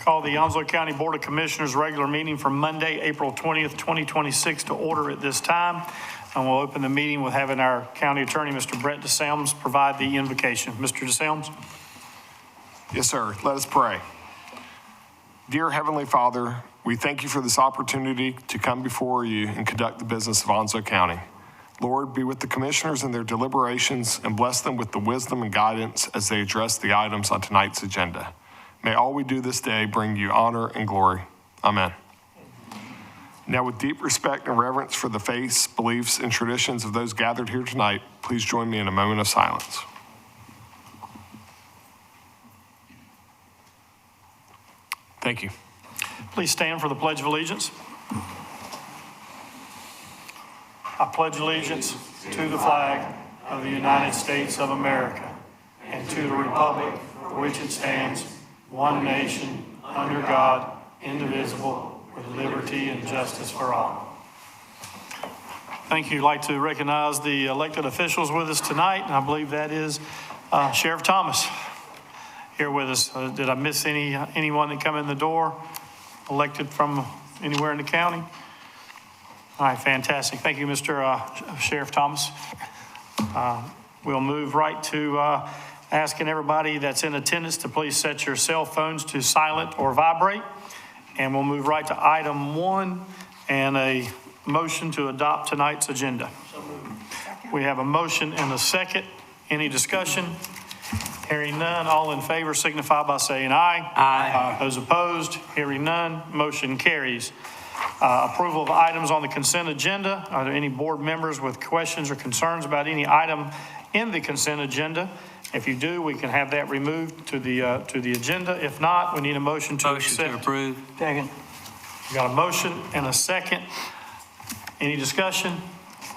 Call the Onslow County Board of Commissioners regular meeting for Monday, April 20th, 2026 to order at this time. And we'll open the meeting with having our county attorney, Mr. Brett DeSalms, provide the invocation. Mr. DeSalms? Yes, sir. Let us pray. Dear Heavenly Father, we thank you for this opportunity to come before you and conduct the business of Onslow County. Lord, be with the commissioners in their deliberations and bless them with the wisdom and guidance as they address the items on tonight's agenda. May all we do this day bring you honor and glory. Amen. Now, with deep respect and reverence for the faiths, beliefs, and traditions of those gathered here tonight, please join me in a moment of silence. Thank you. Please stand for the Pledge of Allegiance. I pledge allegiance to the flag of the United States of America and to the republic for which it stands, one nation, under God, indivisible, with liberty and justice for all. Thank you. I'd like to recognize the elected officials with us tonight, and I believe that is Sheriff Thomas here with us. Did I miss anyone that come in the door elected from anywhere in the county? All right, fantastic. Thank you, Mr. Sheriff Thomas. We'll move right to asking everybody that's in attendance to please set your cell phones to silent or vibrate. And we'll move right to item 1 and a motion to adopt tonight's agenda. We have a motion and a second. Any discussion? Hearing none, all in favor signify by saying aye. Aye. Those opposed, hearing none, motion carries. Approval of items on the consent agenda. Are there any board members with questions or concerns about any item in the consent agenda? If you do, we can have that removed to the agenda. If not, we need a motion to accept. Motion to approve. Second. We got a motion and a second. Any discussion?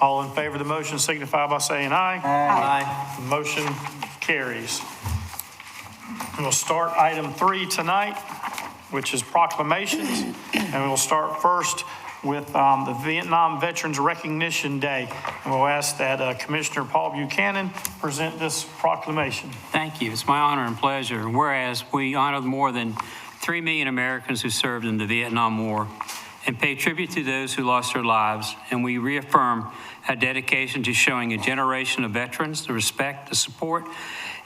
All in favor of the motion signify by saying aye. Aye. The motion carries. We'll start item 3 tonight, which is proclamations, and we'll start first with the Vietnam Veterans Recognition Day. And we'll ask that Commissioner Paul Buchanan present this proclamation. Thank you. It's my honor and pleasure. Whereas we honor more than 3 million Americans who served in the Vietnam War and pay tribute to those who lost their lives, and we reaffirm our dedication to showing a generation of veterans the respect, the support,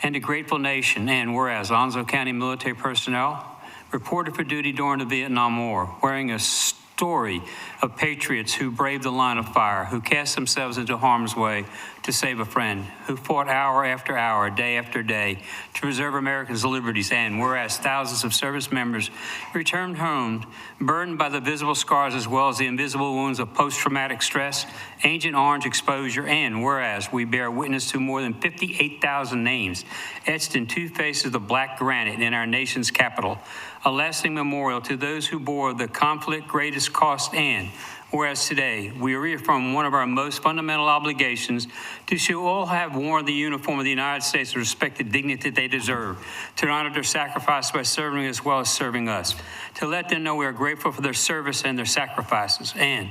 and a grateful nation. And whereas Onslow County military personnel reported for duty during the Vietnam War, wearing a story of patriots who braved the line of fire, who cast themselves into harm's way to save a friend, who fought hour after hour, day after day to preserve Americans' liberties. And whereas thousands of service members returned home burdened by the visible scars as well as the invisible wounds of post-traumatic stress, Agent Orange exposure, and whereas we bear witness to more than 58,000 names etched in 2 faces of black granite in our nation's capital, a lasting memorial to those who bore the conflict greatest cost. And whereas today we reaffirm one of our most fundamental obligations to show all have worn the uniform of the United States the respect and dignity they deserve, to honor their sacrifice by serving as well as serving us, to let them know we are grateful for their service and their sacrifices. And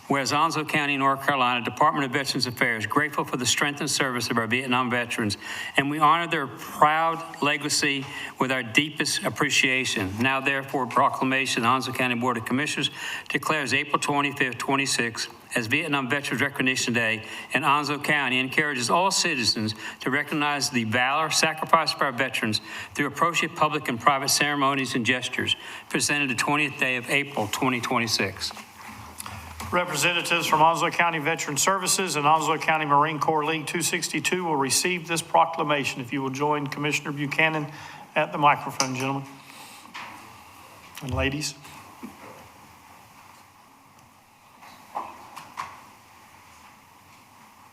whereas Onslow County, North Carolina, Department of Veterans Affairs, grateful for the strength and service of our Vietnam veterans, and we honor their proud legacy with our deepest appreciation. Now, therefore, proclamation, the Onslow County Board of Commissioners declares April 25th, 26 as Vietnam Veterans Recognition Day, and Onslow County encourages all citizens to recognize the valor, sacrifice of our veterans through appropriate public and private ceremonies and gestures, presented the 20th day of April, 2026. Representatives from Onslow County Veteran Services and Onslow County Marine Corps League 262 will receive this proclamation. If you will join Commissioner Buchanan at the microphone, gentlemen and ladies.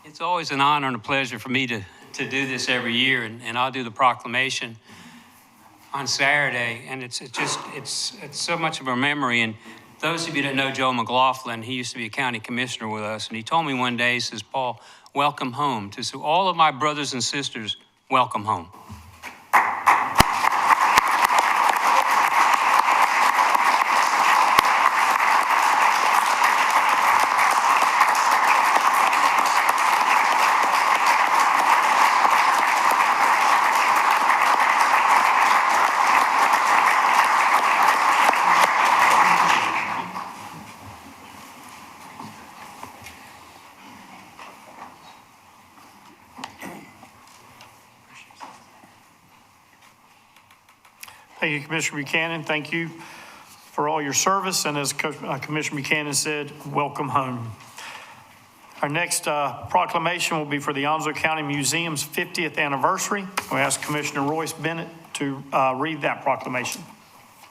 It's always an honor and a pleasure for me to do this every year, and I'll do the proclamation on Saturday, and it's so much of a memory. And those of you that know Joe McLaughlin, he used to be a county commissioner with us, and he told me one day, he says, Paul, welcome home. To all of my brothers and sisters, welcome home. Thank you, Commissioner Buchanan. Thank you for all your service, and as Commissioner Buchanan said, welcome home. Our next proclamation will be for the Onslow County Museum's 50th anniversary. We ask Commissioner Royce Bennett to read that proclamation.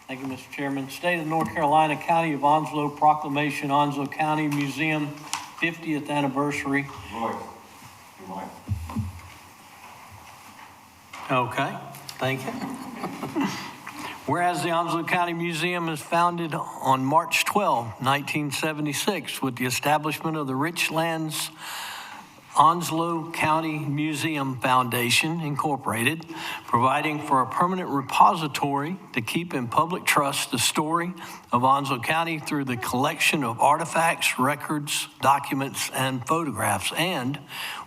Thank you, Mr. Chairman. State of North Carolina, County of Onslow, proclamation, Onslow County Museum 50th anniversary. Okay, thank you. Whereas the Onslow County Museum is founded on March 12, 1976, with the establishment of the Richlands Onslow County Museum Foundation, Incorporated, providing for a permanent repository to keep in public trust the story of Onslow County through the collection of artifacts, records, documents, and photographs. And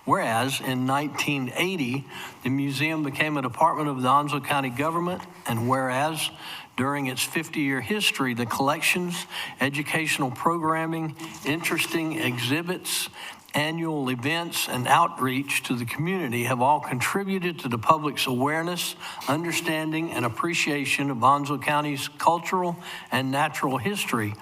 whereas in 1980, the museum became a department of the Onslow County government, and whereas during its 50-year history, the collections, educational programming, interesting exhibits, annual events, and outreach to the community have all contributed to the public's awareness, understanding, and appreciation of Onslow County's cultural and natural history.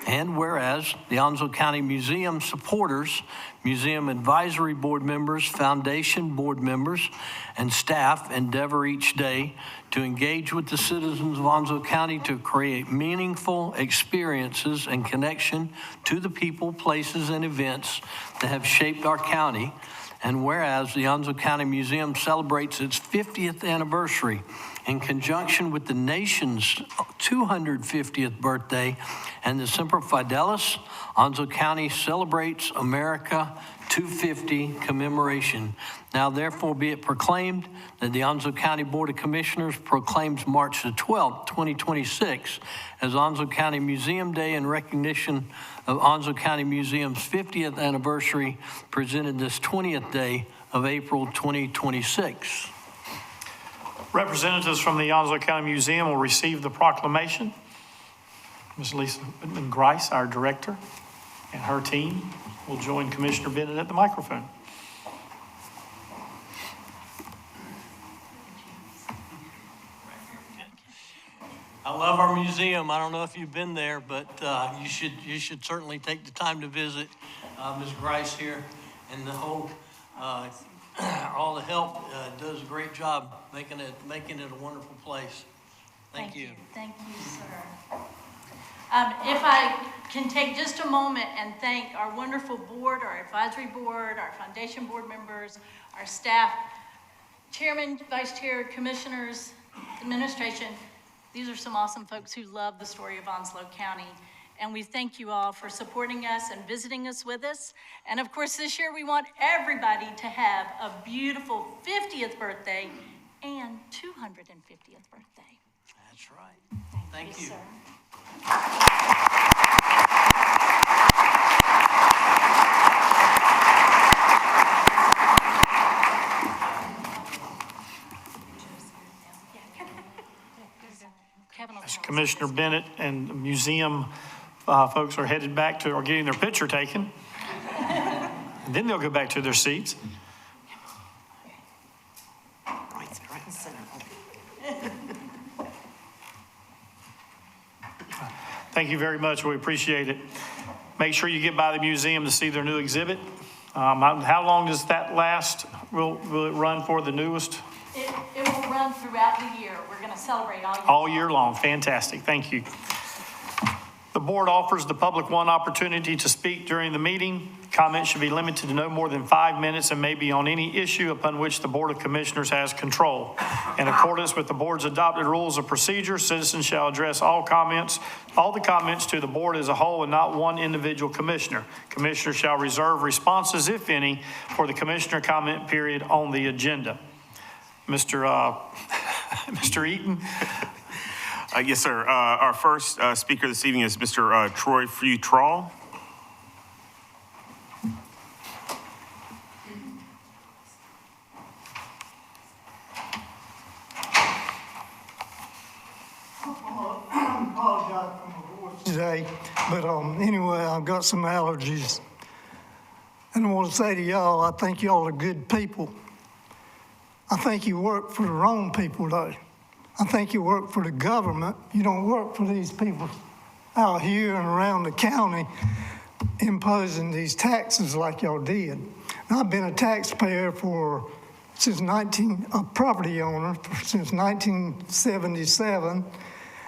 And whereas the Onslow County Museum supporters, Museum Advisory Board members, Foundation Board members, and staff endeavor each day to engage with the citizens of Onslow County to create meaningful experiences and connection to the people, places, and events that have shaped our county. And whereas the Onslow County Museum celebrates its 50th anniversary in conjunction with the nation's 250th birthday and the Semper Fidelis, Onslow County celebrates America 250 commemoration. Now therefore be it proclaimed that the Onslow County Board of Commissioners proclaims March the 12th, 2026 as Onslow County Museum Day in recognition of Onslow County Museum's 50th anniversary, presented this 20th day of April 2026. Representatives from the Onslow County Museum will receive the proclamation. Ms. Lisa Grice, our director, and her team will join Commissioner Bennett at the microphone. I love our museum. I don't know if you've been there, but you should certainly take the time to visit. Ms. Grice here and the whole all the help does a great job making it a wonderful place. Thank you. Thank you, sir. If I can take just a moment and thank our wonderful board, our advisory board, our foundation board members, our staff, chairman, vice chair, commissioners, administration. These are some awesome folks who love the story of Onslow County. And we thank you all for supporting us and visiting us with us. And of course, this year we want everybody to have a beautiful 50th birthday and 250th birthday. That's right. Thank you. Sir. As Commissioner Bennett and the museum folks are headed back to, or getting their picture taken. And then they'll go back to their seats. Thank you very much. We appreciate it. Make sure you get by the museum to see their new exhibit. How long does that last? Will it run for the newest? It will run throughout the year. We're going to celebrate all year long. All year long. Fantastic. Thank you. The board offers the public one opportunity to speak during the meeting. Comments should be limited to no more than 5 minutes and may be on any issue upon which the Board of Commissioners has control. In accordance with the board's adopted rules of procedure, citizens shall address all the comments to the board as a whole and not one individual commissioner. Commissioners shall reserve responses, if any, for the commissioner comment period on the agenda. Mr. Eaton. Yes, sir. Our first speaker this evening is Mr. Troy Futrall. I apologize for my voice today, but anyway, I've got some allergies. And I want to say to y'all, I think y'all are good people. I think you work for the wrong people, though. I think you work for the government. You don't work for these people out here and around the county imposing these taxes like y'all did. And I've been a taxpayer a property owner since 1977,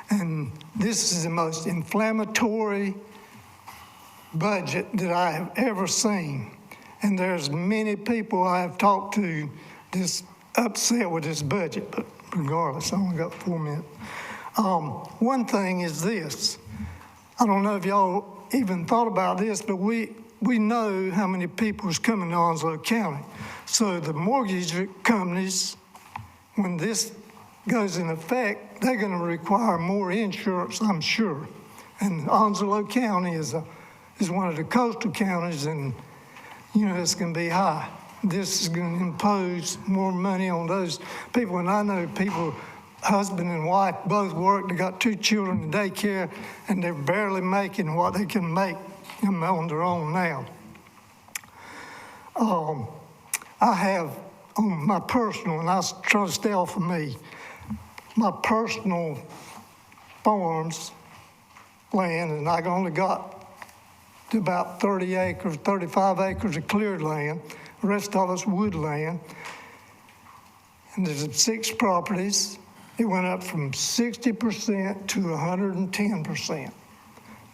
and this is the most inflammatory budget that I have ever seen. And there's many people I have talked to that's upset with this budget, but regardless, I only got 4 minutes. One thing is this. I don't know if y'all even thought about this, but we know how many people is coming to Onslow County. So the mortgage companies, when this goes in effect, they're going to require more insurance, I'm sure. And Onslow County is one of the coastal counties, and it's going to be high. This is going to impose more money on those people. And I know people, husband and wife, both work. They got 2 children in daycare, and they're barely making what they can make on their own now. I have on my personal, and I try to stay off of me, my personal farms, land, and I only got about 30 acres, 35 acres of cleared land. The rest of it's woodland. And there's 6 properties. It went up from 60% to 110%.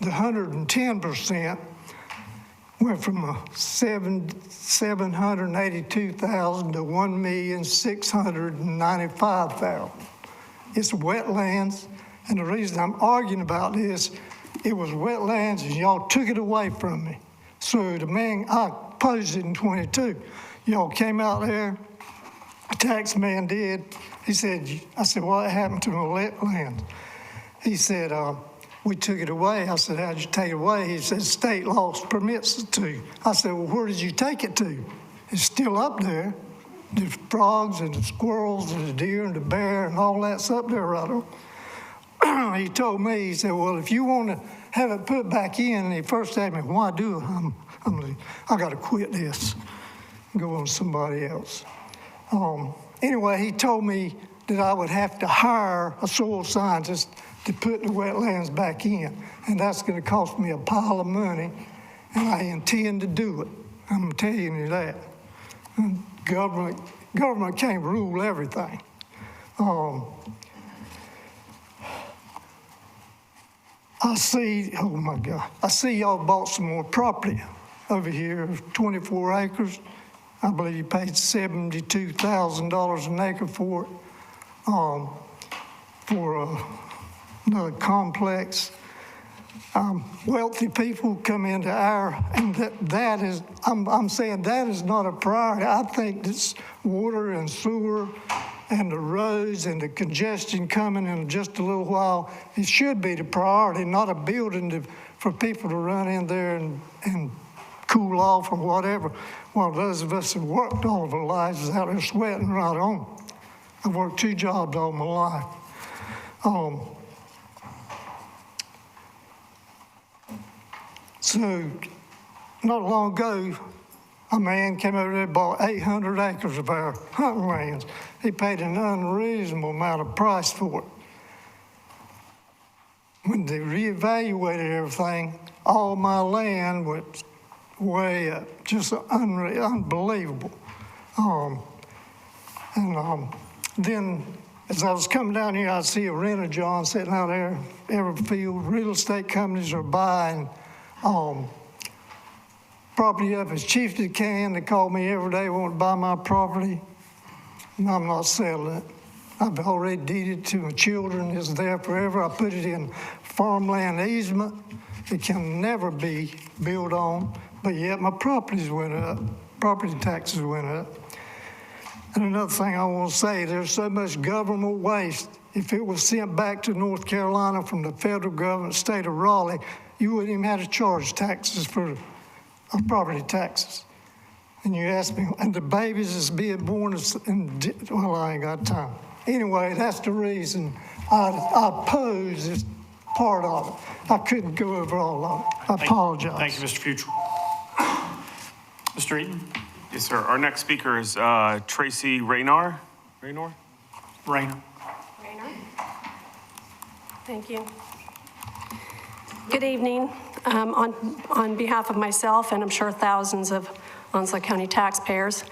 The 110% went from $782,000 to $1,695,000. It's wetlands, and the reason I'm arguing about this, it was wetlands, and y'all took it away from me. So the man, I opposed it in 22. Y'all came out there, a tax man did. He said, I said, what happened to my wetlands? He said, we took it away. I said, how'd you take it away? He said, state law permits it to. I said, well, where did you take it to? It's still up there. The frogs and the squirrels and the deer and the bear and all that's up there right on. He told me, he said, well, if you want to have it put back in, and he first asked me, why do it? I got to quit this and go on to somebody else. Anyway, he told me that I would have to hire a soil scientist to put the wetlands back in, and that's going to cost me a pile of money, and I intend to do it. I'm telling you that. And government can't rule everything. I see y'all bought some more property over here, 24 acres. I believe you paid $72,000 an acre for it, for another complex. Wealthy people come into and that is, I'm saying that is not a priority. I think this water and sewer and the roads and the congestion coming in just a little while, it should be the priority, not a building for people to run in there and cool off or whatever. While those of us have worked all of our lives is out there sweating right on. I've worked 2 jobs all my life. So, not long ago, a man came over there and bought 800 acres of our hunting lands. He paid an unreasonable amount of price for it. When they reevaluated everything, all my land went way up, just unbelievable. Then, as I was coming down here, I see a Rent-A-John sitting out there every field. Real estate companies are buying property up as cheap as they can. They call me every day, want to buy my property, and I'm not selling it. I've already deeded it to my children. It's there forever. I put it in farmland easement. It can never be built on, but yet my properties went up. Property taxes went up. And another thing I want to say, there's so much government waste. If it was sent back to North Carolina from the federal government, state of Raleigh, you wouldn't even have to charge taxes for property taxes. And you ask me, and the babies is being born, well, I ain't got time. Anyway, that's the reason I oppose this part of it. I couldn't go over all of it. I apologize. Thank you, Mr. Futrell. Mr. Eaton? Yes, sir. Our next speaker is Tracy Rayner. Rayner? Thank you. Good evening. On behalf of myself and I'm sure thousands of Onslow County taxpayers,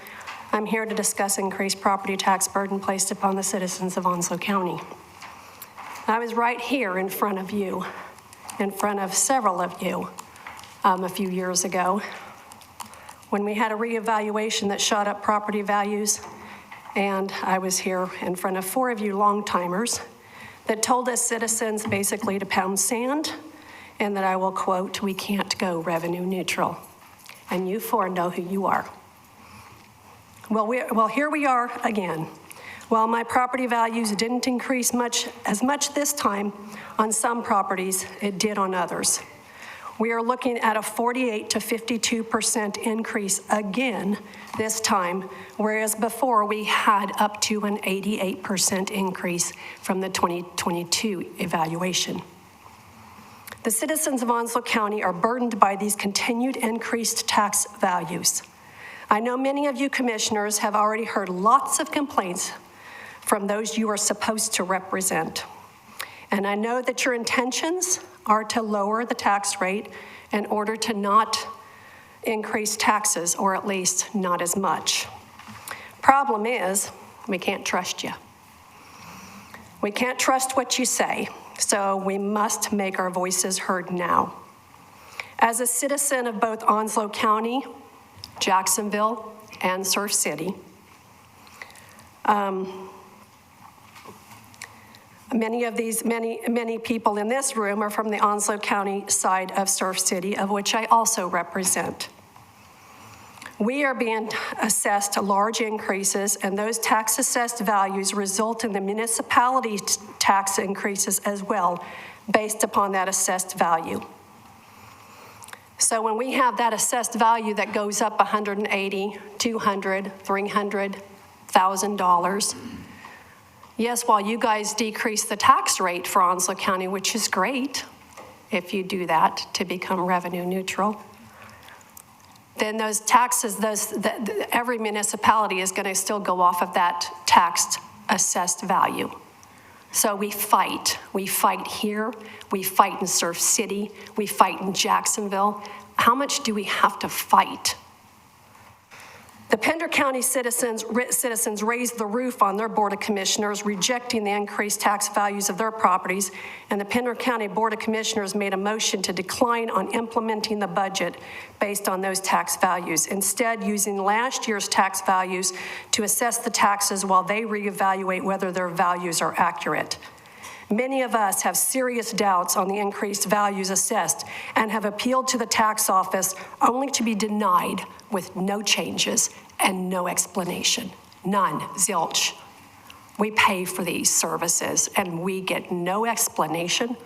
I'm here to discuss increased property tax burden placed upon the citizens of Onslow County. I was right here in front of you, in front of several of you a few years ago when we had a reevaluation that shot up property values, and I was here in front of 4 of you long-timers that told us citizens basically to pound sand, and that I will quote, "We can't go revenue neutral." And you 4 know who you are. Well, here we are again. While my property values didn't increase as much this time on some properties, it did on others. We are looking at a 48 to 52% increase again this time, whereas before we had up to an 88% increase from the 2022 evaluation. The citizens of Onslow County are burdened by these continued increased tax values. I know many of you commissioners have already heard lots of complaints from those you are supposed to represent. And I know that your intentions are to lower the tax rate in order to not increase taxes, or at least not as much. Problem is, we can't trust you. We can't trust what you say, so we must make our voices heard now. As a citizen of both Onslow County, Jacksonville, and Surf City, many people in this room are from the Onslow County side of Surf City, of which I also represent. We are being assessed large increases, and those tax assessed values result in the municipality tax increases as well, based upon that assessed value. So when we have that assessed value that goes up $180, $200, $300,000, yes, while you guys decrease the tax rate for Onslow County, which is great if you do that to become revenue neutral, then those taxes, every municipality is going to still go off of that taxed assessed value. So we fight. We fight here. We fight in Surf City. We fight in Jacksonville. How much do we have to fight? The Pender County citizens raised the roof on their Board of Commissioners, rejecting the increased tax values of their properties, and the Pender County Board of Commissioners made a motion to decline on implementing the budget based on those tax values, instead using last year's tax values to assess the taxes while they reevaluate whether their values are accurate. Many of us have serious doubts on the increased values assessed and have appealed to the tax office only to be denied with no changes and no explanation. None, zilch. We pay for these services and we get no explanation.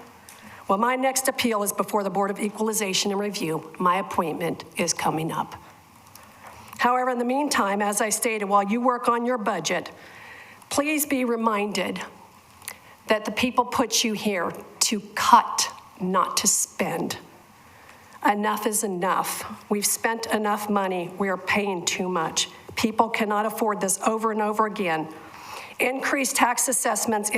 Well, my next appeal is before the Board of Equalization and Review. My appointment is coming up. However, in the meantime, as I stated, while you work on your budget, please be reminded that the people put you here to cut, not to spend. Enough is enough. We've spent enough money. We are paying too much. People cannot afford this over and over again. Increased tax assessments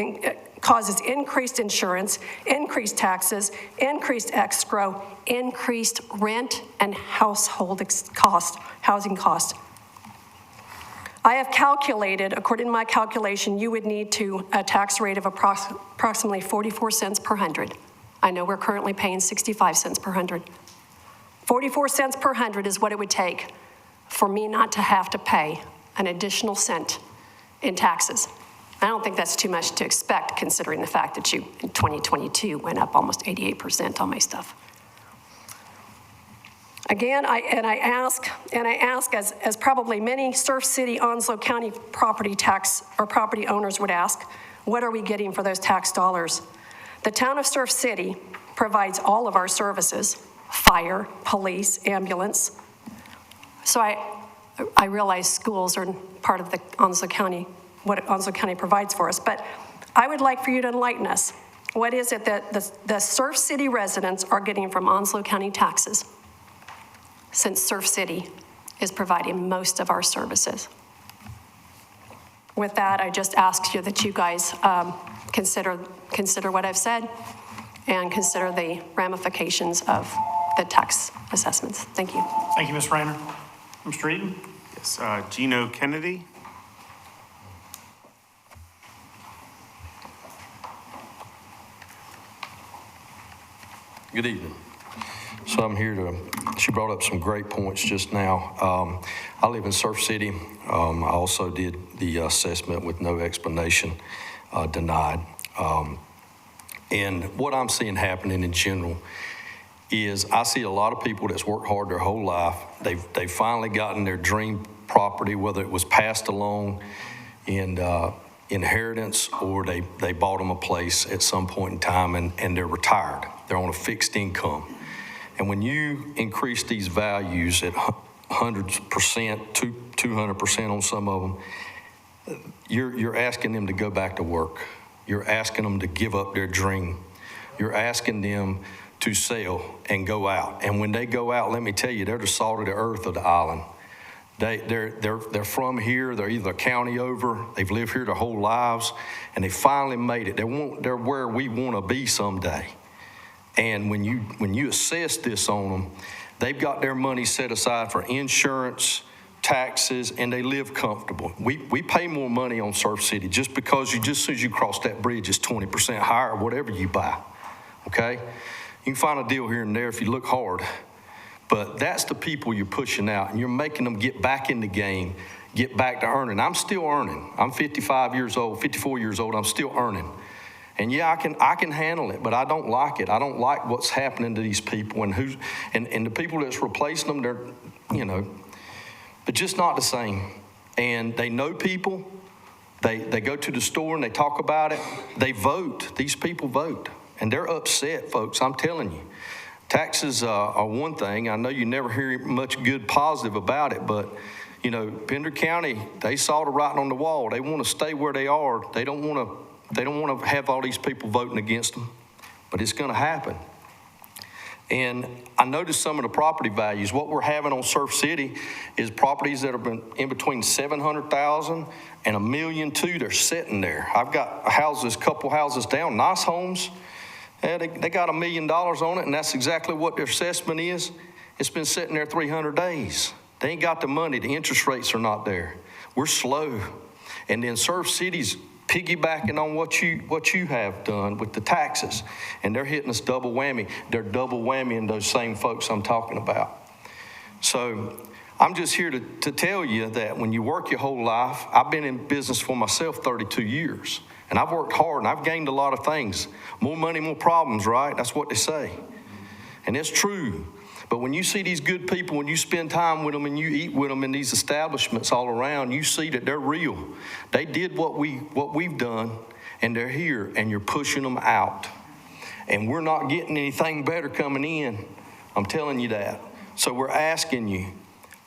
causes increased insurance, increased taxes, increased escrow, increased rent and housing cost. I have calculated, according to my calculation, you would need a tax rate of approximately 44 cents per hundred. I know we're currently paying 65 cents per hundred. 44 cents per hundred is what it would take for me not to have to pay an additional cent in taxes. I don't think that's too much to expect, considering the fact that you, in 2022, went up almost 88% on my stuff. Again, I ask as probably many Surf City, Onslow County property tax or property owners would ask, what are we getting for those tax dollars? The town of Surf City provides all of our services: fire, police, ambulance. So I realize schools are part of the Onslow County, what Onslow County provides for us, but I would like for you to enlighten us. What is it that the Surf City residents are getting from Onslow County taxes, since Surf City is providing most of our services? With that, I just ask you that you guys consider what I've said and consider the ramifications of the tax assessments. Thank you. Thank you, Ms. Rayner. Mr. Eaton? Yes, Gino Kennedy. Good evening. So I'm here she brought up some great points just now. I live in Surf City. I also did the assessment with no explanation, denied. And what I'm seeing happening in general is I see a lot of people that's worked hard their whole life. They've finally gotten their dream property, whether it was passed along in inheritance or they bought them a place at some point in time and they're retired. They're on a fixed income. And when you increase these values at hundreds percent, 200% on some of them, you're asking them to go back to work. You're asking them to give up their dream. You're asking them to sell and go out. And when they go out, let me tell you, they're the salt of the earth of the island. They're from here. They're either a county over. They've lived here their whole lives, and they finally made it. They're where we want to be someday. And when you assess this on them, they've got their money set aside for insurance, taxes, and they live comfortable. We pay more money on Surf City just because just as soon as you cross that bridge, it's 20% higher, whatever you buy. Okay, you can find a deal here and there if you look hard. But that's the people you're pushing out, and you're making them get back in the game, get back to earning. I'm still earning. I'm 54 years old, I'm still earning. And yeah, I can handle it, but I don't like it. I don't like what's happening to these people and the people that's replacing them, they're, but just not the same. And they know people, they go to the store and they talk about it, they vote. These people vote, and they're upset, folks, I'm telling you. Taxes are one thing. I know you never hear much good positive about it, but Pender County, they saw the writing on the wall. They want to stay where they are. They don't want to have all these people voting against them, but it's going to happen. And I noticed some of the property values. What we're having on Surf City is properties that have been in between $700,000 and $1.2 million. They're sitting there. I've got houses, couple houses down, nice homes. They got $1 million on it, and that's exactly what their assessment is. It's been sitting there 300 days. They ain't got the money. The interest rates are not there. We're slow. And then Surf City's piggybacking on what you have done with the taxes, and they're hitting us double whammy. They're double whammying those same folks I'm talking about. So I'm just here to tell you that when you work your whole life, I've been in business for myself 32 years, and I've worked hard, and I've gained a lot of things. More money, more problems, right? That's what they say. And it's true. But when you see these good people, when you spend time with them and you eat with them in these establishments all around, you see that they're real. They did what we've done, and they're here, and you're pushing them out. And we're not getting anything better coming in. I'm telling you that. So we're asking you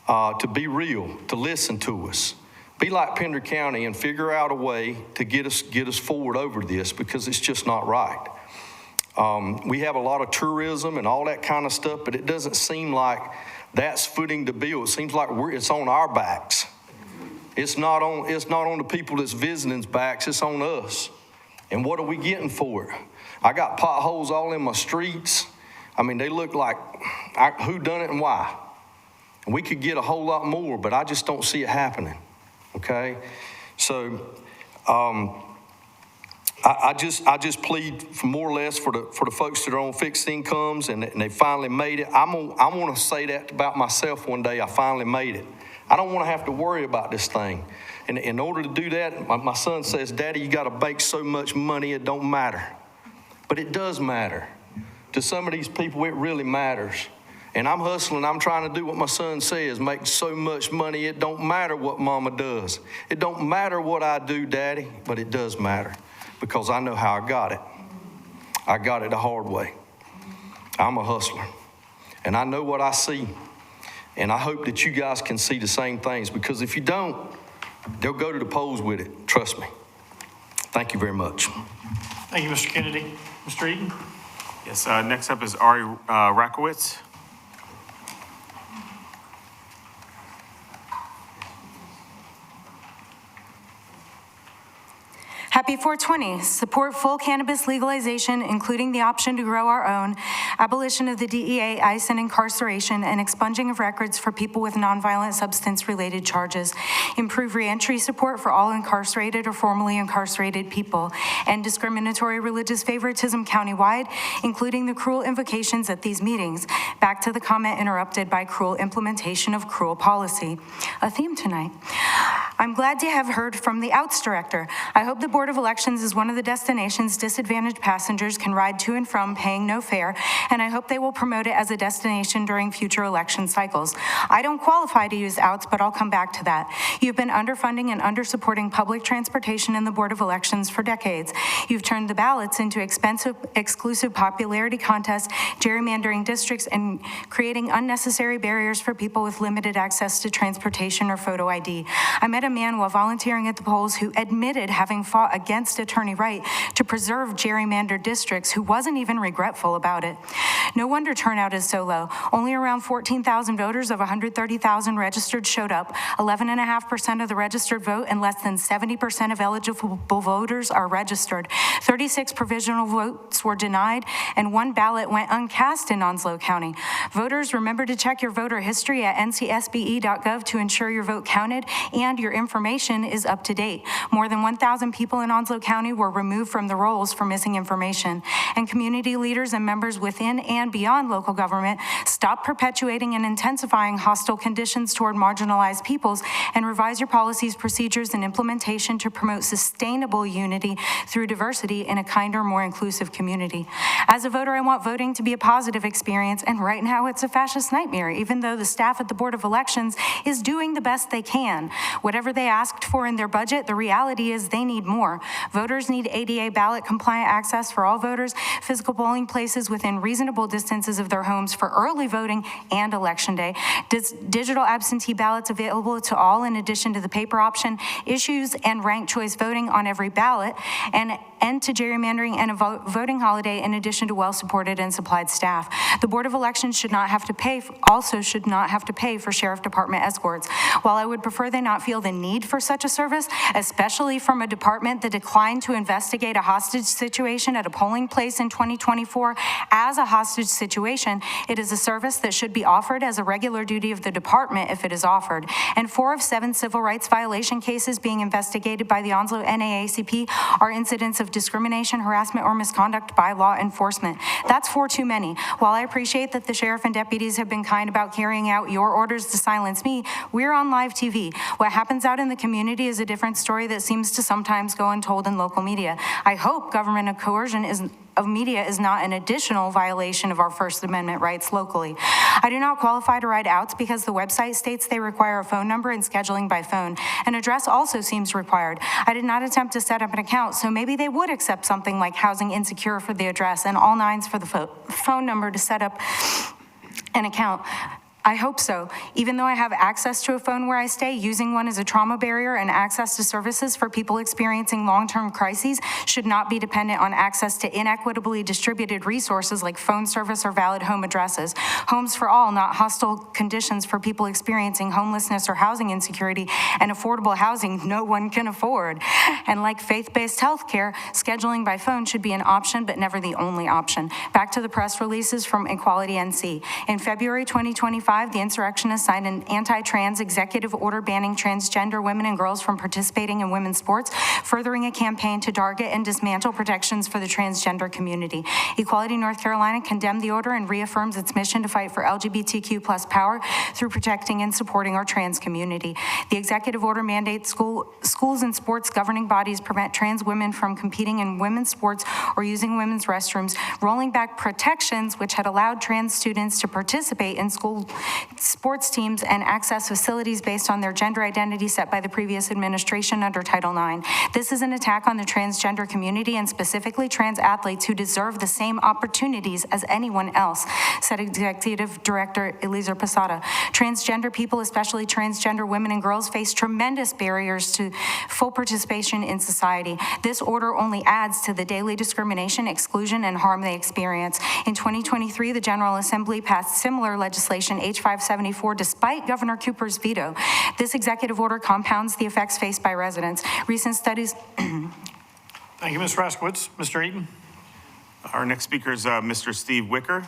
to be real, to listen to us. Be like Pender County and figure out a way to get us forward over this, because it's just not right. We have a lot of tourism and all that kind of stuff, but it doesn't seem like that's footing the bill. It seems like it's on our backs. It's not on the people that's visiting's backs. It's on us. And what are we getting for it? I got potholes all in my streets. I mean, they look like who done it and why. And we could get a whole lot more, but I just don't see it happening. Okay, so. I just plead for more or less for the folks that are on fixed incomes and they finally made it. I want to say that about myself one day. I finally made it. I don't want to have to worry about this thing. And in order to do that, my son says, "Daddy, you got to make so much money it don't matter." But it does matter. To some of these people, it really matters. And I'm hustling. I'm trying to do what my son says, make so much money it don't matter what mama does. It don't matter what I do, Daddy, but it does matter. Because I know how I got it. I got it the hard way. I'm a hustler. And I know what I see. And I hope that you guys can see the same things. Because if you don't, they'll go to the polls with it. Trust me. Thank you very much. Thank you, Mr. Kennedy. Mr. Eaton? Yes, next up is Ari Rakowitz. Happy SB 420, support full cannabis legalization, including the option to grow our own, abolition of the DEA, ICE, and incarceration, and expunging of records for people with nonviolent substance-related charges, improve reentry support for all incarcerated or formerly incarcerated people, and discriminatory religious favoritism countywide, including the cruel invocations at these meetings. Back to the comment interrupted by cruel implementation of cruel policy. A theme tonight. I'm glad to have heard from the Outs Director. I hope the Board of Elections is one of the destinations disadvantaged passengers can ride to and from paying no fare, and I hope they will promote it as a destination during future election cycles. I don't qualify to use Outs, but I'll come back to that. You've been underfunding and undersupporting public transportation in the Board of Elections for decades. You've turned the ballots into expensive, exclusive popularity contests, gerrymandering districts, and creating unnecessary barriers for people with limited access to transportation or photo ID. I met a man while volunteering at the polls who admitted having fought against Attorney Wright to preserve gerrymandered districts, who wasn't even regretful about it. No wonder turnout is so low. Only around 14,000 voters of 130,000 registered showed up. 11.5% of the registered vote, and less than 70% of eligible voters are registered. 36 provisional votes were denied, and 1 ballot went uncast in Onslow County. Voters, remember to check your voter history at ncsbe.gov to ensure your vote counted and your information is up to date. More than 1,000 people in Onslow County were removed from the rolls for missing information. And community leaders and members within and beyond local government, stop perpetuating and intensifying hostile conditions toward marginalized peoples, and revise your policies, procedures, and implementation to promote sustainable unity through diversity in a kinder, more inclusive community. As a voter, I want voting to be a positive experience, and right now it's a fascist nightmare, even though the staff at the Board of Elections is doing the best they can. Whatever they asked for in their budget, the reality is they need more. Voters need ADA ballot compliant access for all voters, physical polling places within reasonable distances of their homes for early voting and election day, digital absentee ballots available to all in addition to the paper option, issues and ranked choice voting on every ballot, and end to gerrymandering and a voting holiday in addition to well-supported and supplied staff. The Board of Elections should not have to pay for Sheriff Department escorts. While I would prefer they not feel the need for such a service, especially from a department that declined to investigate a hostage situation at a polling place in 2024 as a hostage situation, it is a service that should be offered as a regular duty of the department if it is offered. And 4 of 7 civil rights violation cases being investigated by the Onslow NAACP are incidents of discrimination, harassment, or misconduct by law enforcement. That's 4 too many. While I appreciate that the sheriff and deputies have been kind about carrying out your orders to silence me, we're on live TV. What happens out in the community is a different story that seems to sometimes go untold in local media. I hope government coercion of media is not an additional violation of our First Amendment rights locally. I do not qualify to ride Outs because the website states they require a phone number and scheduling by phone. An address also seems required. I did not attempt to set up an account, so maybe they would accept something like Housing Insecure for the address and all 9s for the phone number to set up an account. I hope so. Even though I have access to a phone where I stay, using one as a trauma barrier and access to services for people experiencing long-term crises should not be dependent on access to inequitably distributed resources like phone service or valid home addresses. Homes for all, not hostile conditions for people experiencing homelessness or housing insecurity, and affordable housing no one can afford. And like faith-based healthcare, scheduling by phone should be an option, but never the only option. Back to the press releases from Equality NC. In February 2025, the insurrectionists signed an anti-trans executive order banning transgender women and girls from participating in women's sports, furthering a campaign to target and dismantle protections for the transgender community. Equality North Carolina condemned the order and reaffirms its mission to fight for LGBTQ+ power through protecting and supporting our trans community. The executive order mandates schools and sports governing bodies prevent trans women from competing in women's sports or using women's restrooms, rolling back protections which had allowed trans students to participate in school sports teams and access facilities based on their gender identity set by the previous administration under Title IX. This is an attack on the transgender community and specifically trans athletes who deserve the same opportunities as anyone else, said Executive Director Eliezer Posada. Transgender people, especially transgender women and girls, face tremendous barriers to full participation in society. This order only adds to the daily discrimination, exclusion, and harm they experience. In 2023, the General Assembly passed similar legislation, H574, despite Governor Cooper's veto. This executive order compounds the effects faced by residents. Recent studies Thank you, Ms. Raskowitz. Mr. Eaton. Our next speaker is Mr. Steve Wicker.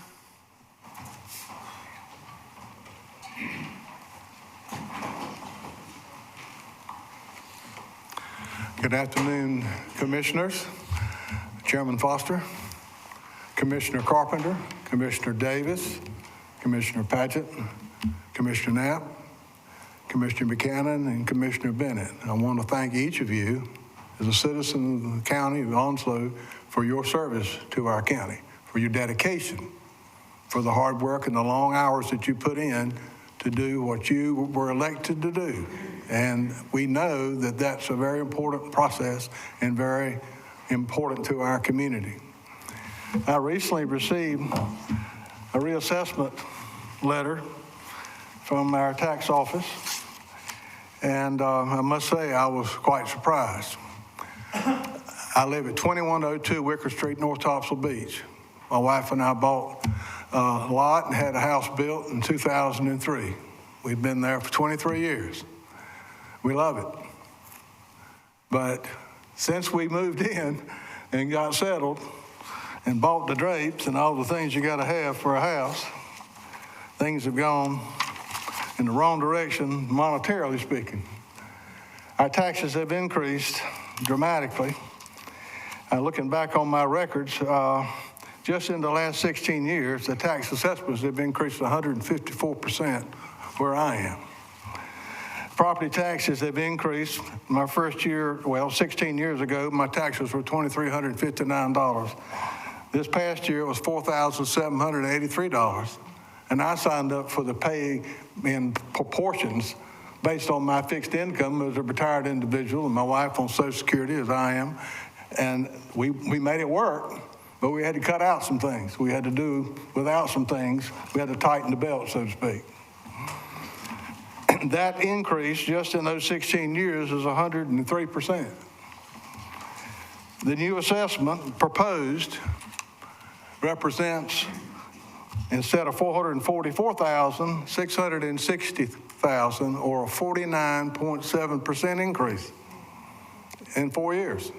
Good afternoon, Commissioners, Chairman Foster, Commissioner Carpenter, Commissioner Davis, Commissioner Paget, Commissioner Knapp, Commissioner Buchanan, and Commissioner Bennett. I want to thank each of you as a citizen of the county of Onslow for your service to our county, for your dedication, for the hard work and the long hours that you put in to do what you were elected to do. And we know that that's a very important process and very important to our community. I recently received a reassessment letter from our tax office, and I must say I was quite surprised. I live at 2102 Wicker Street, North Topsail Beach. My wife and I bought a lot and had a house built in 2003. We've been there for 23 years. We love it. But since we moved in and got settled and bought the drapes and all the things you got to have for a house, things have gone in the wrong direction, monetarily speaking. Our taxes have increased dramatically. Looking back on my records, just in the last 16 years, the tax assessments have increased 154% where I am. Property taxes have increased. My first year, 16 years ago, my taxes were $2,359. This past year, it was $4,783. And I signed up for the pay in proportions based on my fixed income as a retired individual and my wife on Social Security as I am. And we made it work, but we had to cut out some things. We had to do without some things. We had to tighten the belt, so to speak. That increase just in those 16 years is 103%. The new assessment proposed represents, instead of $444,000, $660,000, or a 49.7% increase in 4 years.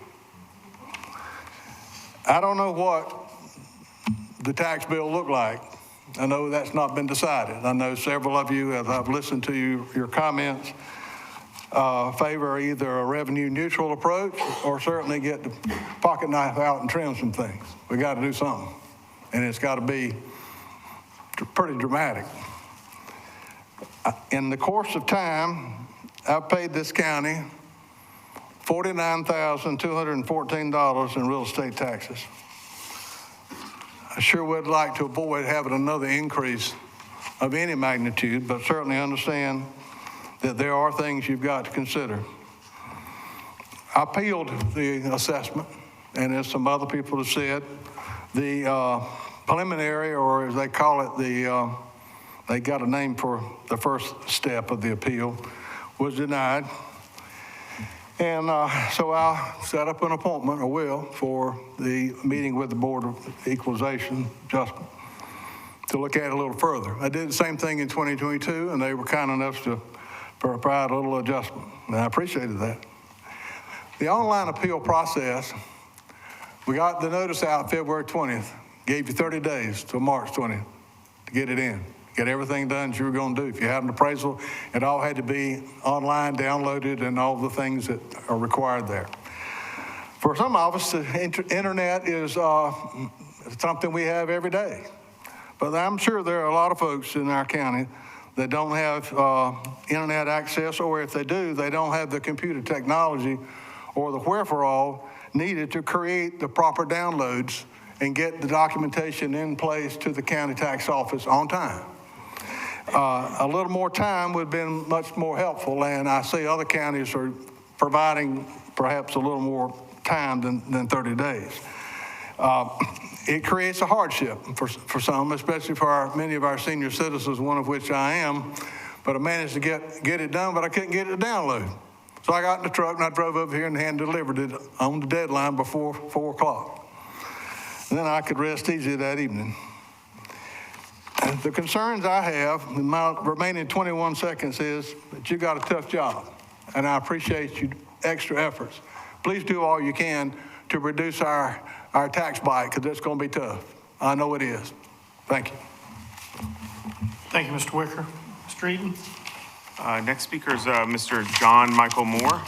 I don't know what the tax bill looked like. I know that's not been decided. I know several of you, as I've listened to your comments, favor either a revenue neutral approach or certainly get the pocket knife out and trim some things. We got to do something, and it's got to be pretty dramatic. In the course of time, I've paid this county $49,214 in real estate taxes. I sure would like to avoid having another increase of any magnitude, but certainly understand that there are things you've got to consider. I appealed the assessment, and as some other people have said, the preliminary, or as they call it, they got a name for the first step of the appeal, was denied. And so I'll set up an appointment, or will, for the meeting with the Board of Equalization Adjustment to look at it a little further. I did the same thing in 2022, and they were kind enough to provide a little adjustment, and I appreciated that. The online appeal process, we got the notice out February 20th, gave you 30 days till March 20th to get it in. Get everything done that you were going to do. If you had an appraisal, it all had to be online, downloaded, and all the things that are required there. For some of us, the internet is something we have every day. But I'm sure there are a lot of folks in our county that don't have internet access, or if they do, they don't have the computer technology or the wherewithal needed to create the proper downloads and get the documentation in place to the county tax office on time. A little more time would have been much more helpful, and I see other counties are providing perhaps a little more time than 30 days. It creates a hardship for some, especially for many of our senior citizens, one of which I am, but I managed to get it done, but I couldn't get it to download. So I got in the truck and I drove over here and hand-delivered it on the deadline before 4 o'clock. And then I could rest easy that evening. The concerns I have in my remaining 21 seconds is that you got a tough job, and I appreciate your extra efforts. Please do all you can to reduce our tax bite, because it's going to be tough. I know it is. Thank you. Thank you, Mr. Wicker. Mr. Eaton? Next speaker is Mr. John Michael Moore.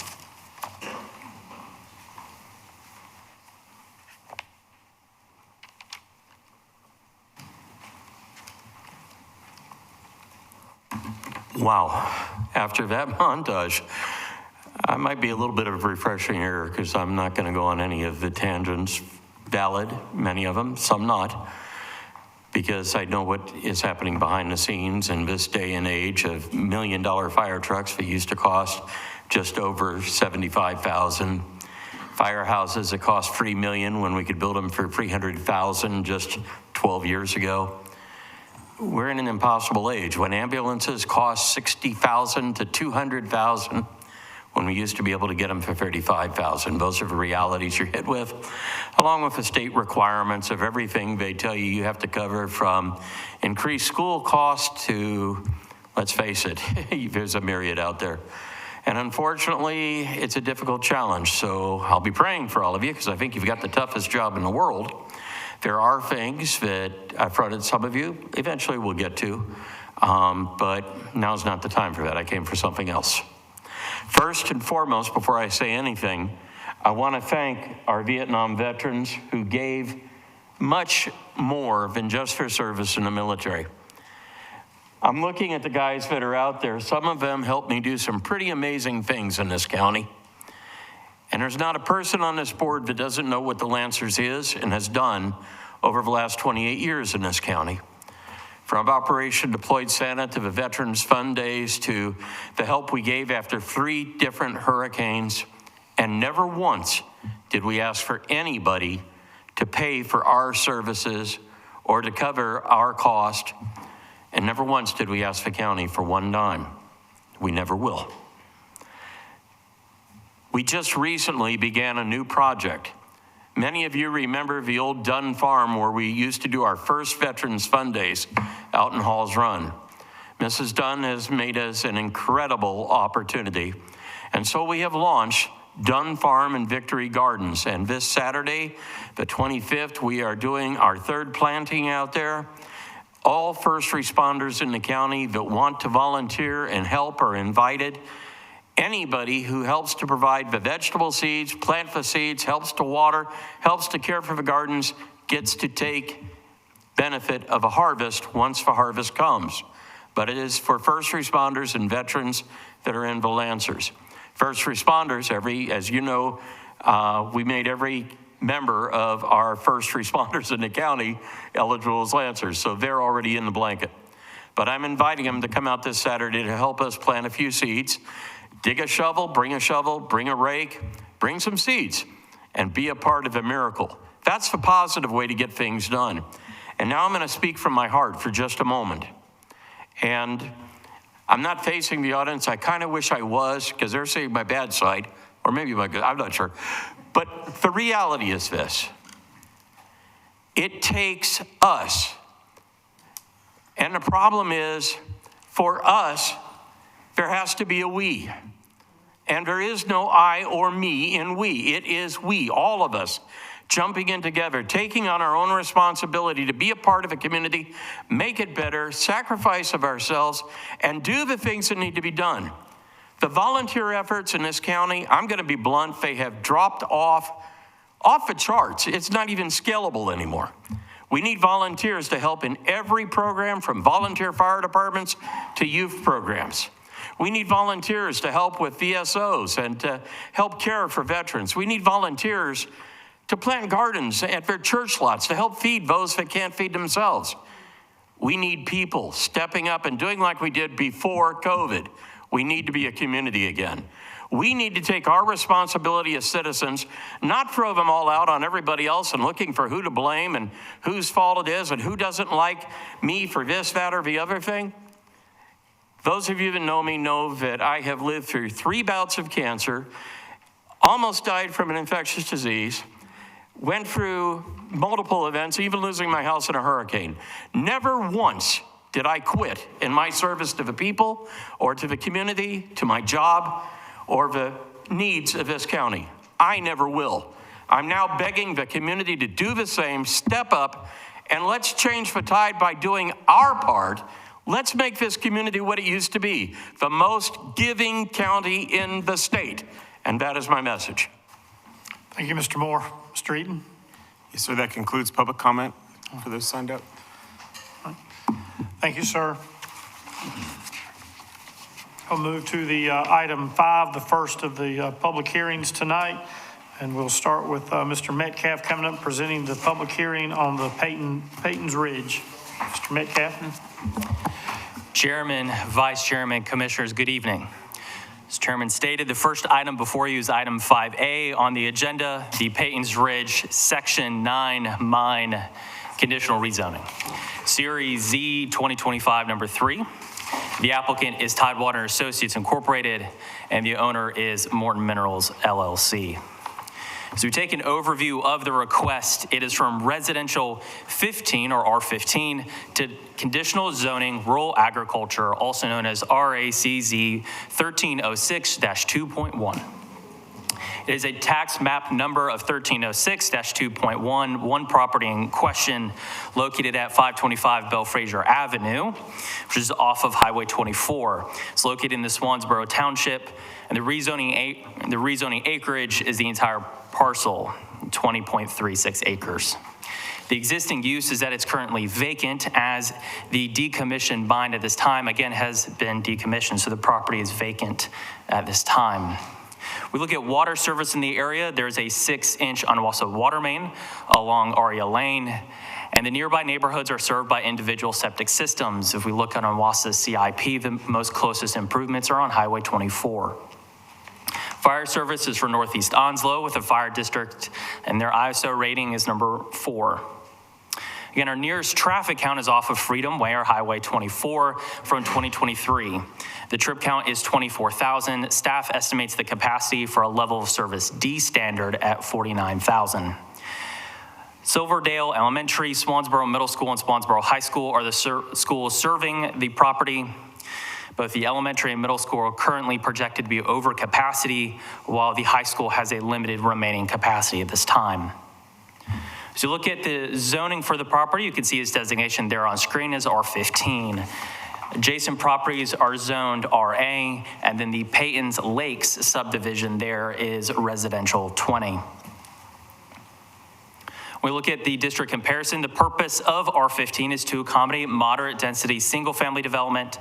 Wow. After that montage, I might be a little bit of a refreshing air because I'm not going to go on any of the tangents. Valid, many of them, some not, because I know what is happening behind the scenes in this day and age of $1 million fire trucks that used to cost just over $75,000. Firehouses that cost $3 million when we could build them for $300,000 just 12 years ago. We're in an impossible age when ambulances cost $60,000 to $200,000 when we used to be able to get them for $35,000. Those are the realities you're hit with, along with the state requirements of everything they tell you have to cover, from increased school costs to, let's face it, there's a myriad out there. And unfortunately, it's a difficult challenge. So I'll be praying for all of you because I think you've got the toughest job in the world. There are things that I've fronted some of you, eventually we'll get to, but now's not the time for that. I came for something else. First and foremost, before I say anything, I want to thank our Vietnam veterans who gave much more than just their service in the military. I'm looking at the guys that are out there. Some of them helped me do some pretty amazing things in this county. And there's not a person on this board that doesn't know what the Lancers is and has done over the last 28 years in this county. From Operation Deployed Santa to the Veterans Fund Days to the help we gave after 3 different hurricanes. And never once did we ask for anybody to pay for our services or to cover our cost. And never once did we ask the county for one dime. We never will. We just recently began a new project. Many of you remember the old Dunn Farm where we used to do our first Veterans Fund Days out in Halls Run. Mrs. Dunn has made us an incredible opportunity. And so we have launched Dunn Farm and Victory Gardens. And this Saturday, the 25th, we are doing our 3rd planting out there. All first responders in the county that want to volunteer and help are invited. Anybody who helps to provide the vegetable seeds, plant the seeds, helps to water, helps to care for the gardens, gets to take benefit of a harvest once the harvest comes. But it is for first responders and veterans that are in the Lancers. First responders, as you know, we made every member of our first responders in the county eligible as Lancers, so they're already in the blanket. But I'm inviting them to come out this Saturday to help us plant a few seeds. Dig a shovel, bring a rake, bring some seeds, and be a part of a miracle. That's the positive way to get things done. And now I'm going to speak from my heart for just a moment. And I'm not facing the audience. I kind of wish I was, because they're saying my bad side, or maybe my good, I'm not sure. But the reality is this. It takes us. And the problem is, for us, there has to be a we. And there is no I or me in we. It is we, all of us, jumping in together, taking on our own responsibility to be a part of a community, make it better, sacrifice of ourselves, and do the things that need to be done. The volunteer efforts in this county, I'm going to be blunt, they have dropped off the charts. It's not even scalable anymore. We need volunteers to help in every program, from volunteer fire departments to youth programs. We need volunteers to help with VSOs and to help care for veterans. We need volunteers to plant gardens at their church lots to help feed those that can't feed themselves. We need people stepping up and doing like we did before COVID. We need to be a community again. We need to take our responsibility as citizens, not throw them all out on everybody else and looking for who to blame and whose fault it is and who doesn't like me for this, that, or the other thing. Those of you that know me know that I have lived through 3 bouts of cancer, almost died from an infectious disease, went through multiple events, even losing my house in a hurricane. Never once did I quit in my service to the people or to the community, to my job, or the needs of this county. I never will. I'm now begging the community to do the same, step up, and let's change the tide by doing our part. Let's make this community what it used to be, the most giving county in the state. And that is my message. Thank you, Mr. Moore. Mr. Eaton? Yes, sir, that concludes public comment for those signed up. Thank you, sir. I'll move to the item 5, the first of the public hearings tonight. And we'll start with Mr. Metcalf coming up presenting the public hearing on the Peyton's Ridge. Mr. Metcalf. Chairman, Vice Chairman, Commissioners, good evening. As Chairman stated, the first item before you is item 5A on the agenda, the Peyton's Ridge Section 9 Mine Conditional Rezoning. Series Z 2025 number 3. The applicant is Tidewater Associates Incorporated, and the owner is Morton Minerals LLC. As we take an overview of the request, it is from residential 15 or R15 to conditional zoning rural agriculture, also known as RACZ 1306-2.1. It is a tax map number of 1306-2.1, one property in question located at 525 Belfraser Avenue, which is off of Highway 24. It's located in the Swansboro Township, and the rezoning acreage is the entire parcel, 20.36 acres. The existing use is that it's currently vacant, as the decommissioned mine at this time, again, has been decommissioned, so the property is vacant at this time. We look at water service in the area. There's a 6-inch Onwassa water main along Aria Lane, and the nearby neighborhoods are served by individual septic systems. If we look at Onwassa CIP, the most closest improvements are on Highway 24. Fire service is for Northeast Onslow with a fire district, and their ISO rating is number 4. Again, our nearest traffic count is off of Freedom Way or Highway 24 from 2023. The trip count is 24,000. Staff estimates the capacity for a level of service D standard at 49,000. Silverdale Elementary, Swansboro Middle School, and Swansboro High School are the schools serving the property. Both the elementary and middle school are currently projected to be over capacity, while the high school has a limited remaining capacity at this time. As you look at the zoning for the property, you can see its designation there on screen as R15. Adjacent properties are zoned RA, and then the Peyton's Lakes subdivision there is residential 20. We look at the district comparison. The purpose of R15 is to accommodate moderate density single-family development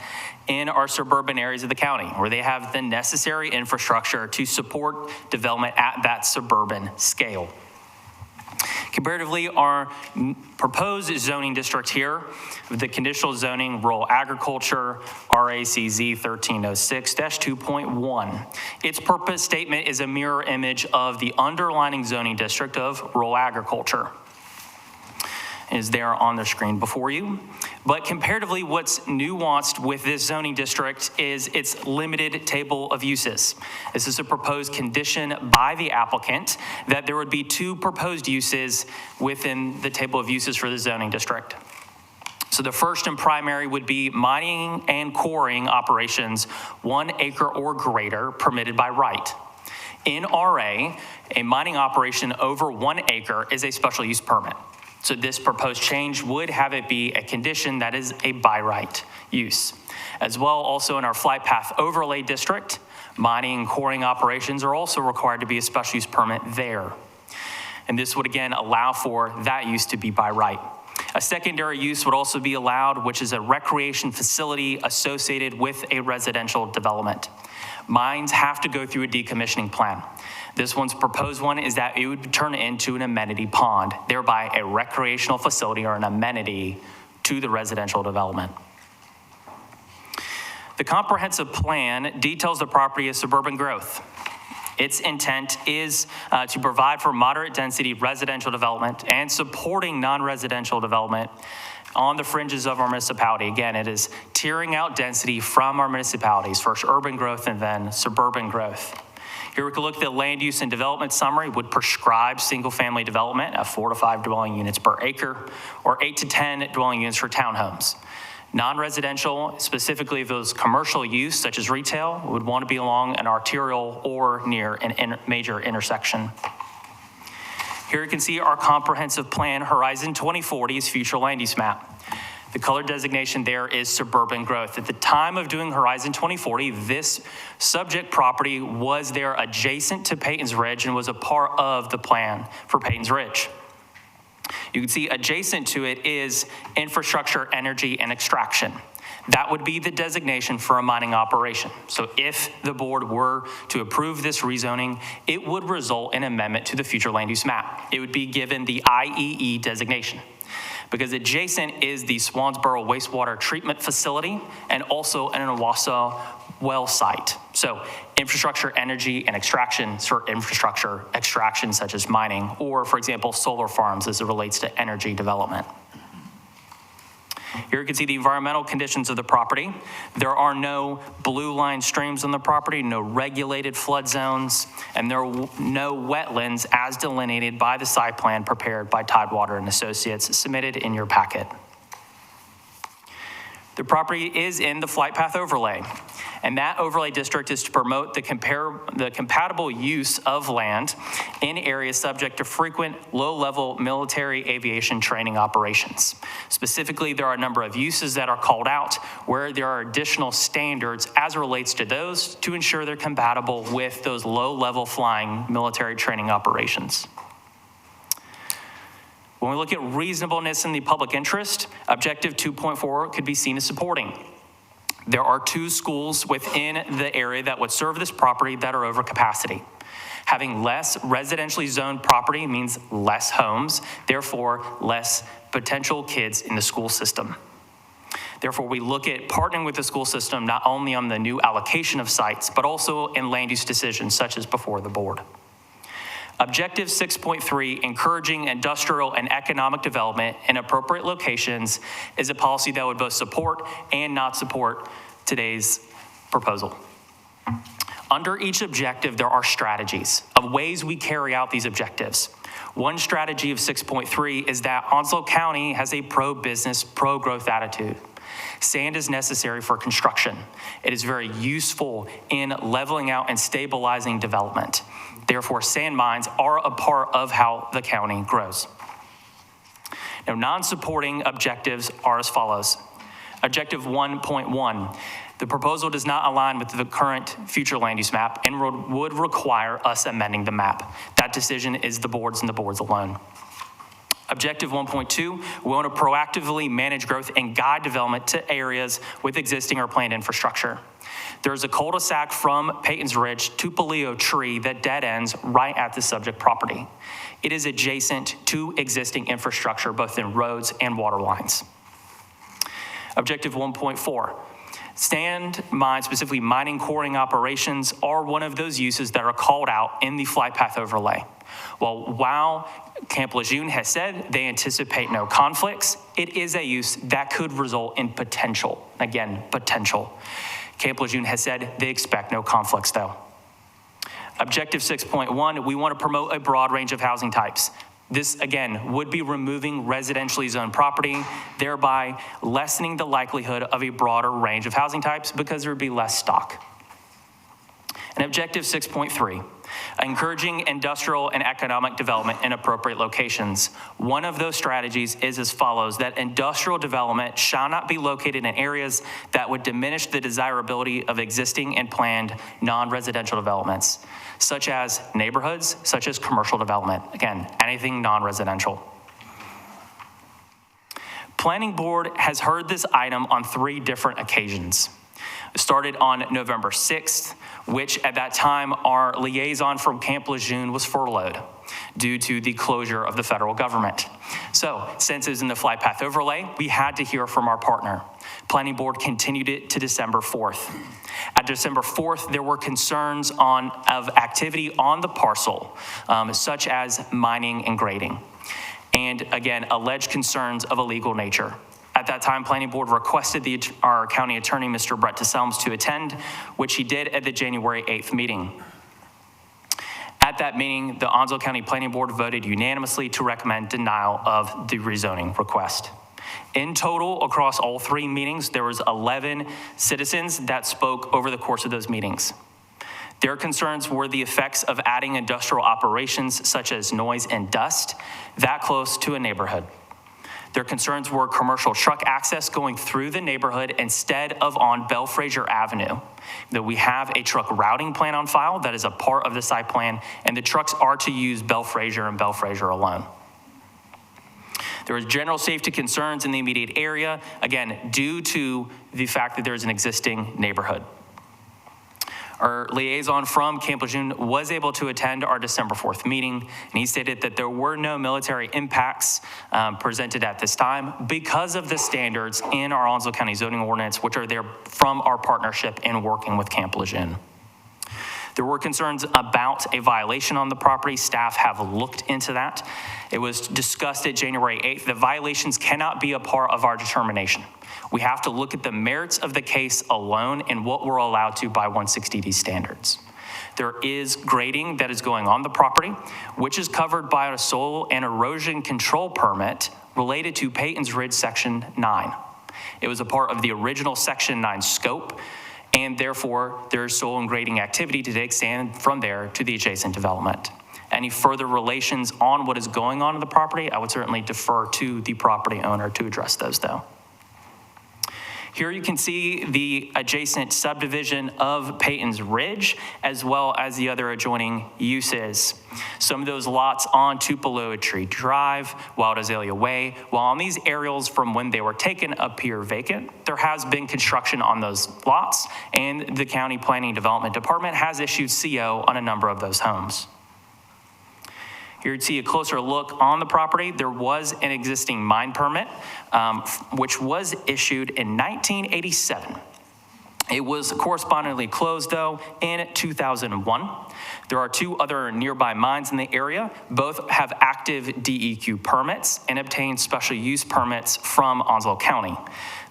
in our suburban areas of the county, where they have the necessary infrastructure to support development at that suburban scale. Comparatively, our proposed zoning district here, the conditional zoning rural agriculture, RACZ 1306-2.1. Its purpose statement is a mirror image of the underlining zoning district of rural agriculture. It is there on the screen before you. But comparatively, what's nuanced with this zoning district is its limited table of uses. This is a proposed condition by the applicant that there would be 2 proposed uses within the table of uses for the zoning district. So the first and primary would be mining and quarrying operations 1 acre or greater permitted by right. In RA, a mining operation over 1 acre is a special use permit. So this proposed change would have it be a condition that is a by right use. As well, also in our flight path overlay district, mining and quarrying operations are also required to be a special use permit there. And this would again allow for that use to be by right. A secondary use would also be allowed, which is a recreation facility associated with a residential development. Mines have to go through a decommissioning plan. This one's proposed one is that it would turn into an amenity pond, thereby a recreational facility or an amenity to the residential development. The comprehensive plan details the property as suburban growth. Its intent is to provide for moderate density residential development and supporting non-residential development on the fringes of our municipality. Again, it is tiering out density from our municipalities, first urban growth and then suburban growth. Here we can look at the land use and development summary would prescribe single-family development of 4 to 5 dwelling units per acre or 8 to 10 dwelling units for townhomes. Non-residential, specifically those commercial use such as retail, would want to be along an arterial or near a major intersection. Here you can see our comprehensive plan, Horizon 2040's future land use map. The color designation there is suburban growth. At the time of doing Horizon 2040, this subject property was there adjacent to Peyton's Ridge and was a part of the plan for Peyton's Ridge. You can see adjacent to it is infrastructure, energy, and extraction. That would be the designation for a mining operation. So if the board were to approve this rezoning, it would result in amendment to the future land use map. It would be given the IEE designation, because adjacent is the Swansboro wastewater treatment facility and also an Owasso well site. So infrastructure, energy, and extraction, for infrastructure extraction such as mining, or for example, solar farms as it relates to energy development. Here you can see the environmental conditions of the property. There are no blue line streams on the property, no regulated flood zones, and there are no wetlands as delineated by the site plan prepared by Tidewater and Associates submitted in your packet. The property is in the flight path overlay, and that overlay district is to promote the compatible use of land in areas subject to frequent low-level military aviation training operations. Specifically, there are a number of uses that are called out where there are additional standards as it relates to those to ensure they're compatible with those low-level flying military training operations. When we look at reasonableness in the public interest, Objective 2.4 could be seen as supporting. There are 2 schools within the area that would serve this property that are over capacity. Having less residentially zoned property means less homes, therefore less potential kids in the school system. Therefore, we look at partnering with the school system not only on the new allocation of sites, but also in land use decisions such as before the board. Objective 6.3, encouraging industrial and economic development in appropriate locations, is a policy that would both support and not support today's proposal. Under each objective, there are strategies of ways we carry out these objectives. One strategy of 6.3 is that Onslow County has a pro-business, pro-growth attitude. Sand is necessary for construction. It is very useful in leveling out and stabilizing development. Therefore, sand mines are a part of how the county grows. Now, non-supporting objectives are as follows. Objective 1.1, the proposal does not align with the current future land use map and would require us amending the map. That decision is the board's and the board's alone. Objective 1.2, we want to proactively manage growth and guide development to areas with existing or planned infrastructure. There's a cul-de-sac from Peyton's Ridge to Paleo Tree that dead ends right at the subject property. It is adjacent to existing infrastructure, both in roads and water lines. Objective 1.4, sand mines, specifically mining quarrying operations, are one of those uses that are called out in the flight path overlay. While Camp Lejeune has said they anticipate no conflicts, it is a use that could result in potential. Again, potential. Camp Lejeune has said they expect no conflicts though. Objective 6.1, we want to promote a broad range of housing types. This, again, would be removing residentially zoned property, thereby lessening the likelihood of a broader range of housing types because there would be less stock. And objective 6.3, encouraging industrial and economic development in appropriate locations. One of those strategies is as follows, that industrial development shall not be located in areas that would diminish the desirability of existing and planned non-residential developments, such as neighborhoods, such as commercial development. Again, anything non-residential. Planning Board has heard this item on 3 different occasions. It started on November 6th, which at that time our liaison from Camp Lejeune was furloughed due to the closure of the federal government. So since it was in the flight path overlay, we had to hear from our partner. Planning Board continued it to December 4th. At December 4th, there were concerns of activity on the parcel, such as mining and grading. And again, alleged concerns of a legal nature. At that time, Planning Board requested our county attorney, Mr. Brett DeSelms, to attend, which he did at the January 8th meeting. At that meeting, the Onslow County Planning Board voted unanimously to recommend denial of the rezoning request. In total, across all 3 meetings, there was 11 citizens that spoke over the course of those meetings. Their concerns were the effects of adding industrial operations such as noise and dust that close to a neighborhood. Their concerns were commercial truck access going through the neighborhood instead of on Belfraser Avenue. That we have a truck routing plan on file that is a part of the site plan, and the trucks are to use Belfraser and Belfraser alone. There is general safety concerns in the immediate area, again, due to the fact that there's an existing neighborhood. Our liaison from Camp Lejeune was able to attend our December 4th meeting, and he stated that there were no military impacts presented at this time because of the standards in our Onslow County zoning ordinance, which are there from our partnership in working with Camp Lejeune. There were concerns about a violation on the property. Staff have looked into that. It was discussed at January 8th. The violations cannot be a part of our determination. We have to look at the merits of the case alone and what we're allowed to by 160D standards. There is grading that is going on the property, which is covered by a soil and erosion control permit related to Peyton's Ridge Section 9. It was a part of the original Section 9 scope, and therefore there is soil and grading activity to take sand from there to the adjacent development. Any further relations on what is going on in the property, I would certainly defer to the property owner to address those though. Here you can see the adjacent subdivision of Peyton's Ridge, as well as the other adjoining uses. Some of those lots on Tupelo Tree Drive, Wild Azalea Way, while on these aerials from when they were taken appear vacant, there has been construction on those lots, and the County Planning and Development Department has issued CO on a number of those homes. Here you see a closer look on the property. There was an existing mine permit, which was issued in 1987. It was correspondingly closed, though, in 2001. There are two other nearby mines in the area. Both have active DEQ permits and obtained special use permits from Onslow County.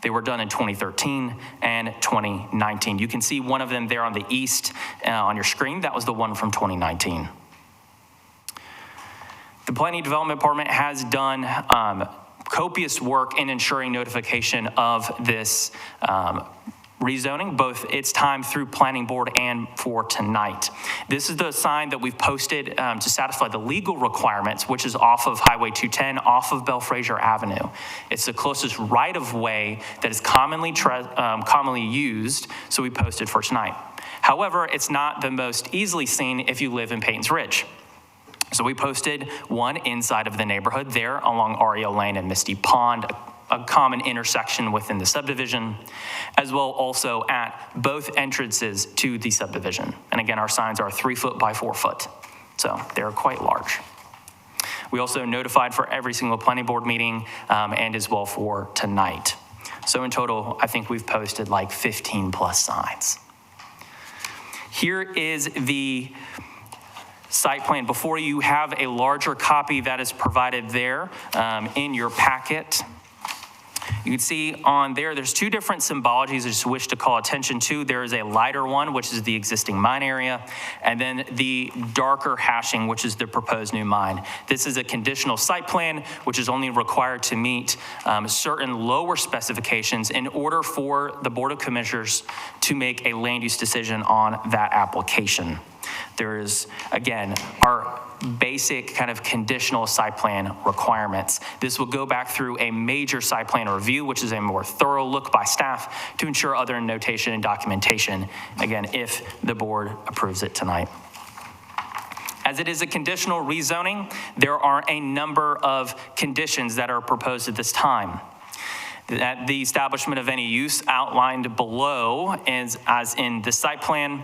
They were done in 2013 and 2019. You can see one of them there on the east on your screen. That was the one from 2019. The Planning and Development Department has done copious work in ensuring notification of this rezoning, both its time through Planning Board and for tonight. This is the sign that we've posted to satisfy the legal requirements, which is off of Highway 210, off of Belfraser Avenue. It's the closest right-of-way that is commonly used, so we posted for tonight. However, it's not the most easily seen if you live in Peyton's Ridge. So we posted one inside of the neighborhood there along REO Lane and Misty Pond, a common intersection within the subdivision, as well also at both entrances to the subdivision. And again, our signs are 3 foot by 4 foot, so they're quite large. We also notified for every single planning board meeting and as well for tonight. So in total, I think we've posted like 15 plus signs. Here is the site plan. Before you have a larger copy that is provided there in your packet. You can see on there, there's two different symbologies I just wish to call attention to. There is a lighter one, which is the existing mine area, and then the darker hashing, which is the proposed new mine. This is a conditional site plan, which is only required to meet certain lower specifications in order for the Board of Commissioners to make a land use decision on that application. There is, again, our basic kind of conditional site plan requirements. This will go back through a major site plan review, which is a more thorough look by staff to ensure other notation and documentation, again, if the board approves it tonight. As it is a conditional rezoning, there are a number of conditions that are proposed at this time. That the establishment of any use outlined below, as in the site plan,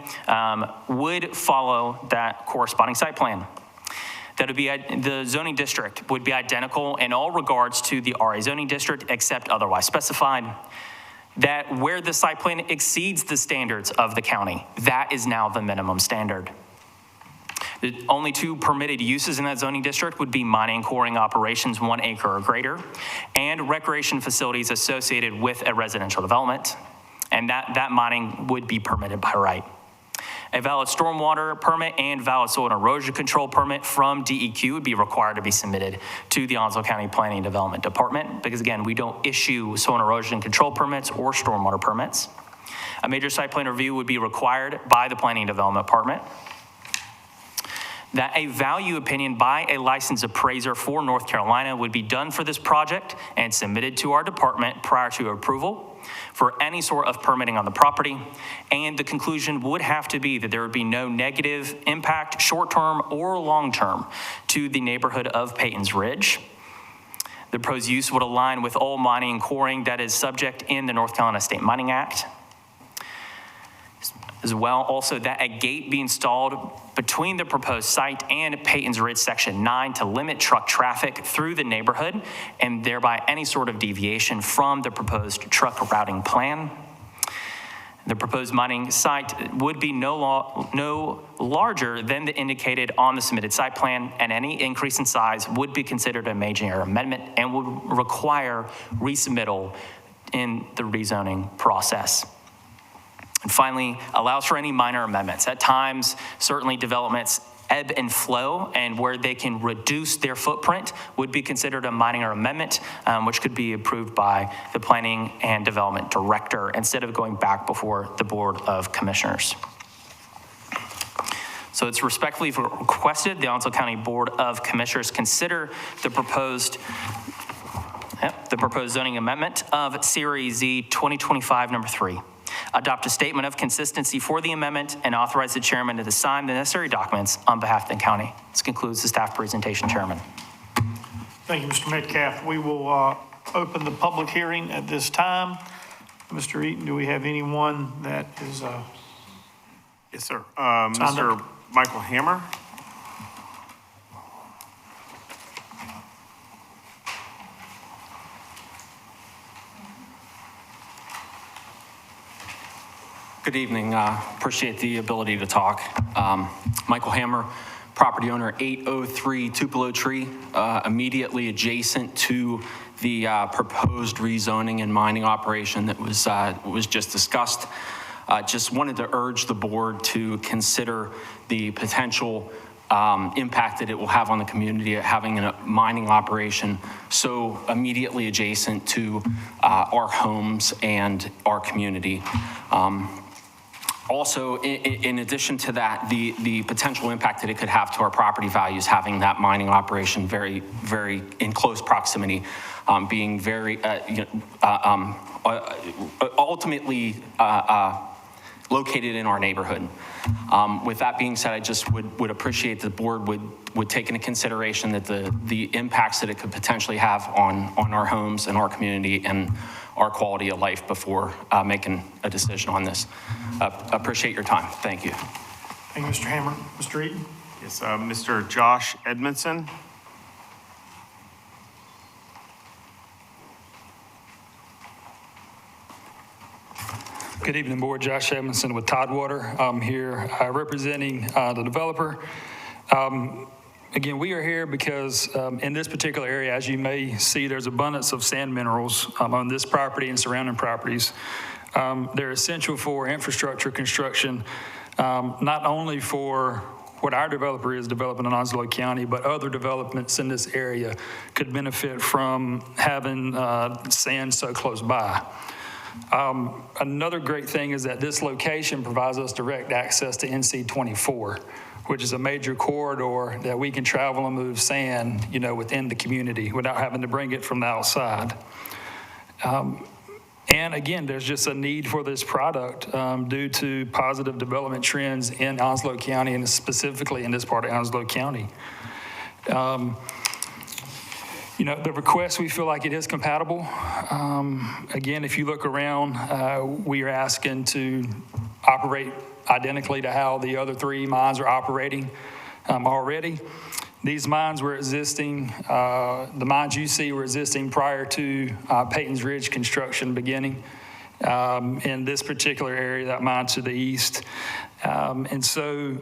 would follow that corresponding site plan. That would be the zoning district would be identical in all regards to the RA zoning district except otherwise specified. That where the site plan exceeds the standards of the county, that is now the minimum standard. The only two permitted uses in that zoning district would be mining and quarrying operations 1 acre or greater, and recreation facilities associated with a residential development, and that mining would be permitted by right. A valid stormwater permit and valid soil and erosion control permit from DEQ would be required to be submitted to the Onslow County Planning and Development Department, because again, we don't issue soil and erosion control permits or stormwater permits. A major site plan review would be required by the Planning and Development Department. That a value opinion by a licensed appraiser for North Carolina would be done for this project and submitted to our department prior to approval for any sort of permitting on the property. And the conclusion would have to be that there would be no negative impact, short-term or long-term, to the neighborhood of Peyton's Ridge. The proposed use would align with all mining and quarrying that is subject in the North Carolina State Mining Act. As well, also that a gate be installed between the proposed site and Peyton's Ridge Section 9 to limit truck traffic through the neighborhood and thereby any sort of deviation from the proposed truck routing plan. The proposed mining site would be no larger than the indicated on the submitted site plan, and any increase in size would be considered a major amendment and would require resubmittal in the rezoning process. And finally, allows for any minor amendments. At times, certainly developments ebb and flow, and where they can reduce their footprint would be considered a minor amendment, which could be approved by the Planning and Development Director instead of going back before the Board of Commissioners. So it's respectfully requested the Onslow County Board of Commissioners consider the proposed zoning amendment of Series Z 2025 number 3. Adopt a statement of consistency for the amendment and authorize the chairman to sign the necessary documents on behalf of the county. This concludes the staff presentation, Chairman. Thank you, Mr. Metcalf. We will open the public hearing at this time. Mr. Eaton, do we have anyone that is Yes, sir. Mr. Michael Hammer. Good evening. Appreciate the ability to talk. Michael Hammer, property owner, 803 Tupelo Tree, immediately adjacent to the proposed rezoning and mining operation that was just discussed. Just wanted to urge the board to consider the potential impact that it will have on the community having a mining operation so immediately adjacent to our homes and our community. Also, in addition to that, the potential impact that it could have to our property values, having that mining operation very, very in close proximity, being very, ultimately located in our neighborhood. With that being said, I just would appreciate the board would take into consideration that the impacts that it could potentially have on our homes and our community and our quality of life before making a decision on this. Appreciate your time. Thank you. Thank you, Mr. Hammer. Mr. Eaton? Yes, Mr. Josh Edmondson. Good evening, board. Josh Edmondson with Tidewater. I'm here representing the developer. Again, we are here because in this particular area, as you may see, there's abundance of sand minerals on this property and surrounding properties. They're essential for infrastructure construction, not only for what our developer is developing in Onslow County, but other developments in this area could benefit from having sand so close by. Another great thing is that this location provides us direct access to NC 24, which is a major corridor that we can travel and move sand, within the community without having to bring it from the outside. And again, there's just a need for this product due to positive development trends in Onslow County and specifically in this part of Onslow County. The request, we feel like it is compatible. Again, if you look around, we are asking to operate identically to how the other 3 mines are operating already. These mines were existing, the mines you see were existing prior to Peyton's Ridge construction beginning in this particular area, that mine to the east. And so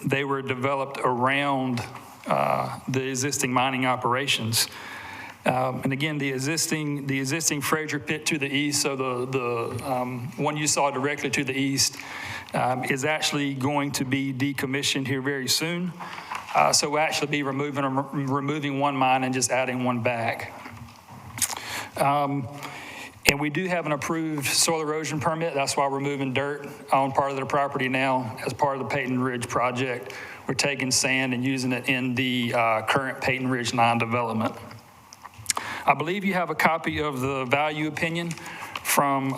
they were developed around the existing mining operations. And again, the existing Fraser pit to the east, so the one you saw directly to the east, is actually going to be decommissioned here very soon. So we'll actually be removing one mine and just adding one back. And we do have an approved soil erosion permit. That's why we're moving dirt on part of the property now as part of the Peyton Ridge project. We're taking sand and using it in the current Peyton Ridge 9 development. I believe you have a copy of the value opinion from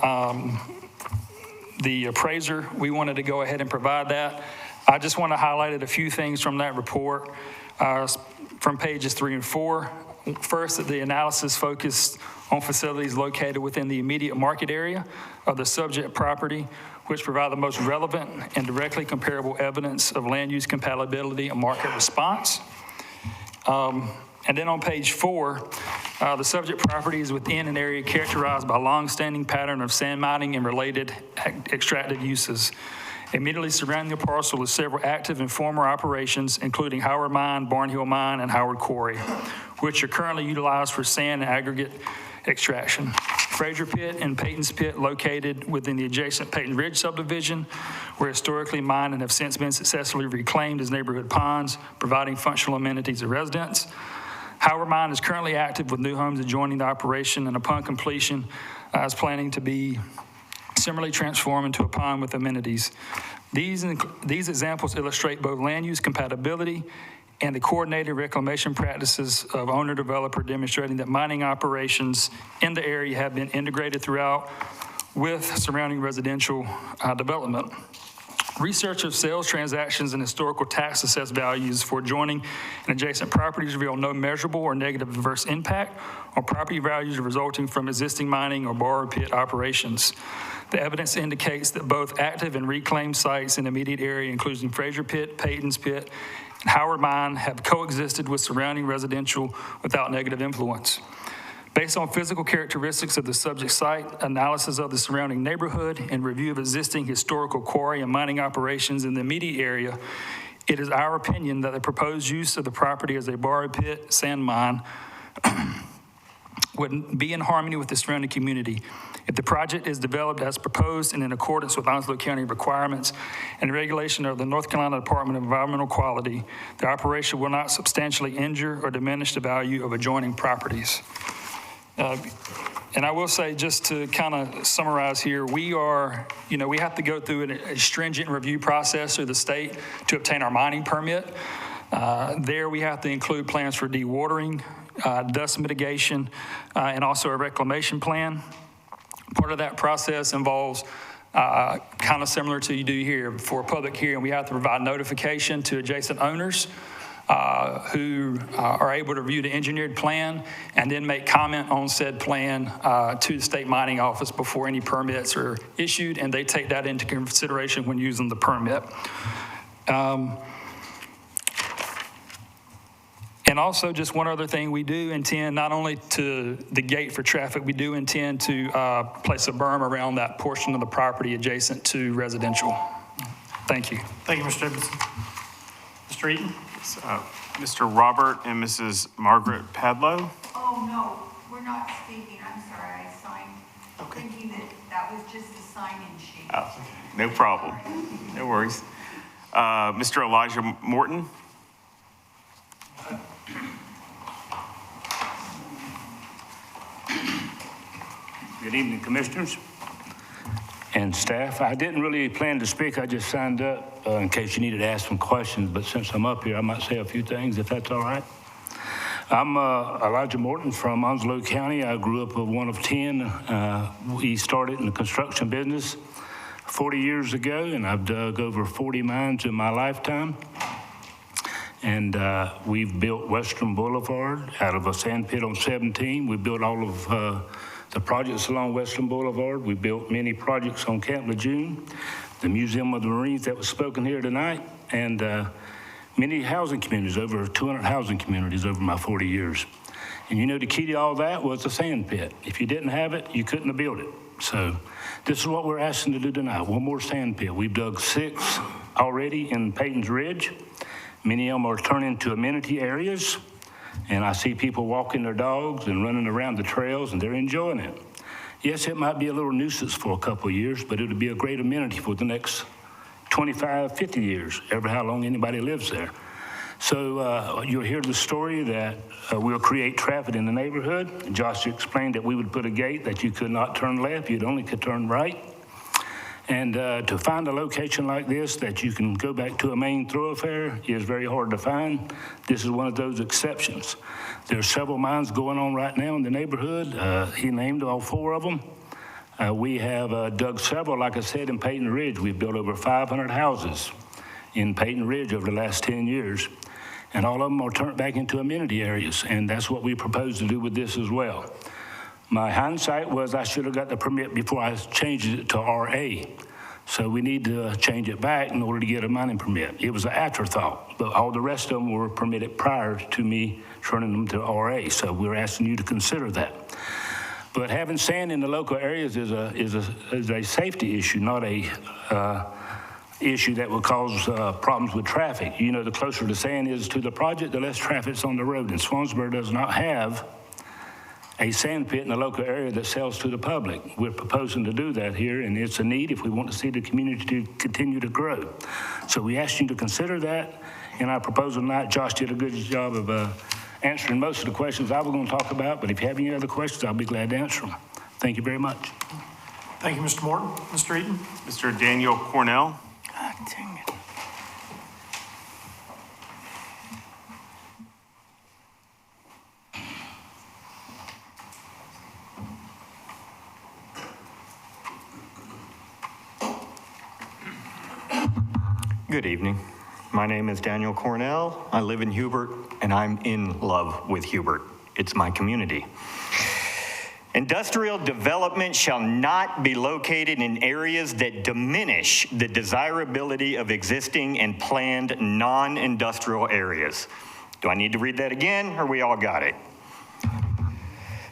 the appraiser. We wanted to go ahead and provide that. I just want to highlight a few things from that report from pages 3 and 4. First, that the analysis focused on facilities located within the immediate market area of the subject property, which provide the most relevant and directly comparable evidence of land use compatibility and market response. And then on page 4, the subject property is within an area characterized by a long-standing pattern of sand mining and related extractive uses. Immediately surrounding the parcel is several active and former operations, including Howard Mine, Barnhill Mine, and Howard Quarry, which are currently utilized for sand and aggregate extraction. Fraser Pit and Peyton's Pit, located within the adjacent Peyton Ridge subdivision, were historically mined and have since been successfully reclaimed as neighborhood ponds, providing functional amenities to residents. Howard Mine is currently active with new homes adjoining the operation, and upon completion is planning to be similarly transformed into a pond with amenities. These examples illustrate both land use compatibility and the coordinated reclamation practices of owner-developer, demonstrating that mining operations in the area have been integrated throughout with surrounding residential development. Research of sales transactions and historical tax assessed values for adjoining and adjacent properties reveal no measurable or negative adverse impact on property values resulting from existing mining or borrow pit operations. The evidence indicates that both active and reclaimed sites in the immediate area, including Fraser Pit, Peyton's Pit, and Howard Mine, have coexisted with surrounding residential without negative influence. Based on physical characteristics of the subject site, analysis of the surrounding neighborhood, and review of existing historical quarry and mining operations in the immediate area, it is our opinion that the proposed use of the property as a borrow pit sand mine would be in harmony with the surrounding community. If the project is developed as proposed and in accordance with Onslow County requirements and regulation of the North Carolina Department of Environmental Quality, the operation will not substantially injure or diminish the value of adjoining properties. And I will say, just to kind of summarize here, we have to go through a stringent review process through the state to obtain our mining permit. There we have to include plans for dewatering, dust mitigation, and also a reclamation plan. Part of that process involves kind of similar to you do here. For a public hearing, we have to provide notification to adjacent owners who are able to review the engineered plan and then make comment on said plan to the state mining office before any permits are issued, and they take that into consideration when using the permit. And also, just one other thing, we do intend not only to the gate for traffic, we do intend to place a berm around that portion of the property adjacent to residential. Thank you. Thank you, Mr. Stevenson. Mr. Eaton? Mr. Robert and Mrs. Margaret Padlow. Oh, no, we're not speaking. I'm sorry, I signed, thinking that was just a sign-in sheet. Oh, no problem. No worries. Mr. Elijah Morton. Good evening, Commissioners and staff. I didn't really plan to speak. I just signed up in case you needed to ask some questions, but since I'm up here, I might say a few things, if that's all right. I'm Elijah Morton from Onslow County. I grew up one of 10. We started in the construction business 40 years ago, and I've dug over 40 mines in my lifetime. And we've built Western Boulevard out of a sand pit on 17. We built all of the projects along Western Boulevard. We built many projects on Camp Lejeune, the Museum of the Marines that was spoken here tonight, and many housing communities, over 200 housing communities over my 40 years. And you know, the key to all that was the sand pit. If you didn't have it, you couldn't have built it. So this is what we're asking to do tonight, one more sand pit. We've dug 6 already in Peyton's Ridge. Many of them are turning into amenity areas, and I see people walking their dogs and running around the trails, and they're enjoying it. Yes, it might be a little nuisance for a couple of years, but it'll be a great amenity for the next 25, 50 years, ever how long anybody lives there. So you'll hear the story that we'll create traffic in the neighborhood. Josh explained that we would put a gate that you could not turn left, you'd only could turn right. And to find a location like this that you can go back to a main thoroughfare is very hard to find. This is one of those exceptions. There are several mines going on right now in the neighborhood. He named all 4 of them. We have dug several, like I said, in Peyton Ridge. We've built over 500 houses in Peyton Ridge over the last 10 years. And all of them are turned back into amenity areas. And that's what we propose to do with this as well. My hindsight was I should have got the permit before I changed it to RA. So we need to change it back in order to get a mining permit. It was an afterthought, but all the rest of them were permitted prior to me turning them to RA. So we're asking you to consider that. But having sand in the local areas is a safety issue, not a issue that will cause problems with traffic. You know, the closer the sand is to the project, the less traffic's on the road. And Swansboro does not have a sand pit in the local area that sells to the public. We're proposing to do that here, and it's a need if we want to see the community to continue to grow. So we asked you to consider that in our proposal tonight. Josh did a good job of answering most of the questions I was going to talk about, but if you have any other questions, I'll be glad to answer them. Thank you very much. Thank you, Mr. Morton. Mr. Eaton? Mr. Daniel Cornell. God dang it. Good evening. My name is Daniel Cornell. I live in Hubert, and I'm in love with Hubert. It's my community. Industrial development shall not be located in areas that diminish the desirability of existing and planned non-industrial areas. Do I need to read that again, or we all got it?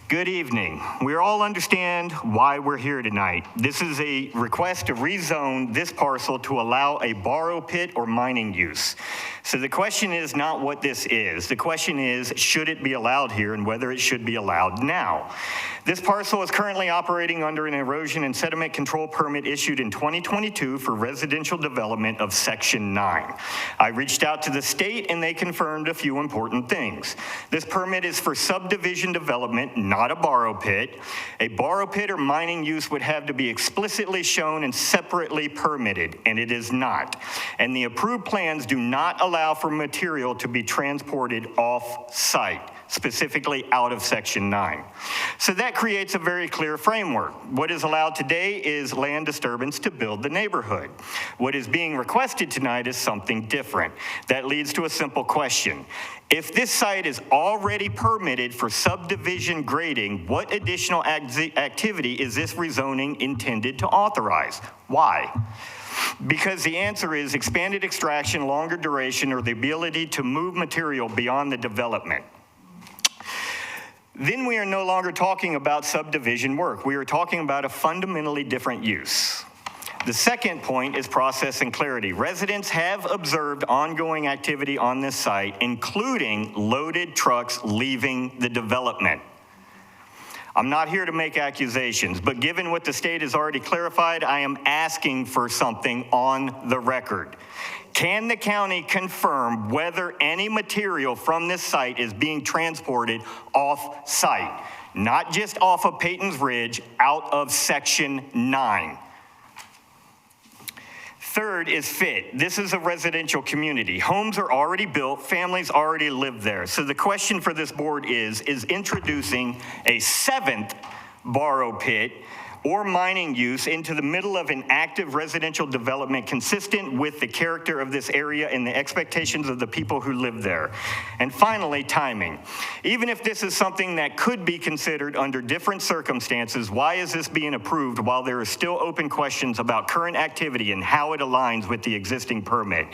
Good evening. We all understand why we're here tonight. This is a request to rezone this parcel to allow a borrow pit or mining use. So the question is not what this is. The question is, should it be allowed here and whether it should be allowed now? This parcel is currently operating under an erosion and sediment control permit issued in 2022 for residential development of Section 9. I reached out to the state and they confirmed a few important things. This permit is for subdivision development, not a borrow pit. A borrow pit or mining use would have to be explicitly shown and separately permitted, and it is not. And the approved plans do not allow for material to be transported off-site, specifically out of Section 9. So that creates a very clear framework. What is allowed today is land disturbance to build the neighborhood. What is being requested tonight is something different. That leads to a simple question. If this site is already permitted for subdivision grading, what additional activity is this rezoning intended to authorize? Why? Because the answer is expanded extraction, longer duration, or the ability to move material beyond the development. Then we are no longer talking about subdivision work. We are talking about a fundamentally different use. The second point is process and clarity. Residents have observed ongoing activity on this site, including loaded trucks leaving the development. I'm not here to make accusations, but given what the state has already clarified, I am asking for something on the record. Can the county confirm whether any material from this site is being transported off-site, not just off of Peyton's Ridge, out of Section 9? Third is fit. This is a residential community. Homes are already built, families already live there. So the question for this board is introducing a 7th borrow pit or mining use into the middle of an active residential development consistent with the character of this area and the expectations of the people who live there. And finally, timing. Even if this is something that could be considered under different circumstances, why is this being approved while there are still open questions about current activity and how it aligns with the existing permit?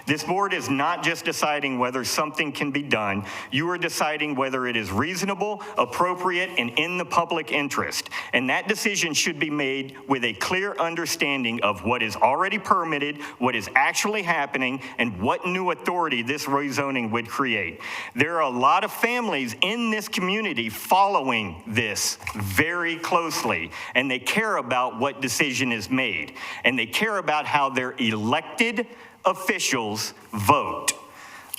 This board is not just deciding whether something can be done, you are deciding whether it is reasonable, appropriate, and in the public interest. And that decision should be made with a clear understanding of what is already permitted, what is actually happening, and what new authority this rezoning would create. There are a lot of families in this community following this very closely, and they care about what decision is made, and they care about how their elected officials vote.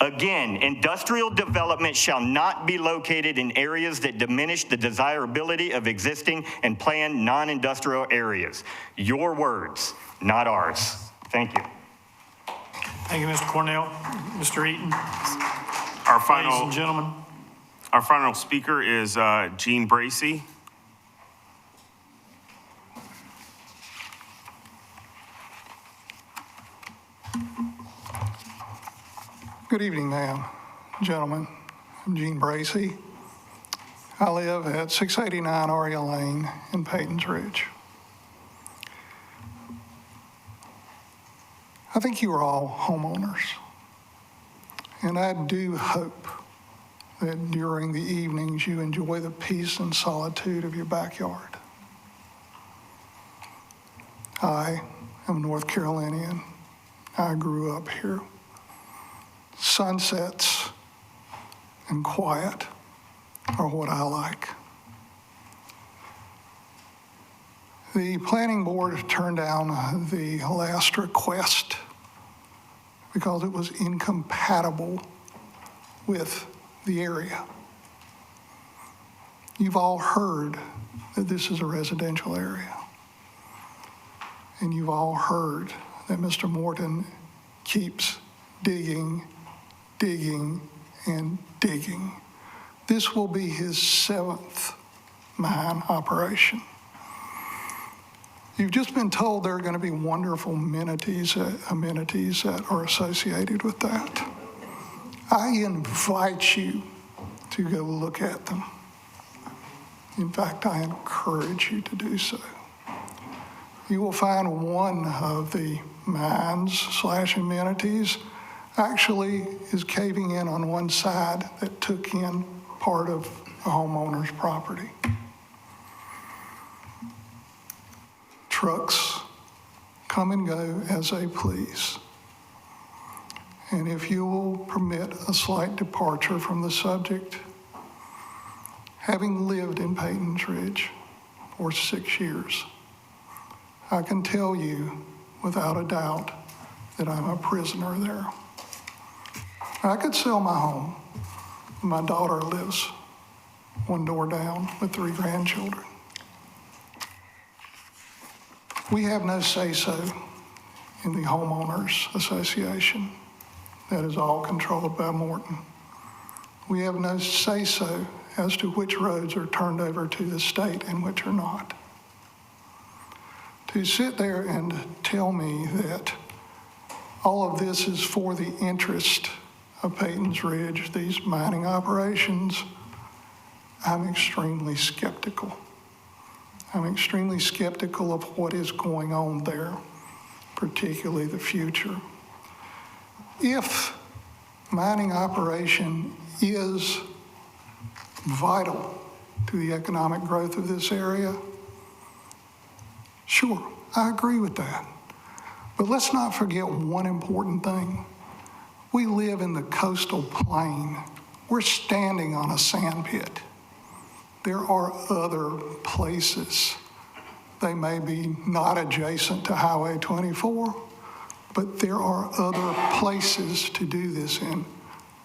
Again, industrial development shall not be located in areas that diminish the desirability of existing and planned non-industrial areas. Your words, not ours. Thank you. Thank you, Mr. Cornell. Mr. Eaton. Our Ladies and gentlemen. Our final speaker is Gene Bracy. Good evening, ma'am, gentlemen. I'm Gene Bracy. I live at 689 Aria Lane in Paytons Ridge. I think you are all homeowners, and I do hope that during the evenings you enjoy the peace and solitude of your backyard. I am North Carolinian. I grew up here. Sunsets and quiet are what I like. The planning board turned down the last request because it was incompatible with the area. You've all heard that this is a residential area. And you've all heard that Mr. Morton keeps digging, and digging. This will be his 7th mine operation. You've just been told there are going to be wonderful amenities that are associated with that. I invite you to go look at them. In fact, I encourage you to do so. You will find one of the mines/amenities actually is caving in on one side that took in part of a homeowner's property. Trucks come and go as they please. And if you will permit a slight departure from the subject, having lived in Paytons Ridge for 6 years, I can tell you without a doubt that I'm a prisoner there. I could sell my home. My daughter lives one door down with 3 grandchildren. We have no say-so in the homeowners association. That is all controlled by Morton. We have no say-so as to which roads are turned over to the state and which are not. To sit there and tell me that all of this is for the interest of Paytons Ridge, these mining operations, I'm extremely skeptical. I'm extremely skeptical of what is going on there, particularly the future. If mining operation is vital to the economic growth of this area, sure, I agree with that. But let's not forget one important thing. We live in the coastal plain. We're standing on a sand pit. There are other places. They may be not adjacent to Highway 24, but there are other places to do this in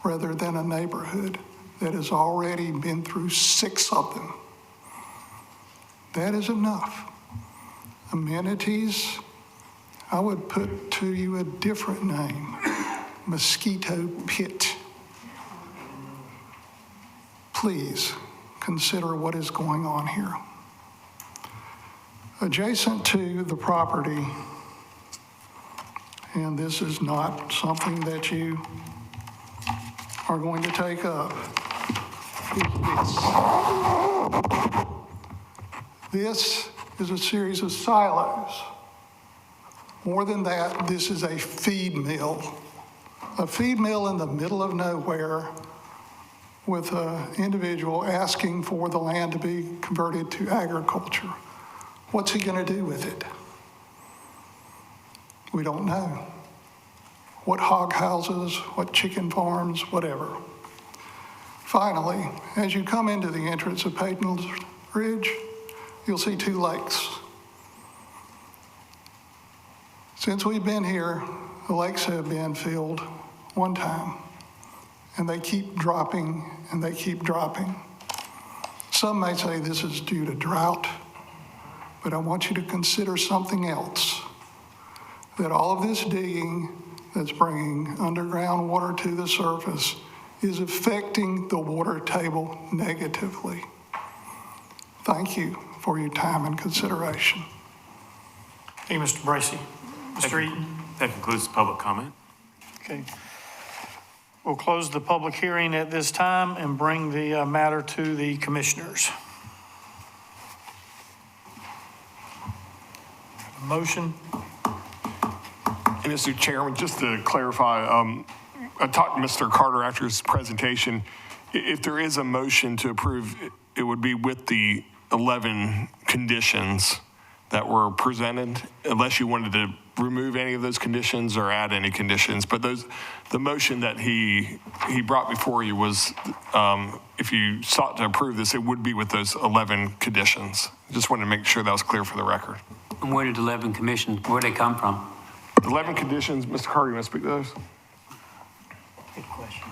rather than a neighborhood that has already been through 6 of them. That is enough. Amenities, I would put to you a different name, mosquito pit. Please consider what is going on here. Adjacent to the property, and this is not something that you are going to take up, this is a series of silos. More than that, this is a feed mill. A feed mill in the middle of nowhere with an individual asking for the land to be converted to agriculture. What's he going to do with it? We don't know. What hog houses, what chicken farms, whatever. Finally, as you come into the entrance of Paytons Ridge, you'll see 2 lakes. Since we've been here, the lakes have been filled one time. and they keep dropping and they keep dropping. Some may say this is due to drought, but I want you to consider something else. That all of this digging that's bringing underground water to the surface is affecting the water table negatively. Thank you for your time and consideration. Thank you, Mr. Bracy. Mr. Eaton? That concludes the public comment. Okay. We'll close the public hearing at this time and bring the matter to the commissioners. Motion? And Mr. Chairman, just to clarify, I talked to Mr. Carter after his presentation. If there is a motion to approve, it would be with the 11 conditions that were presented, unless you wanted to remove any of those conditions or add any conditions. But the motion that he brought before you was, if you sought to approve this, it would be with those 11 conditions. Just wanted to make sure that was clear for the record. And where did 11 commissions, where did they come from? 11 conditions, Mr. Carter, you want to speak to those? Good question.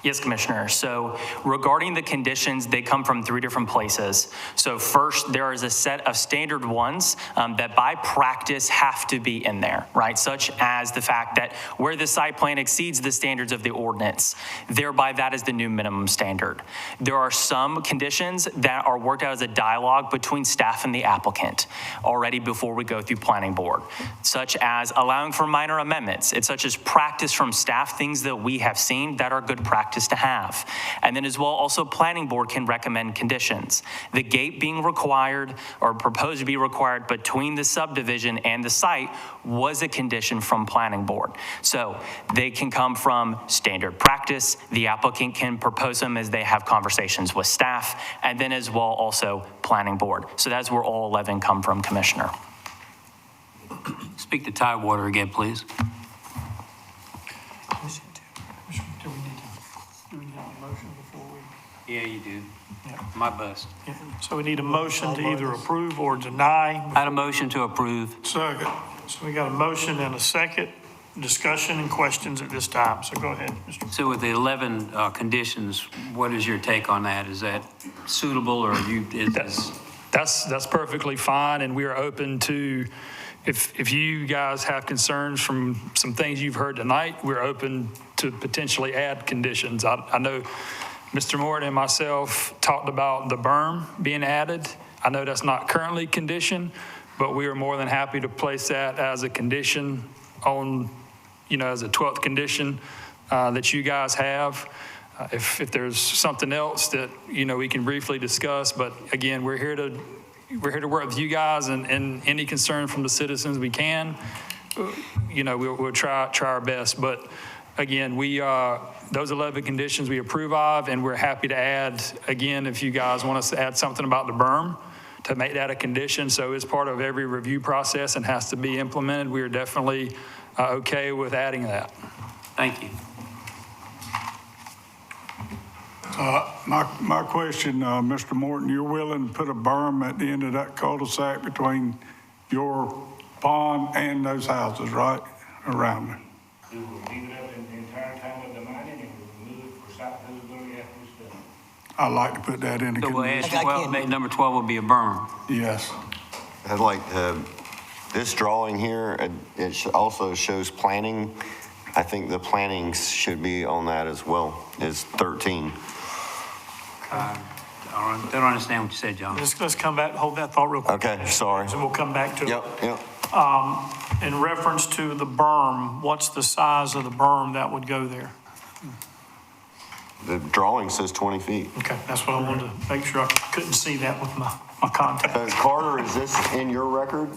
Yes, Commissioner. So regarding the conditions, they come from 3 different places. So first, there is a set of standard ones that by practice have to be in there, right? Such as the fact that where the site plan exceeds the standards of the ordinance, thereby that is the new minimum standard. There are some conditions that are worked out as a dialogue between staff and the applicant already before we go through planning board, such as allowing for minor amendments. It's such as practice from staff, things that we have seen that are good practice to have. And then as well, also planning board can recommend conditions. The gate being required or proposed to be required between the subdivision and the site was a condition from planning board. So they can come from standard practice. The applicant can propose them as they have conversations with staff, and then as well also planning board. So that's where all 11 come from, Commissioner. Speak to Tidewater again, please. Yeah, you do. Yeah. My bust. Yeah. So we need a motion to either approve or deny. I had a motion to approve. Second. So we got a motion and a second. Discussion and questions at this time. So go ahead, Mr. So with the 11 conditions, what is your take on that? Is that suitable, or That's perfectly fine, and we are open to, if you guys have concerns from some things you've heard tonight, we're open to potentially add conditions. I know Mr. Morton and myself talked about the berm being added. I know that's not currently conditioned, but we are more than happy to place that as a condition on, as a 12th condition that you guys have. If there's something else that, we can briefly discuss, but again, we're here to work with you guys, and any concern from the citizens we can, we'll try our best. But again, those 11 conditions we approve of, and we're happy to add, again, if you guys want us to add something about the berm, to make that a condition. So it's part of every review process and has to be implemented. We are definitely okay with adding that. Thank you. My question, Mr. Morton, you're willing to put a berm at the end of that cul-de-sac between your pond and those houses, right, around it? We will leave it up the entire time of the mining, and we'll move it for site visibility after it's done. I'd like to put that in the So we'll condition. ask, number 12 will be a berm. Yes. I'd like, this drawing here, it also shows planning. I think the planning should be on that as well, is 13. I don't understand what you said, John. Let's come back, hold that thought real quick. Okay, sorry. And we'll come back to it. Yep. In reference to the berm, what's the size of the berm that would go there? The drawing says 20 feet. Okay, that's what I wanted to make sure. I couldn't see that with my contact. Carter, is this in your record?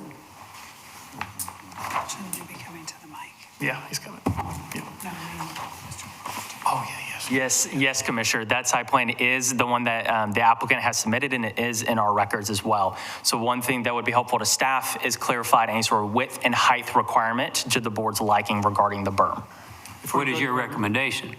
Shouldn't you be coming to the mic? Yeah, he's coming. Yeah. Oh, yeah, Yes, Commissioner. That site plan is the one that the applicant has submitted, and it is in our records as well. So one thing that would be helpful to staff is clarified any sort of width and height requirement to the board's liking regarding the berm. What is your recommendation?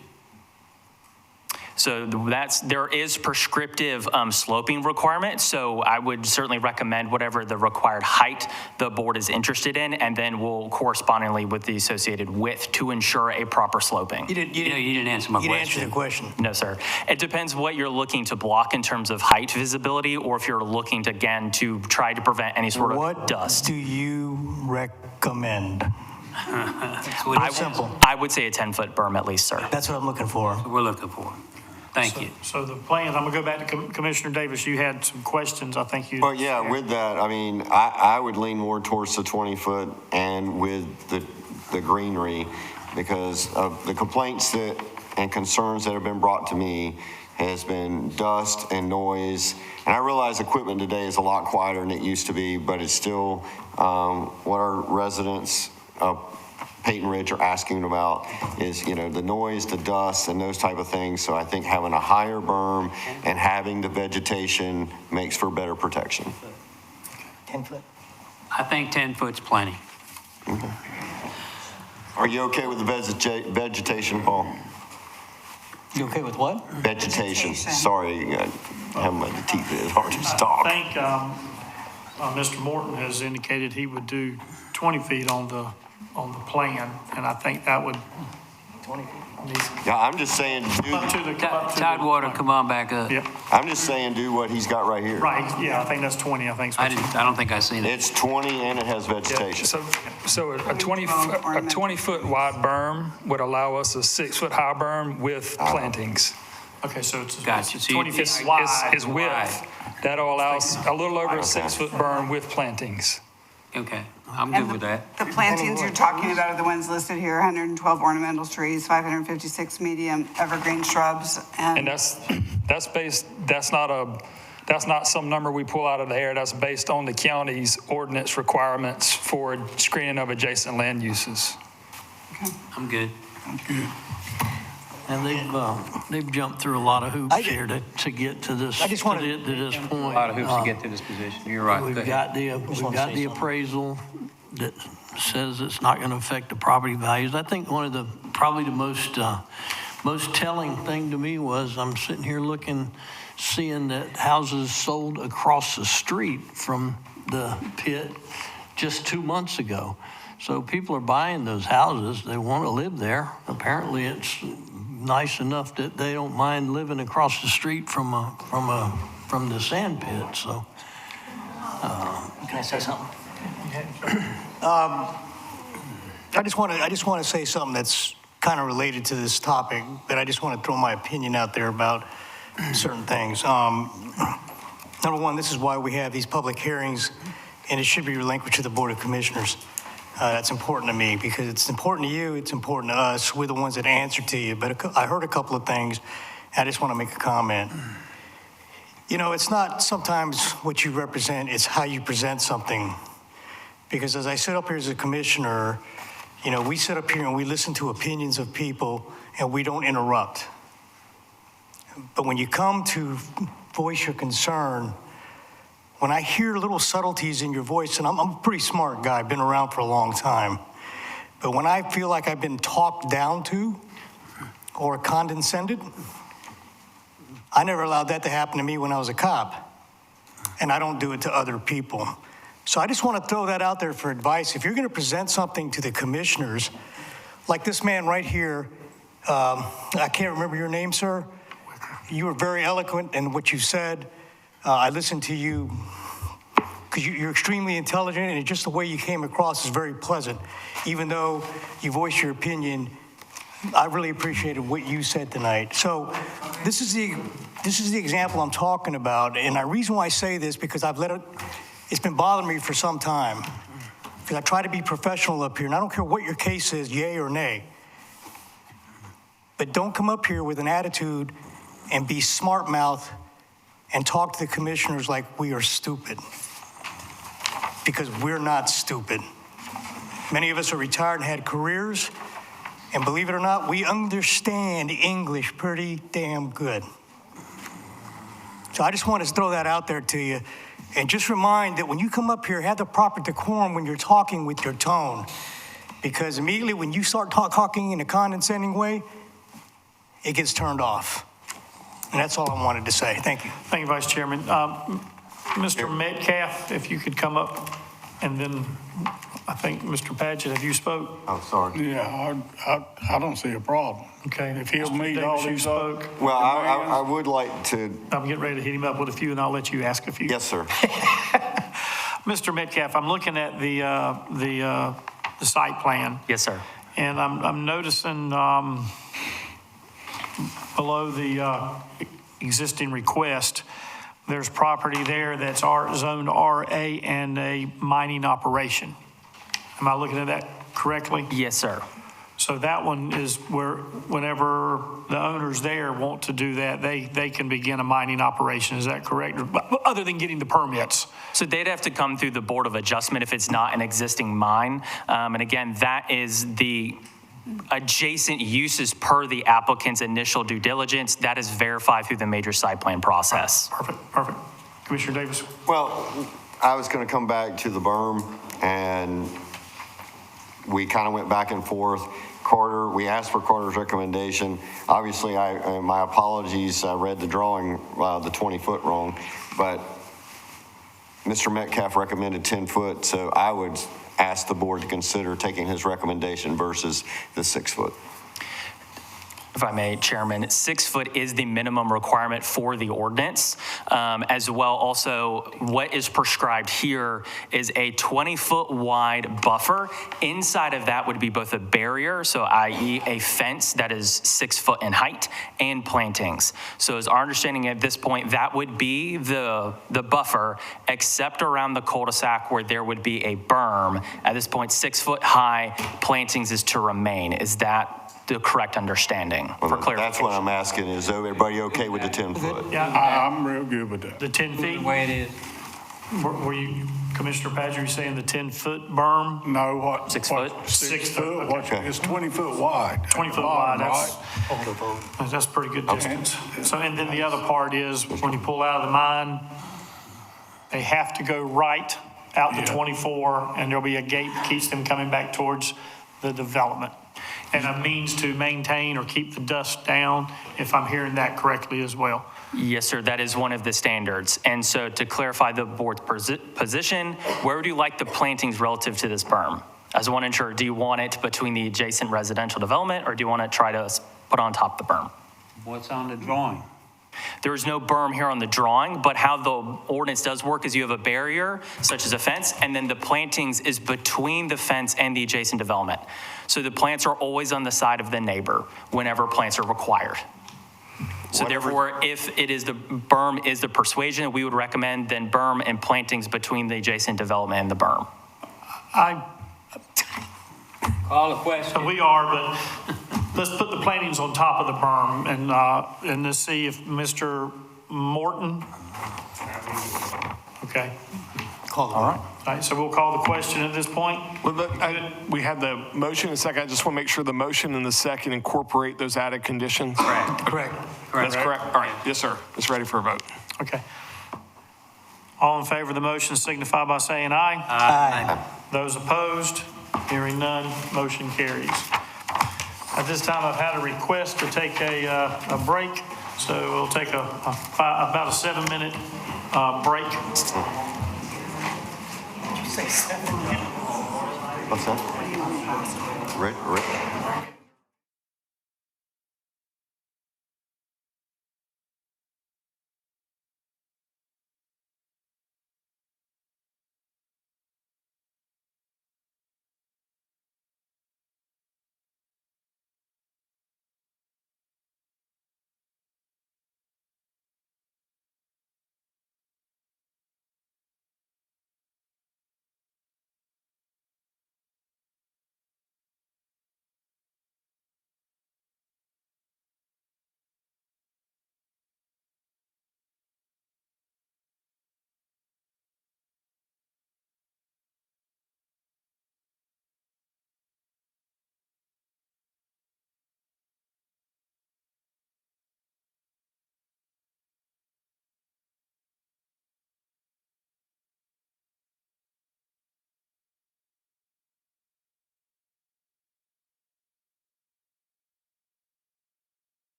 So there is prescriptive sloping requirement. So I would certainly recommend whatever the required height the board is interested in, and then we'll correspondingly with the associated width to ensure a proper sloping. You didn't answer my question. You didn't answer the question. No, sir. It depends what you're looking to block in terms of height visibility, or if you're looking to, again, to try to prevent any sort of dust. What do you recommend? I would say a 10-foot berm at least, sir. That's what I'm looking for. We're looking for. Thank you. So the plans, I'm going to go back to Commissioner Davis. You had some questions, I think you. Well, yeah, with that, I mean, I would lean more towards the 20-foot and with the greenery, because of the complaints and concerns that have been brought to me has been dust and noise. And I realize equipment today is a lot quieter than it used to be, but it's still what our residents of Peyton Ridge are asking about is, the noise, the dust, and those type of things. So I think having a higher berm and having the vegetation makes for better protection. 10 foot? I think 10 foot's plenty. Okay. Are you okay with the vegetation, Paul? You okay with what? Vegetation. Sorry, I have my teeth in. It's hard to talk. I think Mr. Morton has indicated he would do 20 feet on the plan, and I think that would. 20 feet. Yeah, I'm just saying. Tidewater, come on back up. Yeah. I'm just saying do what he's got right here. Right, yeah, I think that's 20, I think. I don't think I seen it. It's 20 and it has vegetation. So a 20-foot wide berm would allow us a 6-foot high berm with plantings. Okay, so it's Gotcha. So 20 feet wide. Is width. That'll allow us a little over a 6-foot berm with plantings. Okay, I'm good with that. The plantings you're talking about are the ones listed here, 112 ornamental trees, 556 medium evergreen shrubs, And that's not some number we pull out of the air. That's based on the county's ordinance requirements for screening of adjacent land uses. I'm good. And they've jumped through a lot of hoops here to get to this. I just want to this point. A lot of hoops to get to this position. You're right. We've got the appraisal that says it's not going to affect the property values. I think one of the probably the most telling thing to me was I'm sitting here seeing that houses sold across the street from the pit just 2 months ago. So people are buying those houses. They want to live there. Apparently, it's nice enough that they don't mind living across the street from the sand pit. So, Can I say something? I just want to say something that's kind of related to this topic, but I just want to throw my opinion out there about certain things. Number one, this is why we have these public hearings, and it should be relinquished to the Board of Commissioners. That's important to me because it's important to you, it's important to us. We're the ones that answer to you. But I heard a couple of things. I just want to make a comment. It's not sometimes what you represent, it's how you present something. Because as I sit up here as a commissioner, we sit up here and we listen to opinions of people and we don't interrupt. But when you come to voice your concern, when I hear little subtleties in your voice, and I'm a pretty smart guy, I've been around for a long time, but when I feel like I've been talked down to or condescended, I never allowed that to happen to me when I was a cop, and I don't do it to other people. So I just want to throw that out there for advice. If you're going to present something to the commissioners, like this man right here, I can't remember your name, sir. You were very eloquent in what you said. I listened to you because you're extremely intelligent, and just the way you came across is very pleasant. Even though you voiced your opinion, I really appreciated what you said tonight. So this is the example I'm talking about, and the reason why I say this because it's been bothering me for some time. Because I try to be professional up here, and I don't care what your case is, yay or nay. But don't come up here with an attitude and be smart mouth and talk to the commissioners like we are stupid. Because we're not stupid. Many of us are retired and had careers, and believe it or not, we understand English pretty damn good. So I just want to throw that out there to you. And just remind that when you come up here, have the proper decorum when you're talking with your tone. Because immediately when you start talking in a condescending way, it gets turned off. And that's all I wanted to say. Thank you. Thank you, Vice Chairman. Mr. Metcalf, if you could come up, and then I think Mr. Padgett, have you spoke? Oh, sorry. Yeah, I don't see a problem. Okay. If he'll Mr. meet Davis, all you these spoke. Well, I would like to. I'm getting ready to hit him up with a few, and I'll let you ask a few. Yes, sir. Mr. Metcalf, I'm looking at the site plan, Yes, sir. and I'm noticing below the existing request, there's property there that's zoned RA and a mining operation. Am I looking at that correctly? Yes, sir. So that one is where, whenever the owners there want to do that, they can begin a mining operation. Is that correct? Other than getting the permits? So they'd have to come through the Board of Adjustment if it's not an existing mine. And again, that is the adjacent uses per the applicant's initial due diligence. That is verified through the major site plan process. Perfect. Commissioner Davis? Well, I was going to come back to the berm, and we kind of went back and forth. Carter, we asked for Carter's recommendation. Obviously, my apologies, I read the drawing, the 20-foot wrong, but Mr. Metcalf recommended 10 foot, so I would ask the board to consider taking his recommendation versus the 6 foot. If I may, Chairman, 6 foot is the minimum requirement for the ordinance. As well, also, what is prescribed here is a 20-foot wide buffer. Inside of that would be both a barrier, so i.e. a fence that is 6 foot in height, and plantings. So as our understanding at this point, that would be the buffer, except around the cul-de-sac where there would be a berm. At this point, 6 foot high, plantings is to remain. Is that the correct understanding for clarification? That's what I'm asking, is everybody okay with the 10 foot? Yeah. I'm real good with that. The 10 feet? The way it is. Were you, Commissioner Padgett, you saying the 10-foot berm? No, what? 6 foot? 6 foot. Okay. It's 20 foot wide. 20 foot wide, that's pretty good distance. So, and then the other part is, when you pull out of the mine, they have to go right out to 24, and there'll be a gate that keeps them coming back towards the development. And a means to maintain or keep the dust down, if I'm hearing that correctly as well. Yes, sir, that is one of the standards. And so to clarify the board's position, where would you like the plantings relative to this berm? As I want to ensure, do you want it between the adjacent residential development, or do you want to try to put on top of the berm? What's on the drawing? There is no berm here on the drawing, but how the ordinance does work is you have a barrier, such as a fence, and then the plantings is between the fence and the adjacent development. So the plants are always on the side of the neighbor whenever plants are required. So therefore, if it is the berm is the persuasion, we would recommend then berm and plantings between the adjacent development and the berm. Call the question. We are, but let's put the plantings on top of the berm, and let's see if Mr. Morton. Okay. Call the All right, so we'll call the question at this point. We had the motion and second. I just want to make sure the motion and the second incorporate those added conditions. Correct. That's correct. All right. Yes, sir. It's ready for a vote. Okay. All in favor of the motion signify by saying aye. Aye. Those opposed, hearing none, motion carries. At this time, I've had a request to take a break, so we'll take about a 7-minute break. What's that? Rick?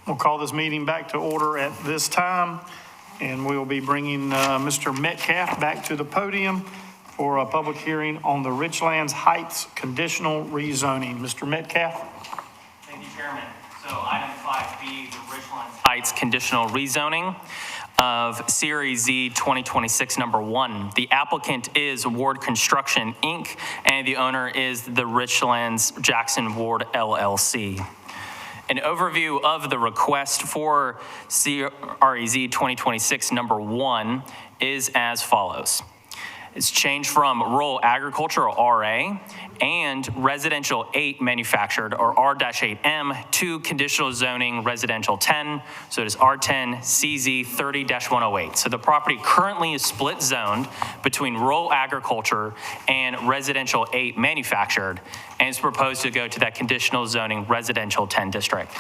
We'll call this meeting back to order at this time, and we'll be bringing Mr. Metcalf back to the podium for a public hearing on the Richlands Heights conditional rezoning. Mr. Metcalf? Thank you, Chairman. So item 5B, the Richlands Heights conditional rezoning of Series Z 2026 number 1. The applicant is Ward Construction, Inc., and the owner is the Richlands Jackson Ward LLC. An overview of the request for CREZ 2026 number 1 is as follows. It's changed from rural agriculture, or RA, and residential 8 manufactured, or R-8M, to conditional zoning residential 10. So it is R10 CZ 30-108. So the property currently is split zoned between rural agriculture and residential 8 manufactured, and it's proposed to go to that conditional zoning residential 10 district.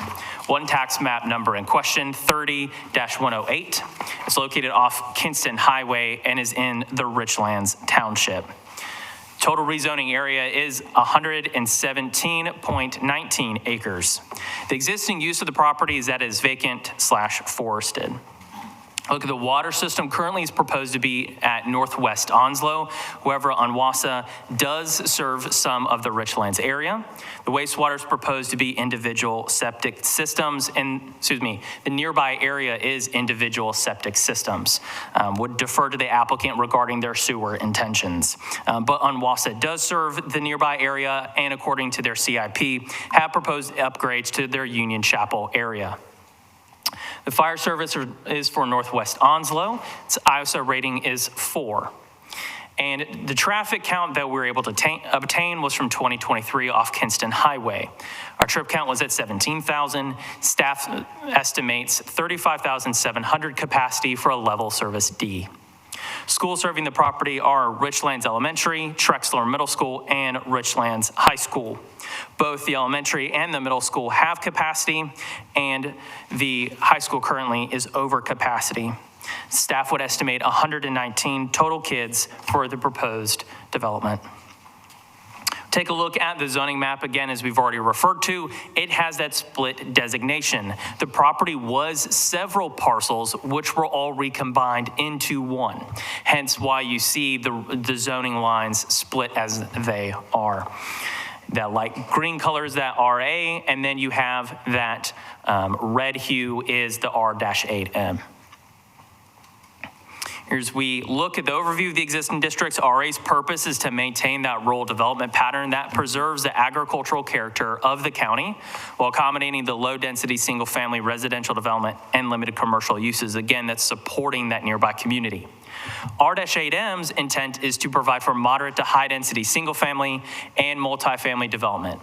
One tax map number in question, 30-108. It's located off Kinston Highway and is in the Richlands Township. Total rezoning area is 117.19 acres. The existing use of the property is that it is vacant/forested. Look at the water system currently is proposed to be at Northwest Onslow. However, Onwassa does serve some of the Richlands area. The wastewater is proposed to be individual septic systems, and the nearby area is individual septic systems. Would defer to the applicant regarding their sewer intentions. But Onwassa does serve the nearby area, and according to their CIP, have proposed upgrades to their Union Chapel area. The fire service is for Northwest Onslow. Its ISO rating is 4. And the traffic count that we were able to obtain was from 2023 off Kinston Highway. Our trip count was at 17,000. Staff estimates 35,700 capacity for a level service D. Schools serving the property are Richlands Elementary, Trexler Middle School, and Richlands High School. Both the elementary and the middle school have capacity, and the high school currently is over capacity. Staff would estimate 119 total kids for the proposed development. Take a look at the zoning map again, as we've already referred to. It has that split designation. The property was several parcels, which were all recombined into one. Hence why you see the zoning lines split as they are. That light green color is that RA, and then you have that red hue is the R-8M. As we look at the overview of the existing districts, RA's purpose is to maintain that rural development pattern that preserves the agricultural character of the county while accommodating the low-density single-family residential development and limited commercial uses. Again, that's supporting that nearby community. R-8M's intent is to provide for moderate to high-density single-family and multifamily development.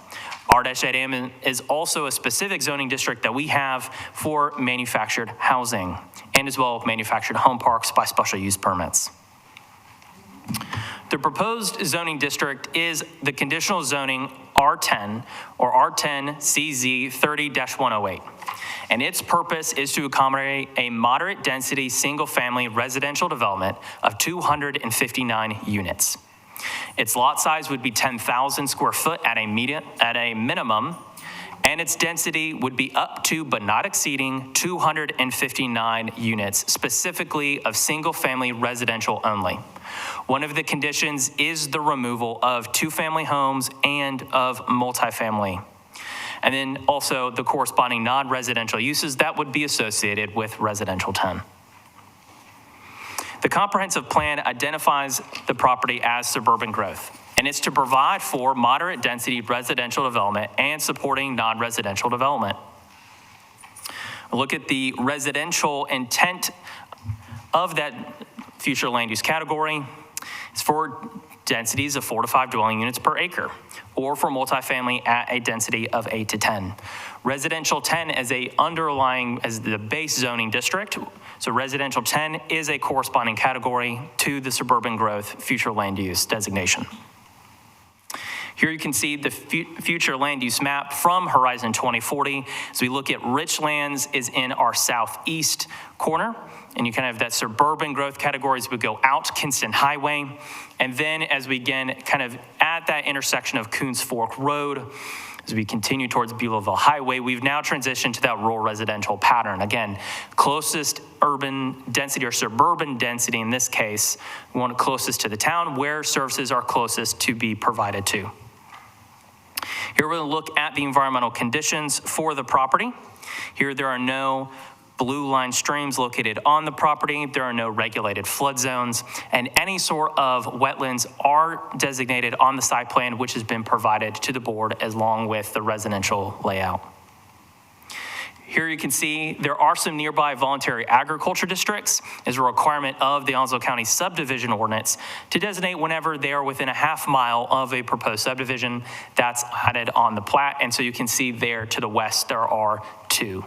R-8M is also a specific zoning district that we have for manufactured housing and as well manufactured home parks by special use permits. The proposed zoning district is the conditional zoning R10 or R10 CZ 30-108. And its purpose is to accommodate a moderate density single-family residential development of 259 units. Its lot size would be 10,000 square foot at a minimum, and its density would be up to but not exceeding 259 units, specifically of single-family residential only. One of the conditions is the removal of two-family homes and of multifamily. And then also the corresponding non-residential uses that would be associated with residential 10. The comprehensive plan identifies the property as suburban growth, and it's to provide for moderate density residential development and supporting non-residential development. Look at the residential intent of that future land use category. It's for densities of 4 to 5 dwelling units per acre, or for multifamily at a density of 8 to 10. Residential 10 as the base zoning district. So residential 10 is a corresponding category to the suburban growth future land use designation. Here you can see the future land use map from Horizon 2040. As we look at Richlands is in our southeast corner, and you kind of have that suburban growth category as we go out Kinston Highway. And then as we again kind of at that intersection of Coons Fork Road, As we continue towards Blvd Highway, we've now transitioned to that rural residential pattern. Again, closest urban density or suburban density in this case, we want it closest to the town where services are closest to be provided to. Here we're going to look at the environmental conditions for the property. Here there are no blue line streams located on the property. There are no regulated flood zones, and any sort of wetlands are designated on the site plan, which has been provided to the board along with the residential layout. Here you can see there are some nearby voluntary agriculture districts as a requirement of the Onslow County subdivision ordinance to designate whenever they are within a half mile of a proposed subdivision. That's added on the plat, and so you can see there to the west there are 2.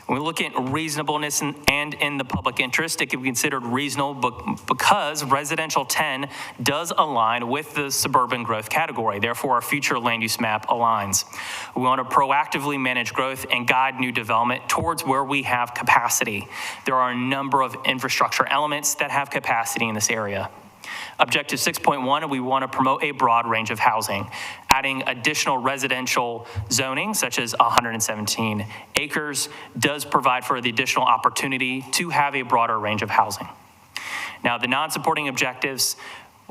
When we look at reasonableness and in the public interest, it can be considered reasonable because residential 10 does align with the suburban growth category. Therefore, our future land use map aligns. We want to proactively manage growth and guide new development towards where we have capacity. There are a number of infrastructure elements that have capacity in this area. Objective 6.1, we want to promote a broad range of housing, adding additional residential zoning, such as 117 acres, does provide for the additional opportunity to have a broader range of housing. Now, the non-supporting objectives,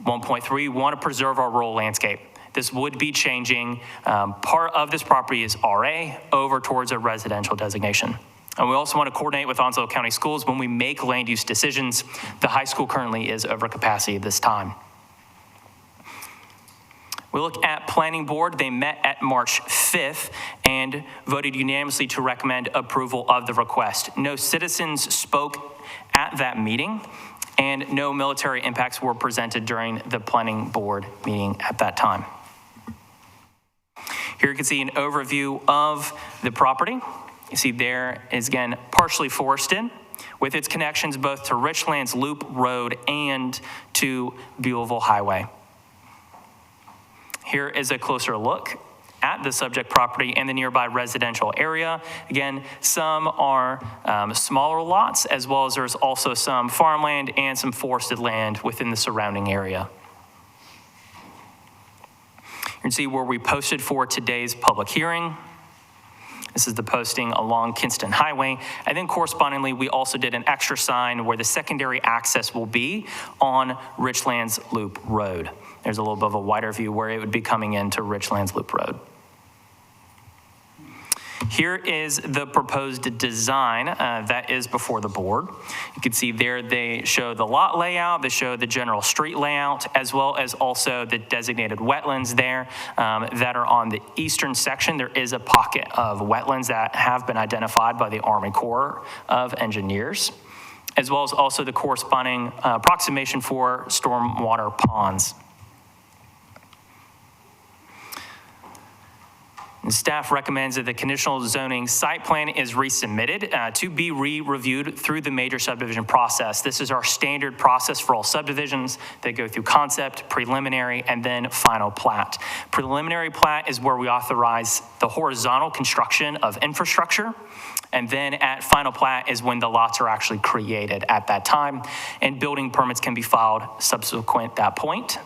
1.3, we want to preserve our rural landscape. This would be changing part of this property is RA over towards a residential designation. And we also want to coordinate with Onslow County Schools when we make land use decisions. The high school currently is over capacity this time. We look at Planning Board. They met at March 5th and voted unanimously to recommend approval of the request. No citizens spoke at that meeting, and no military impacts were presented during the Planning Board meeting at that time. Here you can see an overview of the property. You see there is, again, partially forested with its connections both to Richlands Loop Road and to Blvd Highway. Here is a closer look at the subject property and the nearby residential area. Again, some are smaller lots, as well as there's also some farmland and some forested land within the surrounding area. You can see where we posted for today's public hearing. This is the posting along Kinston Highway. And then correspondingly, we also did an extra sign where the secondary access will be on Richlands Loop Road. There's a little bit of a wider view where it would be coming into Richlands Loop Road. Here is the proposed design that is before the board. You can see there they show the lot layout, they show the general street layout, as well as also the designated wetlands there that are on the eastern section. There is a pocket of wetlands that have been identified by the Army Corps of Engineers, as well as also the corresponding approximation for stormwater ponds. And staff recommends that the conditional zoning site plan is resubmitted to be re-reviewed through the major subdivision process. This is our standard process for all subdivisions. They go through concept, preliminary, and then final plat. Preliminary plat is where we authorize the horizontal construction of infrastructure. And then at final plat is when the lots are actually created at that time, and building permits can be filed subsequent that point.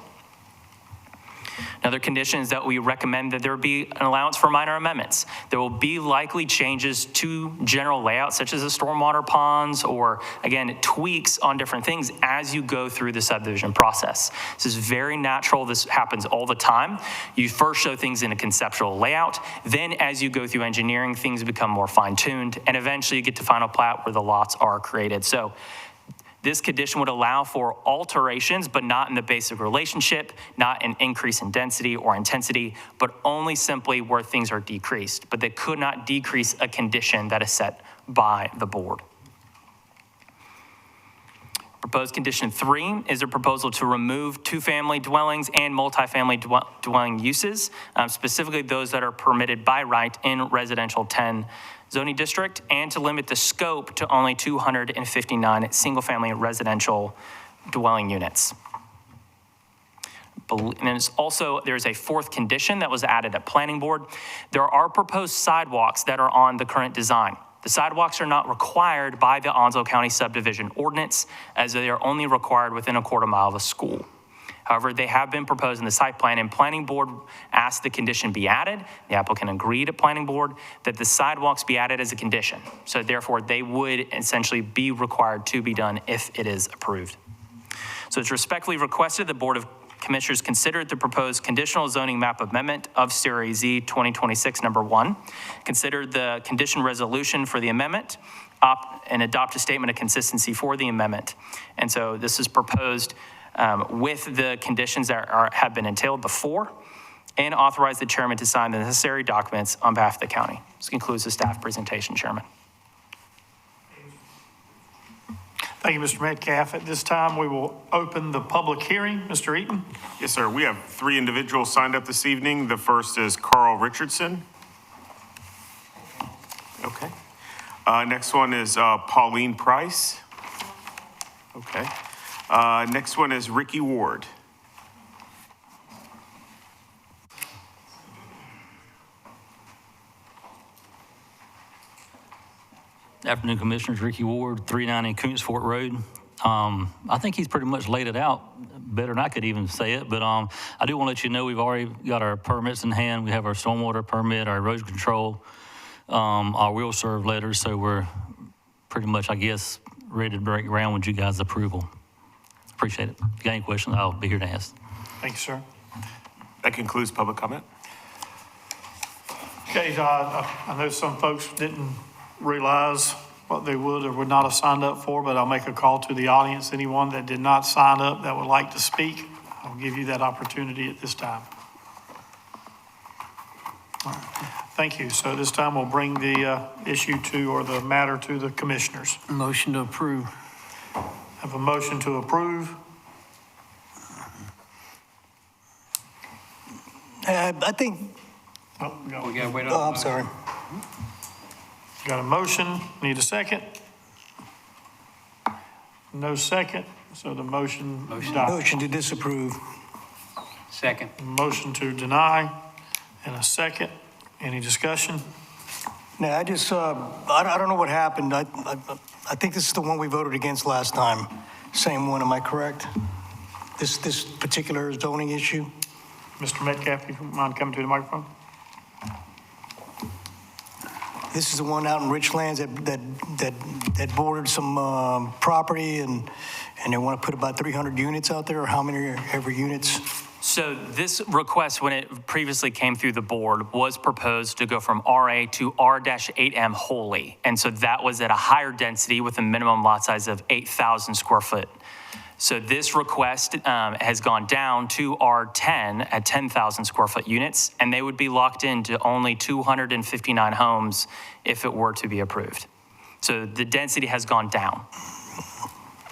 Another condition is that we recommend that there be an allowance for minor amendments. There will be likely changes to general layouts, such as the stormwater ponds, or again, tweaks on different things as you go through the subdivision process. This is very natural. This happens all the time. You first show things in a conceptual layout. Then as you go through engineering, things become more fine-tuned, and eventually you get to final plat where the lots are created. So this condition would allow for alterations, but not in the basic relationship, not an increase in density or intensity, but only simply where things are decreased. But they could not decrease a condition that is set by the board. Proposed condition 3 is a proposal to remove two-family dwellings and multifamily dwelling uses, specifically those that are permitted by right in residential 10 zoning district, and to limit the scope to only 259 single-family residential dwelling units. And there's a fourth condition that was added at Planning Board. There are proposed sidewalks that are on the current design. The sidewalks are not required by the Onslow County subdivision ordinance, as they are only required within a quarter mile of a school. However, they have been proposed in the site plan, and Planning Board asked the condition be added. The applicant agreed at Planning Board that the sidewalks be added as a condition. So therefore, they would essentially be required to be done if it is approved. So it's respectfully requested the Board of Commissioners consider the proposed conditional zoning map amendment of Series Z 2026 number 1. Consider the condition resolution for the amendment and adopt a statement of consistency for the amendment. And so this is proposed with the conditions that have been entailed before, and authorize the chairman to sign the necessary documents on behalf of the county. This concludes the staff presentation, Chairman. Thank you, Mr. Metcalf. At this time, we will open the public hearing. Mr. Eaton? Yes, sir. We have 3 individuals signed up this evening. The first is Carl Richardson. Okay. Next one is Pauline Price. Okay. Next one is Ricky Ward. Afternoon, Commissioners. Ricky Ward, 390 Koontz Fort Road. I think he's pretty much laid it out better than I could even say it, but I do want to let you know we've already got our permits in hand. We have our stormwater permit, our erosion control, our will serve letters, so we're pretty much, I guess, ready to break ground with you guys' approval. Appreciate it. If you got any questions, I'll be here to ask. Thank you, sir. That concludes public comment. Okay, I know some folks didn't realize what they would or would not have signed up for, but I'll make a call to the audience. Anyone that did not sign up that would like to speak, I'll give you that opportunity at this time. All right. Thank you. So this time we'll bring the issue to, or the matter to the commissioners. Motion to approve. Have a motion to approve. I think. Oh, we gotta wait on. Oh, I'm sorry. Got a motion, need a second? No second, so the motion dies. Motion to disapprove. Second. Motion to deny, and a second. Any discussion? No, I just, I don't know what happened. I think this is the one we voted against last time. Same one, am I correct? This particular zoning issue? Mr. Metcalf, if you mind coming to the microphone? This is the one out in Richlands that bordered some property, and they want to put about 300 units out there, or how many ever units? So this request, when it previously came through the board, was proposed to go from RA to R-8M wholly. And so that was at a higher density with a minimum lot size of 8,000 square foot. So this request has gone down to R10 at 10,000 square foot units, and they would be locked into only 259 homes if it were to be approved. So the density has gone down.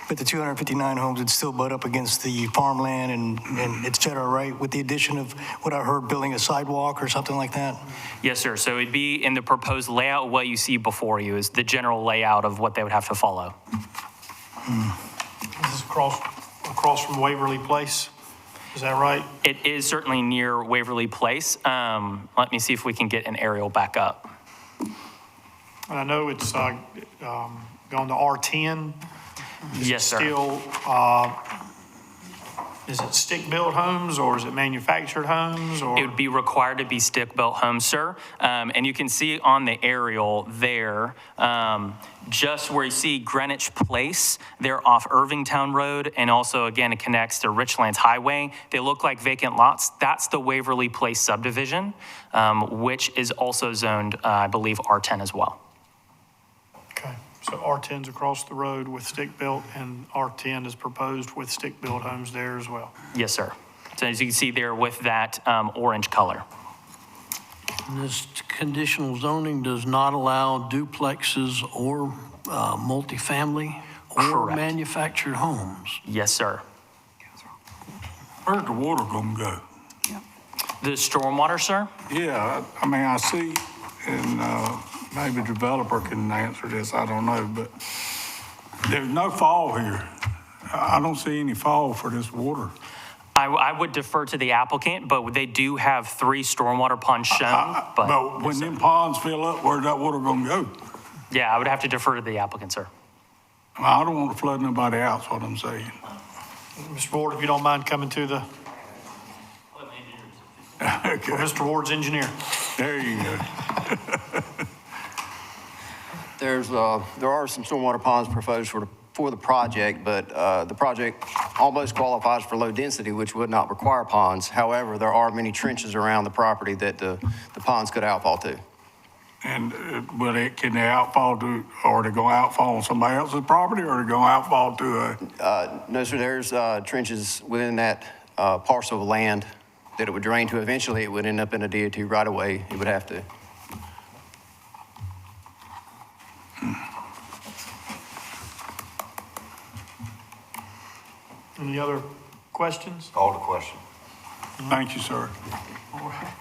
But the 259 homes would still butt up against the farmland and et cetera, right? With the addition of what I heard, building a sidewalk or something like that? Yes, sir. So it'd be in the proposed layout. What you see before you is the general layout of what they would have to follow. This is across from Waverly Place. Is that right? It is certainly near Waverly Place. Let me see if we can get an aerial back up. And I know it's gone to R10. Yes, sir. Still, is it stick-built homes or is it manufactured homes? Or? It would be required to be stick-built homes, sir. And you can see on the aerial there, just where you see Greenwich Place, they're off Irvingtown Road, and also, again, it connects to Richlands Highway. They look like vacant lots. That's the Waverly Place subdivision, which is also zoned, I believe, R10 as well. Okay, so R10's across the road with stick-built, and R10 is proposed with stick-built homes there as well. Yes, sir. So as you can see there with that orange color. This conditional zoning does not allow duplexes or multifamily or Correct. manufactured homes. Yes, sir. Where's the water gonna go? The stormwater, sir? Yeah, I mean, I see, and maybe the developer can answer this, I don't know, but there's no fall here. I don't see any fall for this water. I would defer to the applicant, but they do have 3 stormwater ponds shown. But when them ponds fill up, where's that water gonna go? Yeah, I would have to defer to the applicant, sir. I don't want to flood nobody out, is what I'm saying. Mr. Ward, if you don't mind coming to the, for Mr. Ward's engineer. There you go. There are some stormwater ponds proposed for the project, but the project almost qualifies for low density, which would not require ponds. However, there are many trenches around the property that the ponds could outfall to. And can they outfall to, or they going to outfall on somebody else's property, or they going to outfall to a? No, sir, there's trenches within that parcel of land that it would drain to. Eventually, it would end up in a DOT right away. It would have to. Any other questions? Call to question. Thank you, sir. All right.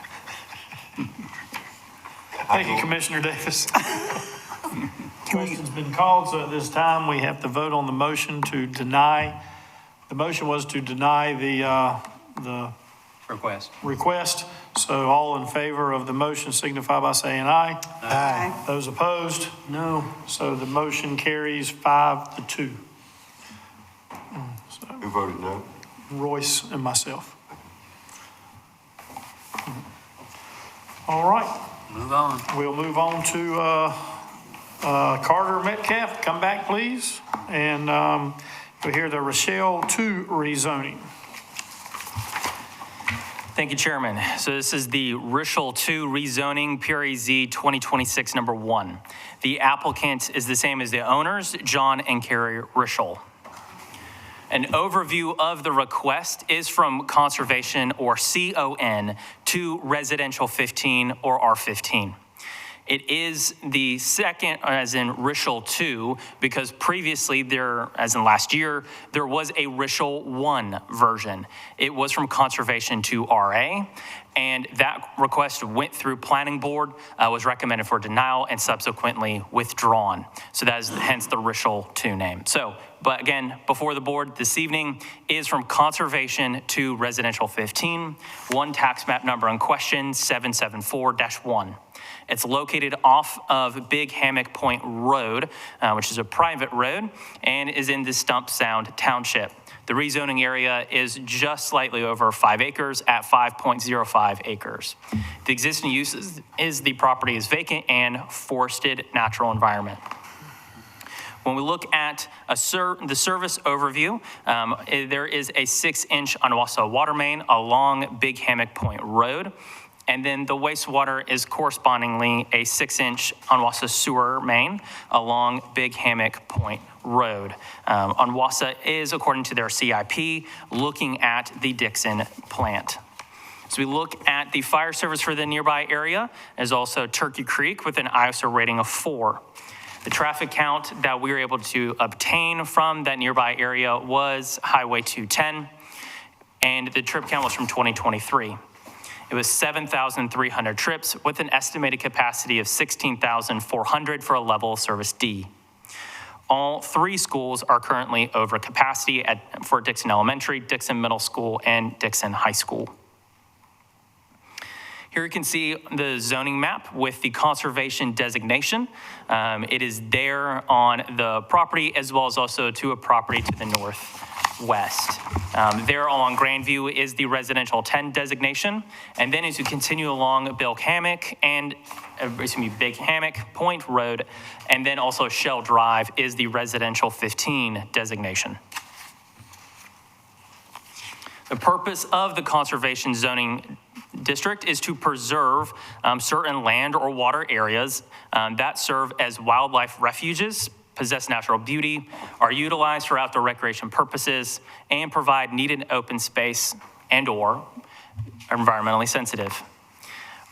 Thank you, Commissioner Davis. Question's been called, so at this time, we have to vote on the motion to deny. The motion was to deny the request. So all in favor of the motion signify by saying aye. Aye. Those opposed? No. So the motion carries 5-2. Who voted no? Royce and myself. All right. Move on. We'll move on to Carter Metcalf. Come back, please. And you'll hear the Rochelle 2 rezoning. Thank you, Chairman. So this is the Rochelle 2 rezoning, PREZ 2026 number 1. The applicant is the same as the owners, John and Carrie Rochelle. An overview of the request is from Conservation, or CON, to Residential 15 or R15. It is the second, as in Rochelle 2, because previously there, as in last year, there was a Rochelle 1 version. It was from Conservation to RA, and that request went through Planning Board, was recommended for denial, and subsequently withdrawn. So that is hence the Rochelle 2 name. So, but again, before the board this evening is from Conservation to Residential 15, one tax map number in question, 774-1. It's located off of Big Hammock Point Road, which is a private road, and is in the Stump Sound Township. The rezoning area is just slightly over 5 acres at 5.05 acres. The existing use is the property is vacant and forested natural environment. When we look at the service overview, there is a 6-inch Onslow water main along Big Hammock Point Road. And then the wastewater is correspondingly a 6-inch Onwassa sewer main along Big Hammock Point Road. Onwassa is, according to their CIP, looking at the Dixon plant. So we look at the fire service for the nearby area. There's also Turkey Creek with an ISO rating of 4. The traffic count that we were able to obtain from that nearby area was Highway 210, and the trip count was from 2023. It was 7,300 trips with an estimated capacity of 16,400 for a level of service D. All 3 schools are currently over capacity for Dixon Elementary, Dixon Middle School, and Dixon High School. Here you can see the zoning map with the conservation designation. It is there on the property as well as also to a property to the northwest. There along Grandview is the residential 10 designation. And then as you continue along Big Hammock Point Road, and then also Shell Drive is the residential 15 designation. The purpose of the conservation zoning district is to preserve certain land or water areas that serve as wildlife refuges, possess natural beauty, are utilized for outdoor recreation purposes, and provide needed open space and or are environmentally sensitive.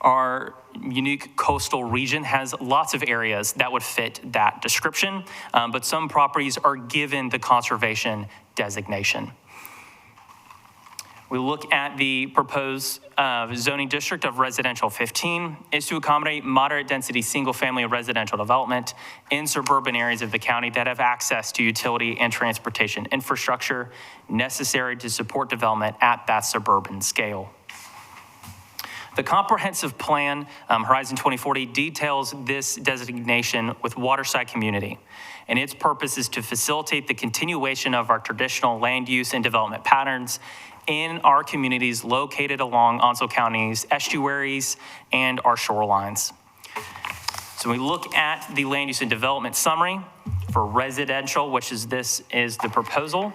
Our unique coastal region has lots of areas that would fit that description, but some properties are given the conservation designation. We look at the proposed zoning district of residential 15 is to accommodate moderate density single-family residential development in suburban areas of the county that have access to utility and transportation infrastructure necessary to support development at that suburban scale. The comprehensive plan, Horizon 2040, details this designation with waterside community, and its purpose is to facilitate the continuation of our traditional land use and development patterns in our communities located along Onslow County's estuaries and our shorelines. So we look at the land use and development summary for residential, which is this is the proposal.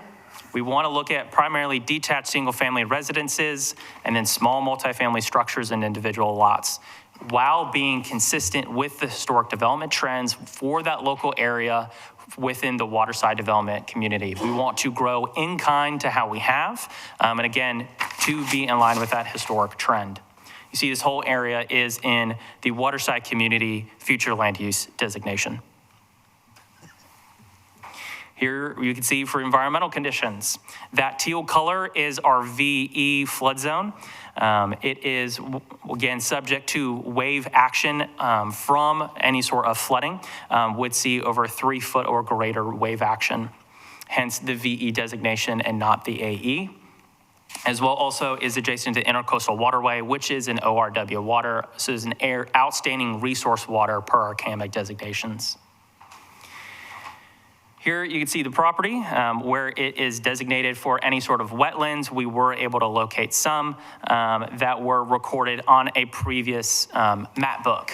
We want to look at primarily detached single-family residences and then small multifamily structures and individual lots, while being consistent with the historic development trends for that local area within the waterside development community. We want to grow in kind to how we have, and again, to be in line with that historic trend. You see this whole area is in the waterside community future land use designation. Here you can see for environmental conditions, that teal color is our VE flood zone. It is, again, subject to wave action from any sort of flooding, would see over 3 foot or greater wave action, hence the VE designation and not the AE. As well also is adjacent to Intercoastal Waterway, which is an ORW water, so is an outstanding resource water per our CAMIC designations. Here you can see the property where it is designated for any sort of wetlands. We were able to locate some that were recorded on a previous map book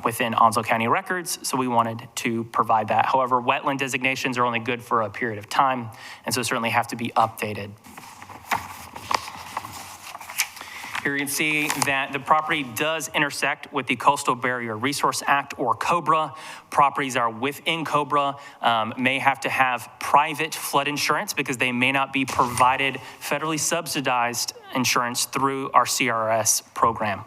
within Onslow County records, so we wanted to provide that. However, wetland designations are only good for a period of time, and so certainly have to be updated. Here you can see that the property does intersect with the Coastal Barrier Resource Act, or COBRA. Properties are within COBRA may have to have private flood insurance because they may not be provided federally subsidized insurance through our CRS program.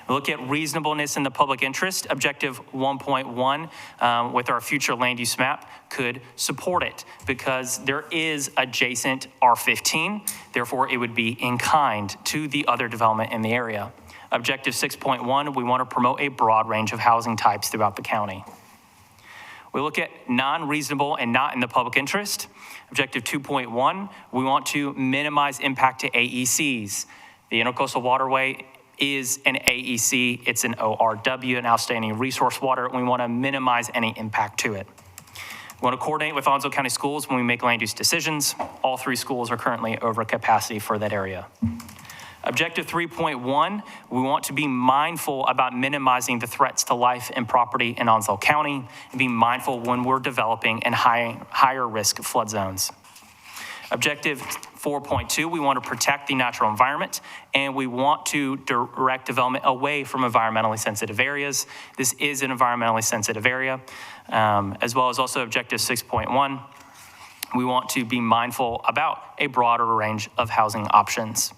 We look at reasonableness in the public interest. Objective 1.1 with our future land use map could support it because there is adjacent R15, therefore it would be in kind to the other development in the area. Objective 6.1, we want to promote a broad range of housing types throughout the county. We look at non-reasonable and not in the public interest. Objective 2.1, we want to minimize impact to AECs. The Intercoastal Waterway is an AEC, it's an ORW, an outstanding resource water, and we want to minimize any impact to it. We want to coordinate with Onslow County Schools when we make land use decisions. All 3 schools are currently over capacity for that area. Objective 3.1, we want to be mindful about minimizing the threats to life and property in Onslow County, and be mindful when we're developing in higher risk flood zones. Objective 4.2, we want to protect the natural environment, and we want to direct development away from environmentally sensitive areas. This is an environmentally sensitive area, as well as also objective 6.1. We want to be mindful about a broader range of housing options.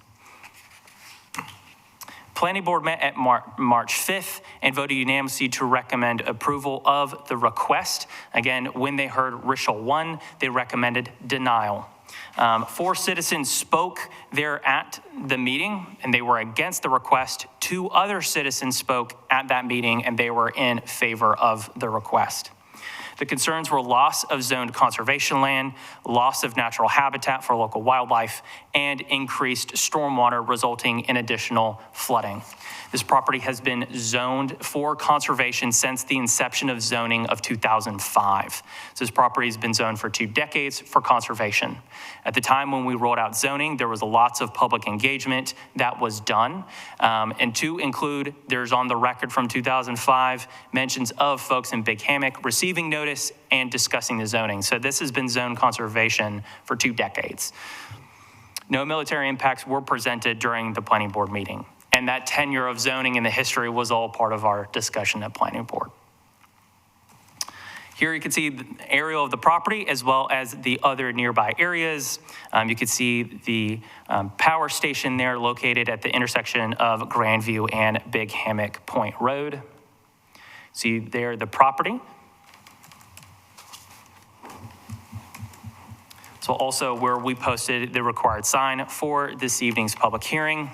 Planning Board met at March 5th and voted unanimously to recommend approval of the request. Again, when they heard Richel 1, they recommended denial. 4 citizens spoke there at the meeting, and they were against the request. 2 other citizens spoke at that meeting, and they were in favor of the request. The concerns were loss of zoned conservation land, loss of natural habitat for local wildlife, and increased stormwater resulting in additional flooding. This property has been zoned for conservation since the inception of zoning of 2005. So this property has been zoned for 2 decades for conservation. At the time when we rolled out zoning, there was lots of public engagement that was done. And to include, there's on the record from 2005 mentions of folks in Big Hammock receiving notice and discussing the zoning. So this has been zoned conservation for 2 decades. No military impacts were presented during the Planning Board meeting. And that tenure of zoning and the history was all part of our discussion at Planning Board. Here you can see the aerial of the property as well as the other nearby areas. You can see the power station there located at the intersection of Grandview and Big Hammock Point Road. See there the property. So also where we posted the required sign for this evening's public hearing.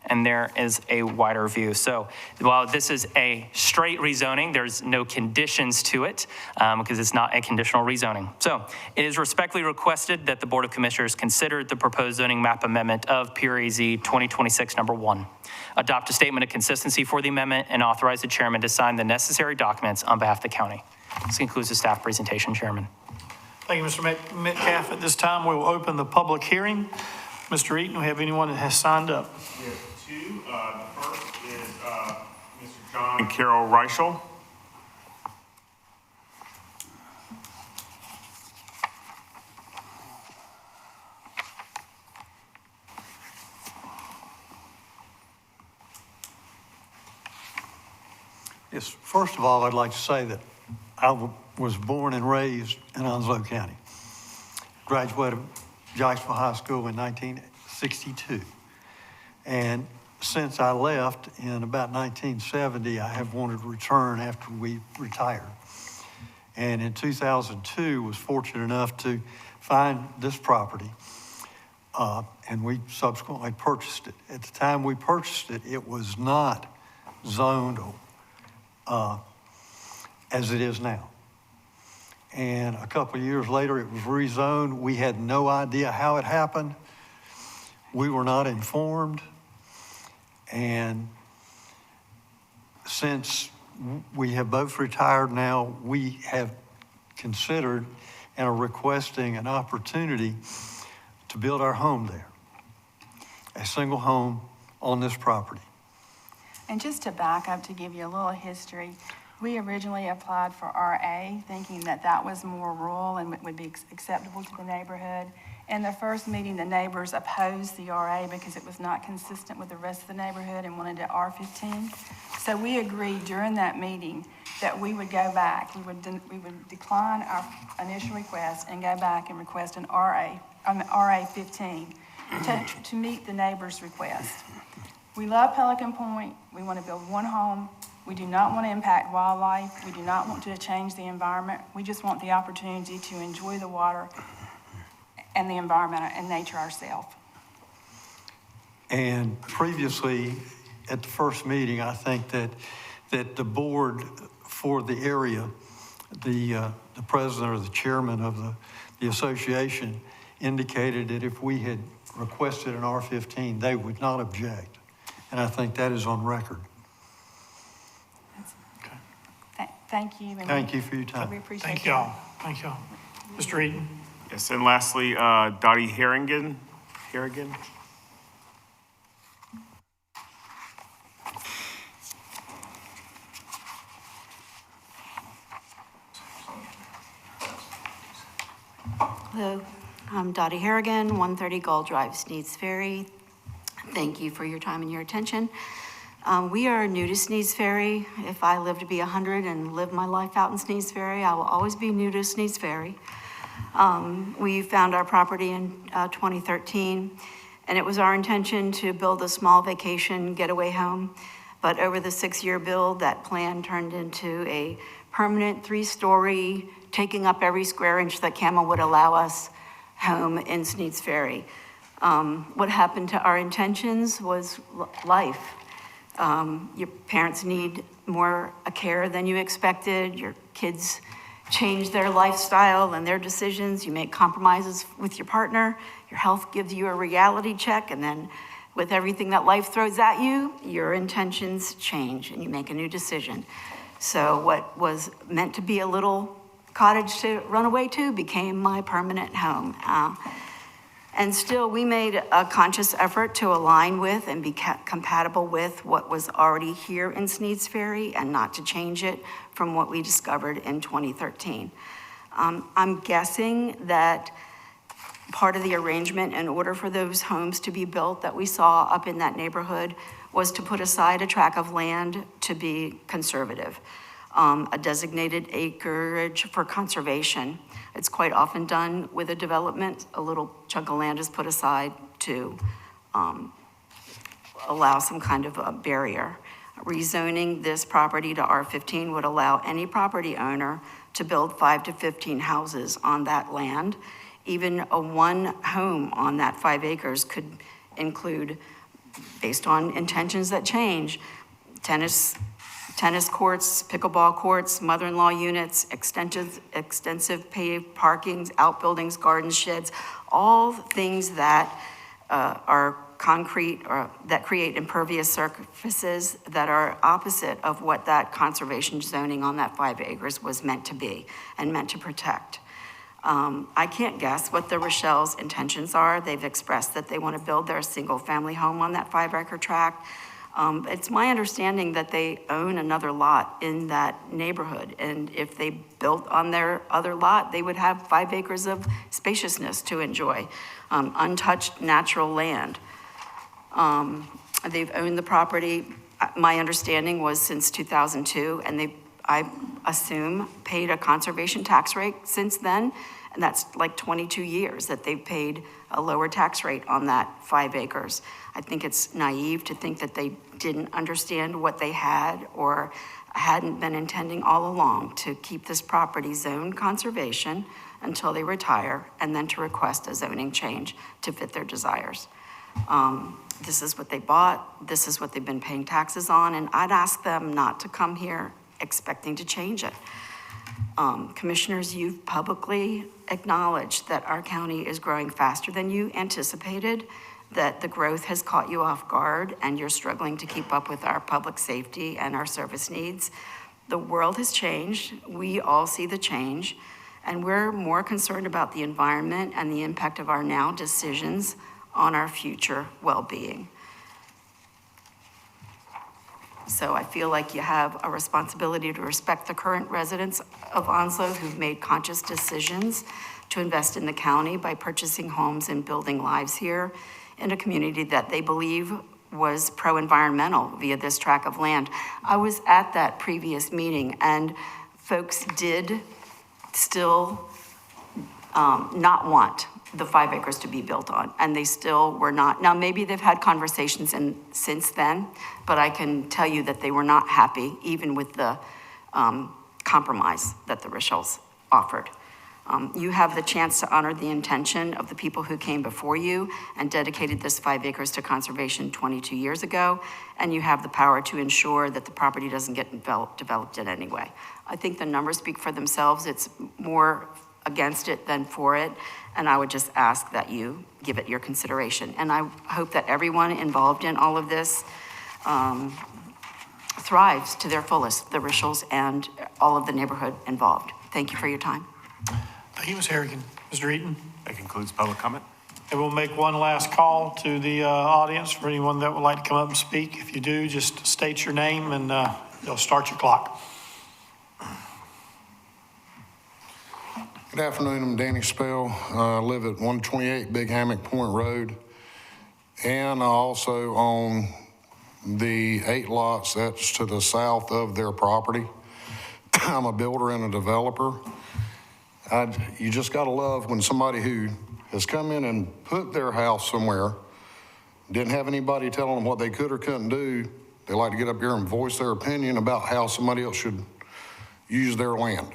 and there is a wider view. So while this is a straight rezoning, there's no conditions to it because it's not a conditional rezoning. So it is respectfully requested that the Board of Commissioners consider the proposed zoning map amendment of PRAZ 2026 number 1. Adopt a statement of consistency for the amendment and authorize the chairman to sign the necessary documents on behalf of the county. This concludes the staff presentation, Chairman. Thank you, Mr. Metcalf. At this time, we will open the public hearing. Mr. Eaton, we have anyone that has signed up? We have two. The first is Mr. John and Carol Reichel. Yes, first of all, I'd like to say that I was born and raised in Onslow County. Graduated Jacksonville High School in 1962. And since I left in about 1970, I have wanted to return after we retired. And in 2002, was fortunate enough to find this property, and we subsequently purchased it. At the time we purchased it, it was not zoned as it is now. And a couple of years later, it was rezoned. We had no idea how it happened. We were not informed. And since we have both retired now, we have considered and are requesting an opportunity to build our home there, a single home on this property. And just to back up to give you a little history, we originally applied for RA thinking that that was more rural and would be acceptable to the neighborhood. In the first meeting, the neighbors opposed the RA because it was not consistent with the rest of the neighborhood and wanted it R15. So we agreed during that meeting that we would go back, we would decline our initial request and go back and request an RA 15 to meet the neighbors' request. We love Pelican Point. We want to build one home. We do not want to impact wildlife. We do not want to change the environment. We just want the opportunity to enjoy the water and the environment and nature ourselves. And previously, at the first meeting, I think that the board for the area, the president or the chairman of the association indicated that if we had requested an R15, they would not object. And I think that is on record. Thank you. Thank you for your time. We appreciate Thank y'all. Thank y'all. Mr. Eaton. Yes, and lastly, Dottie Harrigan. Hello, I'm Dottie Harrigan, 130 Gold Drive, Sneads Ferry. Thank you for your time and your attention. We are new to Sneads Ferry. If I live to be 100 and live my life out in Sneads Ferry, I will always be new to Sneads Ferry. We found our property in 2013, and it was our intention to build a small vacation getaway home. But over the 6-year build, that plan turned into a permanent 3-story, taking up every square inch that CAMA would allow us, home in Sneads Ferry. What happened to our intentions was life. Your parents need more care than you expected. Your kids change their lifestyle and their decisions. You make compromises with your partner. Your health gives you a reality check, and then with everything that life throws at you, your intentions change and you make a new decision. So what was meant to be a little cottage to run away to became my permanent home. And still, we made a conscious effort to align with and be compatible with what was already here in Sneads Ferry and not to change it from what we discovered in 2013. I'm guessing that part of the arrangement in order for those homes to be built that we saw up in that neighborhood was to put aside a tract of land to be conservative, a designated acreage for conservation. It's quite often done with a development. A little chunk of land is put aside to allow some kind of a barrier. Rezoning this property to R15 would allow any property owner to build 5 to 15 houses on that land. Even a one home on that 5 acres could include based on intentions that change, tennis courts, pickleball courts, mother-in-law units, extensive paved parkings, outbuildings, garden sheds, all things that are concrete or that create impervious surfaces that are opposite of what that conservation zoning on that 5 acres was meant to be and meant to protect. I can't guess what the Rochelle's intentions are. They've expressed that they want to build their single-family home on that 5-acre tract. It's my understanding that they own another lot in that neighborhood, and if they built on their other lot, they would have 5 acres of spaciousness to enjoy, untouched natural land. They've owned the property, my understanding was since 2002, and I assume, paid a conservation tax rate since then, and that's like 22 years that they've paid a lower tax rate on that 5 acres. I think it's naive to think that they didn't understand what they had or hadn't been intending all along to keep this property zoned conservation until they retire, and then to request a zoning change to fit their desires. This is what they bought, this is what they've been paying taxes on, and I'd ask them not to come here expecting to change it. Commissioners, you've publicly acknowledged that our county is growing faster than you anticipated, that the growth has caught you off guard, and you're struggling to keep up with our public safety and our service needs. The world has changed, we all see the change, and we're more concerned about the environment and the impact of our now decisions on our future well-being. So I feel like you have a responsibility to respect the current residents of Onslow who've made conscious decisions to invest in the county by purchasing homes and building lives here in a community that they believe was pro-environmental via this tract of land. I was at that previous meeting, and folks did still not want the 5 acres to be built on, and they still were not. Now, maybe they've had conversations since then, but I can tell you that they were not happy, even with the compromise that the Rochelle's offered. You have the chance to honor the intention of the people who came before you and dedicated this 5 acres to conservation 22 years ago, and you have the power to ensure that the property doesn't get developed in any way. I think the numbers speak for themselves. It's more against it than for it, and I would just ask that you give it your consideration. And I hope that everyone involved in all of this thrives to their fullest, the Rochelle's and all of the neighborhood involved. Thank you for your time. Thank you, Ms. Harrigan. Mr. Eaton? That concludes public comment. And we'll make one last call to the audience for anyone that would like to come up and speak. If you do, just state your name and you'll start your clock. Good afternoon, I'm Danny Spell. I live at 128 Big Hammock Point Road, and I also own the 8 lots that's to the south of their property. I'm a builder and a developer. You just gotta love when somebody who has come in and put their house somewhere, didn't have anybody telling them what they could or couldn't do, they like to get up here and voice their opinion about how somebody else should use their land.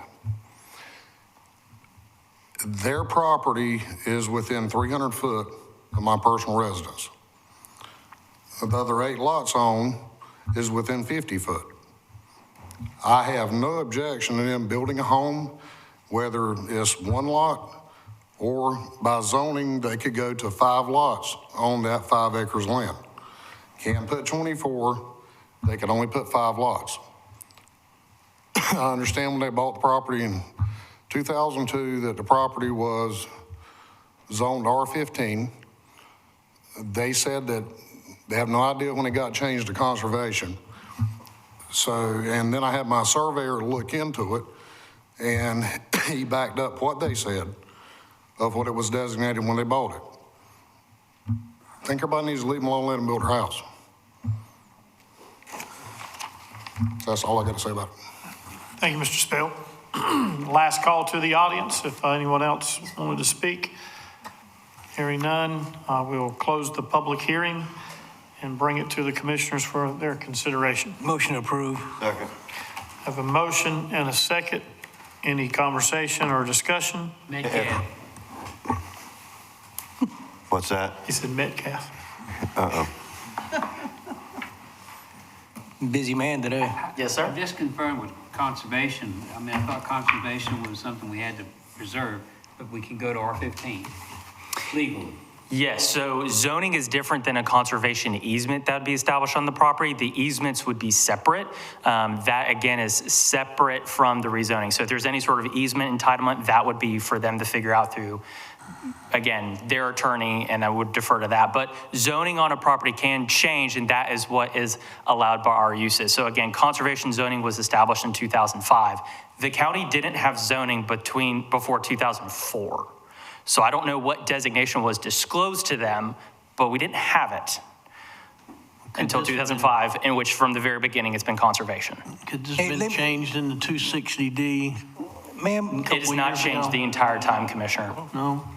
Their property is within 300 foot of my personal residence. The other 8 lots on is within 50 foot. I have no objection to them building a home, whether it's 1 lot or by zoning, they could go to 5 lots on that 5 acres land. Can't put 24, they could only put 5 lots. I understand when they bought the property in 2002 that the property was zoned R15. They said that they have no idea when it got changed to conservation. So, and then I had my surveyor look into it, and he backed up what they said of what it was designated when they bought it. I think everybody needs to leave them alone and let them build their house. That's all I got to say about it. Thank you, Mr. Spell. Last call to the audience, if anyone else wanted to speak. Hearing none, we'll close the public hearing and bring it to the commissioners for their consideration. Motion approved. Second. I have a motion and a second. Any conversation or discussion? Metcalf. What's that? He said Metcalf. Uh-oh. busy man today. Yes, sir. I just confirmed with conservation. I mean, I thought conservation was something we had to preserve, but we can go to R15 legally. Yes, so zoning is different than a conservation easement that would be established on the property. The easements would be separate. That, again, is separate from the rezoning. So if there's any sort of easement entitlement, that would be for them to figure out through, again, their attorney, and I would defer to that. But zoning on a property can change, and that is what is allowed by our uses. So again, conservation zoning was established in 2005. The county didn't have zoning before 2004. So I don't know what designation was disclosed to them, but we didn't have it until 2005, in which from the very beginning it's been conservation. Could this have been changed in the 260D? Ma'am? It has not changed the entire time, Commissioner. No?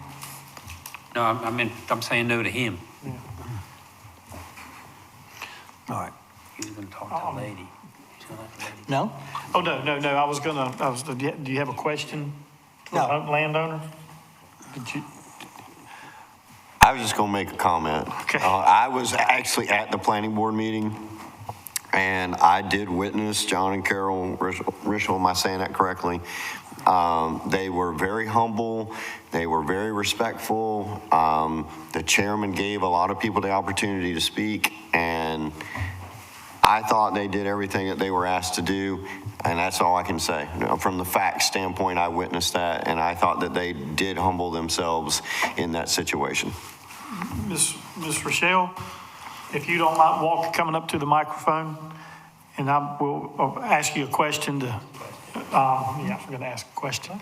No, I'm saying no to him. All right. He was going to talk to a lady. No? Oh, no. Do you have a question? No. Landowner? I was just going to make a comment. Okay. I was actually at the planning board meeting, and I did witness John and Carol Rishel, am I saying that correctly? They were very humble. They were very respectful. The chairman gave a lot of people the opportunity to speak, and I thought they did everything that they were asked to do, and that's all I can say. From the facts standpoint, I witnessed that, and I thought that they did humble themselves in that situation. Ms. Rochelle, if you don't mind coming up to the microphone, and I will ask you a question to, I'm going to ask a question,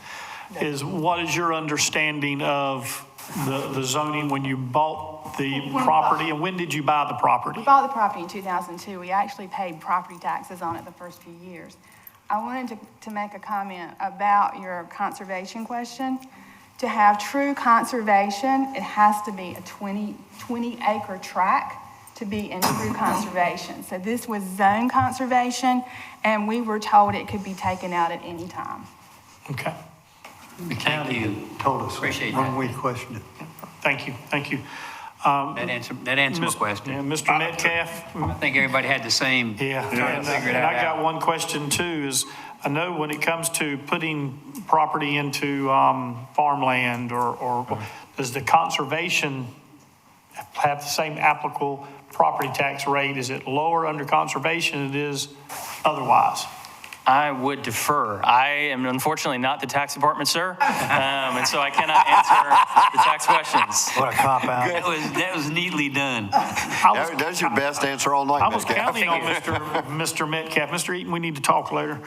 is what is your understanding of the zoning when you bought the property, and when did you buy the property? We bought the property in 2002. We actually paid property taxes on it the first few years. I wanted to make a comment about your conservation question. To have true conservation, it has to be a 20-acre tract to be in true conservation. So this was zone conservation, and we were told it could be taken out at any time. Okay. The county told us Appreciate when that. we questioned it. Thank you. That answered my question. Yeah, Mr. Metcalf? I think everybody had the same. Yeah, trying to figure and that I got out. one question too, is I know when it comes to putting property into farmland or does the conservation have the same applicable property tax rate? Is it lower under conservation than it is otherwise? I would defer. I am unfortunately not the tax department, sir, and so I cannot answer the tax questions. What a cop-out. That was neatly done. That's your best answer all night, I was Metcalf. counting on Mr. Metcalf. Mr. Eaton, we need to talk later.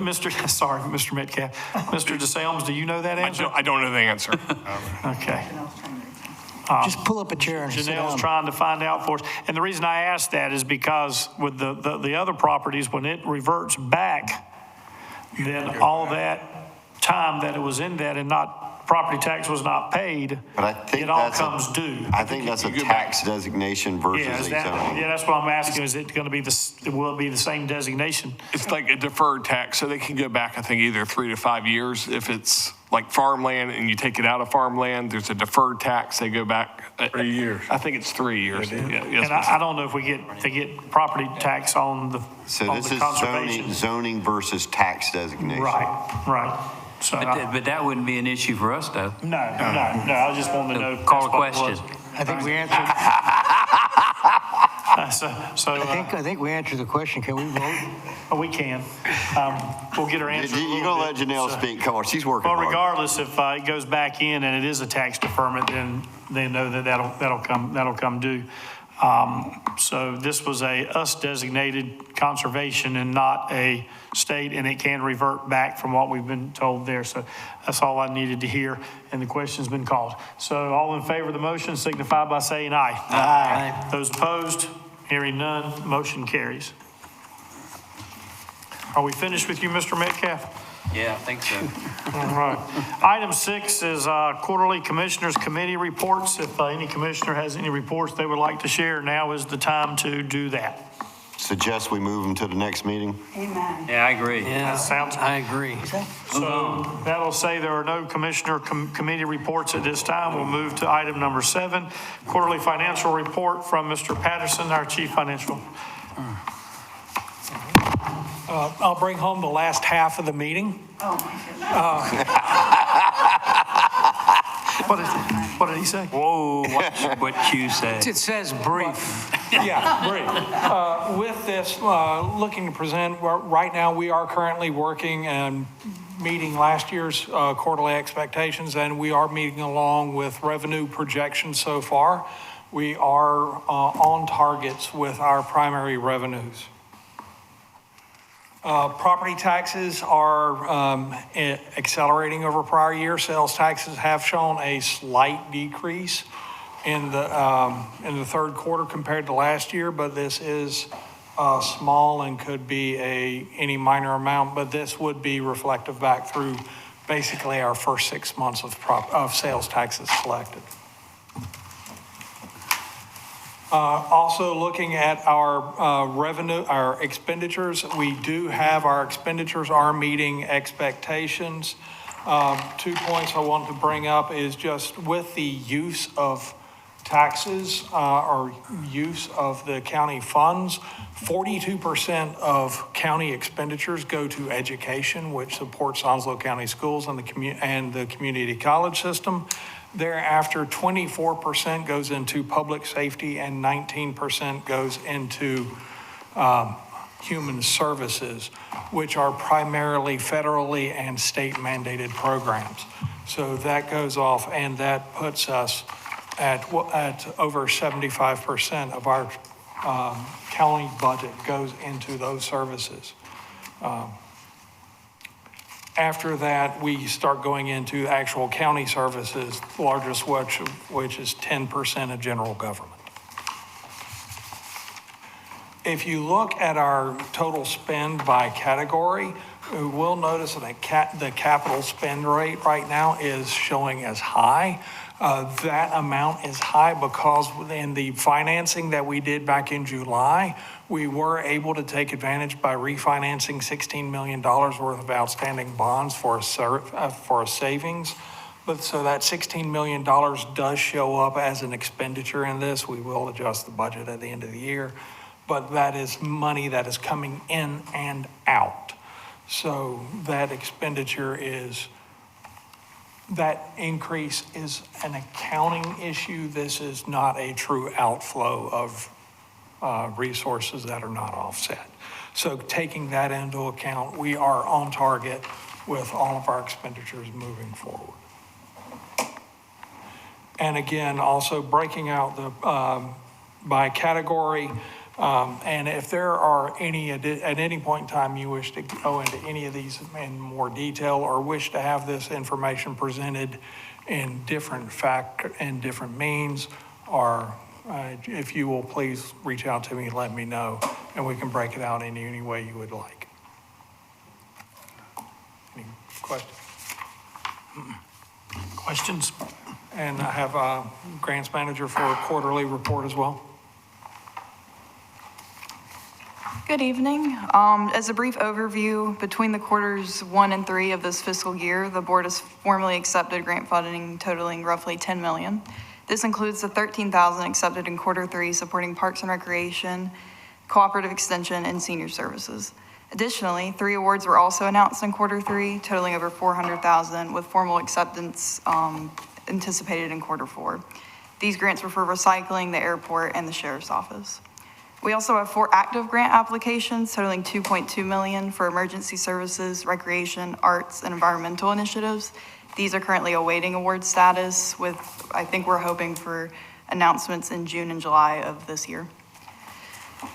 Mr. Metcalf. Mr. DeSalms, do you know that answer? I don't know the answer. Okay. Just pull up a chair and sit Janelle's down. trying to find out for us. And the reason I asked that is because with the other properties, when it reverts back, then all that time that it was in that and property tax was not paid, But I think it all that's comes due. I think that's a tax designation versus Yeah, a zoning. that's what I'm asking. Is it going to be will it be the same designation? It's like a deferred tax, so they can go back, I think, either 3 to 5 years. If it's like farmland and you take it out of farmland, there's a deferred tax. They go back 3 years. I think it's 3 years. Yeah, yes, And I don't know if they get property tax on the So this is conservation. zoning versus tax designation. Right. So But that wouldn't be an issue for us, though. no. I just wanted to know. Call a that's what it question. was. I think we answered. I think we answered the question. Can we vote? We can. We'll get her answer. You're going to let Janelle speak. Come on, she's working Well, hard. regardless, if it goes back in and it is a tax deferment, then they know that'll come due. So this was us designated conservation and not a state, and it can revert back from what we've been told there. So that's all I needed to hear, and the question's been called. So all in favor of the motion signify by saying aye. Aye. Those opposed, hearing none, motion carries. Are we finished with you, Mr. Metcalf? Yeah, I think so. All right. Item 6 is quarterly commissioners committee reports. If any commissioner has any reports they would like to share, now is the time to do that. suggest we move them to the next meeting. Amen. Yeah, I agree. Yeah, I agree. So that'll say there are no commissioner committee reports at this time. We'll move to item number 7, quarterly financial report from Mr. Patterson, our chief financial. I'll bring home the last half of the meeting. Oh, my goodness. What did he say? Whoa, what you said. It says brief. Yeah, brief. With this, looking to present, right now, we are currently working and meeting last year's quarterly expectations, and we are meeting along with revenue projections so far. We are on targets with our primary revenues. Property taxes are accelerating over prior year. Sales taxes have shown a slight decrease in the third quarter compared to last year, but this is small and could be any minor amount, but this would be reflective back through basically our first 6 months of sales taxes collected. Also looking at our revenue, our expenditures, we do have our expenditures are meeting expectations. 2 points I want to bring up is just with the use of taxes or use of the county funds, 42% of county expenditures go to education, which supports Onslow County schools and the community college system. Thereafter, 24% goes into public safety and 19% goes into human services, which are primarily federally and state mandated programs. So that goes off, and that puts us at over 75% of our county budget goes into those services. After that, we start going into actual county services, the largest which is 10% of general government. If you look at our total spend by category, we will notice that the capital spend rate right now is showing as high. That amount is high because in the financing that we did back in July, we were able to take advantage by refinancing $16 million worth of outstanding bonds for a savings. But so that $16 million does show up as an expenditure in this. We will adjust the budget at the end of the year, but that is money that is coming in and out. So that expenditure that increase is an accounting issue. This is not a true outflow of resources that are not offset. So taking that into account, we are on target with all of our expenditures moving forward. And again, also breaking out the by category, and if there are any, at any point in time you wish to go into any of these in more detail or wish to have this information presented in different means, or if you will please reach out to me and let me know, and we can break it out in any way you would like. Any questions? Questions? And I have a grants manager for a quarterly report as well. Good evening. As a brief overview, between the quarters 1 and 3 of this fiscal year, the board has formally accepted grant funding totaling roughly $10 million. This includes the $13,000 accepted in quarter 3 supporting Parks and Recreation, Cooperative Extension, and Senior Services. Additionally, 3 awards were also announced in quarter 3, totaling over $400,000, with formal acceptance anticipated in quarter 4. These grants were for recycling, the airport, and the sheriff's office. We also have 4 active grant applications totaling $2.2 million for emergency services, recreation, arts, and environmental initiatives. These are currently awaiting award status with, I think we're hoping for announcements in June and July of this year.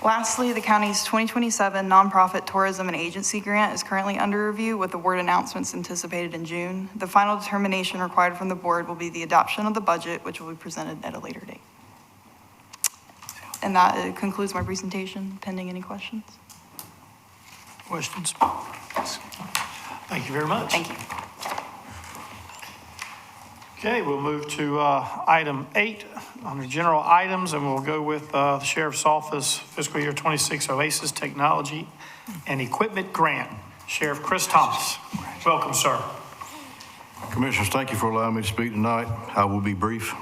Lastly, the county's 2027 nonprofit tourism and agency grant is currently under review with award announcements anticipated in June. The final determination required from the board will be the adoption of the budget, which will be presented at a later date. And that concludes my presentation, pending any questions. Questions? Thank you very much. Thank you. Okay, we'll move to item 8 under general items, and we'll go with the Sheriff's Office fiscal year 26 OASIS Technology and Equipment Grant. Sheriff Chris Thomas. Welcome, sir. Commissioners, thank you for allowing me to speak tonight. I will be brief.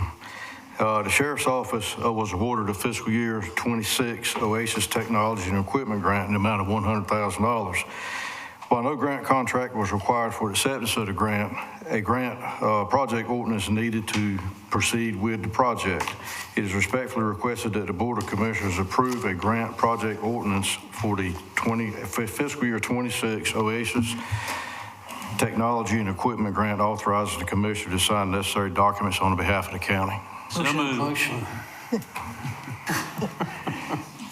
The Sheriff's Office was awarded a fiscal year 26 OASIS Technology and Equipment Grant in the amount of $100,000. While no grant contract was required for acceptance of the grant, a grant project ordinance needed to proceed with the project. It is respectfully requested that the Board of Commissioners approve a grant project ordinance for the fiscal year 26 OASIS Technology and Equipment Grant, authorizes the Commissioner to sign necessary documents on behalf of the county. Motion.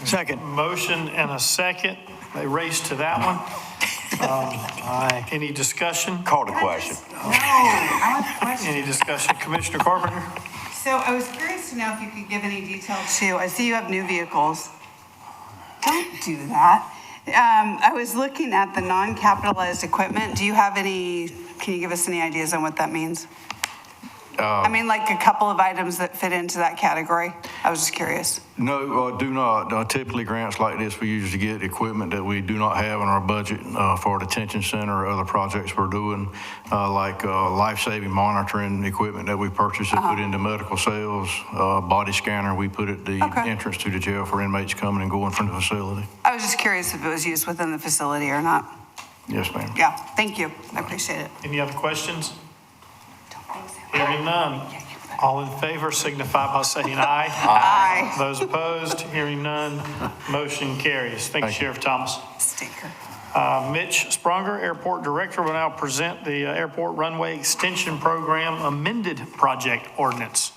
Second. Motion and a second. They race to that one. Any discussion? Call to question. No, I want the question. Any discussion? Commissioner Carpenter? So I was curious to know if you could give any detail too. I see you have new vehicles. Don't do that. I was looking at the non-capitalized equipment. Do you have any, can you give us any ideas on what that means? I mean, like a couple of items that fit into that category. I was just curious. No, do not. Typically, grants like this, we usually get equipment that we do not have in our budget for our detention center or other projects we're doing, like life-saving monitoring equipment that we purchase and put into medical cells, body scanner we put at the entrance to the jail for inmates coming and going from the facility. I was just curious if it was used within the facility or not. Yes, ma'am. Yeah, thank you. I appreciate it. Any other questions? Hearing none. All in favor signify by saying aye. Aye. Those opposed, hearing none, motion carries. Thank you, Sheriff Thomas. Stinker. Mitch Sprunger, Airport Director, will now present the Airport Runway Extension Program amended project ordinance.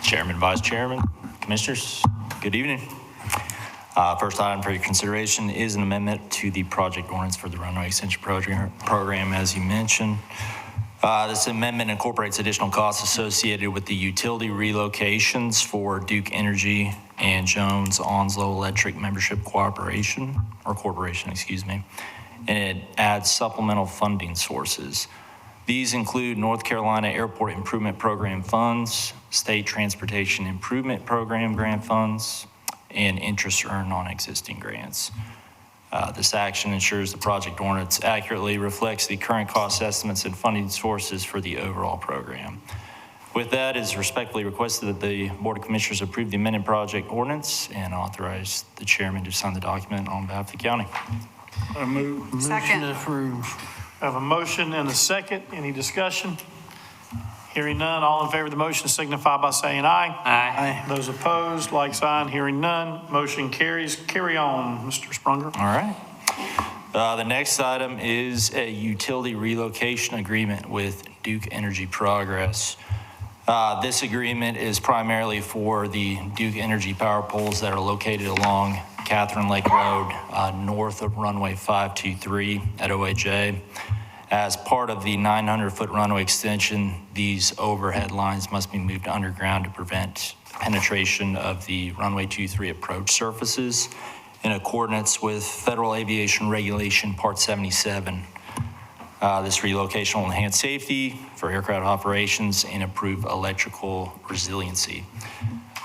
Chairman, Vice Chairman, Commissioners, good evening. First item for your consideration is an amendment to the project ordinance for the Runway Extension Program, as you mentioned. This amendment incorporates additional costs associated with the utility relocations for Duke Energy and Jones Onslow Electric Membership Corporation, and it adds supplemental funding sources. These include North Carolina Airport Improvement Program funds, State Transportation Improvement Program grant funds, and interest earned on existing grants. This action ensures the project ordinance accurately reflects the current cost estimates and funding sources for the overall program. With that, it is respectfully requested that the Board of Commissioners approve the amended project ordinance and authorize the chairman to sign the document on behalf of the county. I move. Second. I have a motion and a second. Any discussion? Hearing none, all in favor of the motion signify by saying aye. Aye. Those opposed, like sign. Hearing none, motion carries. Carry on, Mr. Sprunger. All right. The next item is a utility relocation agreement with Duke Energy Progress. This agreement is primarily for the Duke Energy power poles that are located along Catherine Lake Road, north of runway 523 at OHA. As part of the 900-foot runway extension, these overhead lines must be moved underground to prevent penetration of the runway 23 approach surfaces in accordance with Federal Aviation Regulation Part 77. This relocation will enhance safety for aircraft operations and improve electrical resiliency.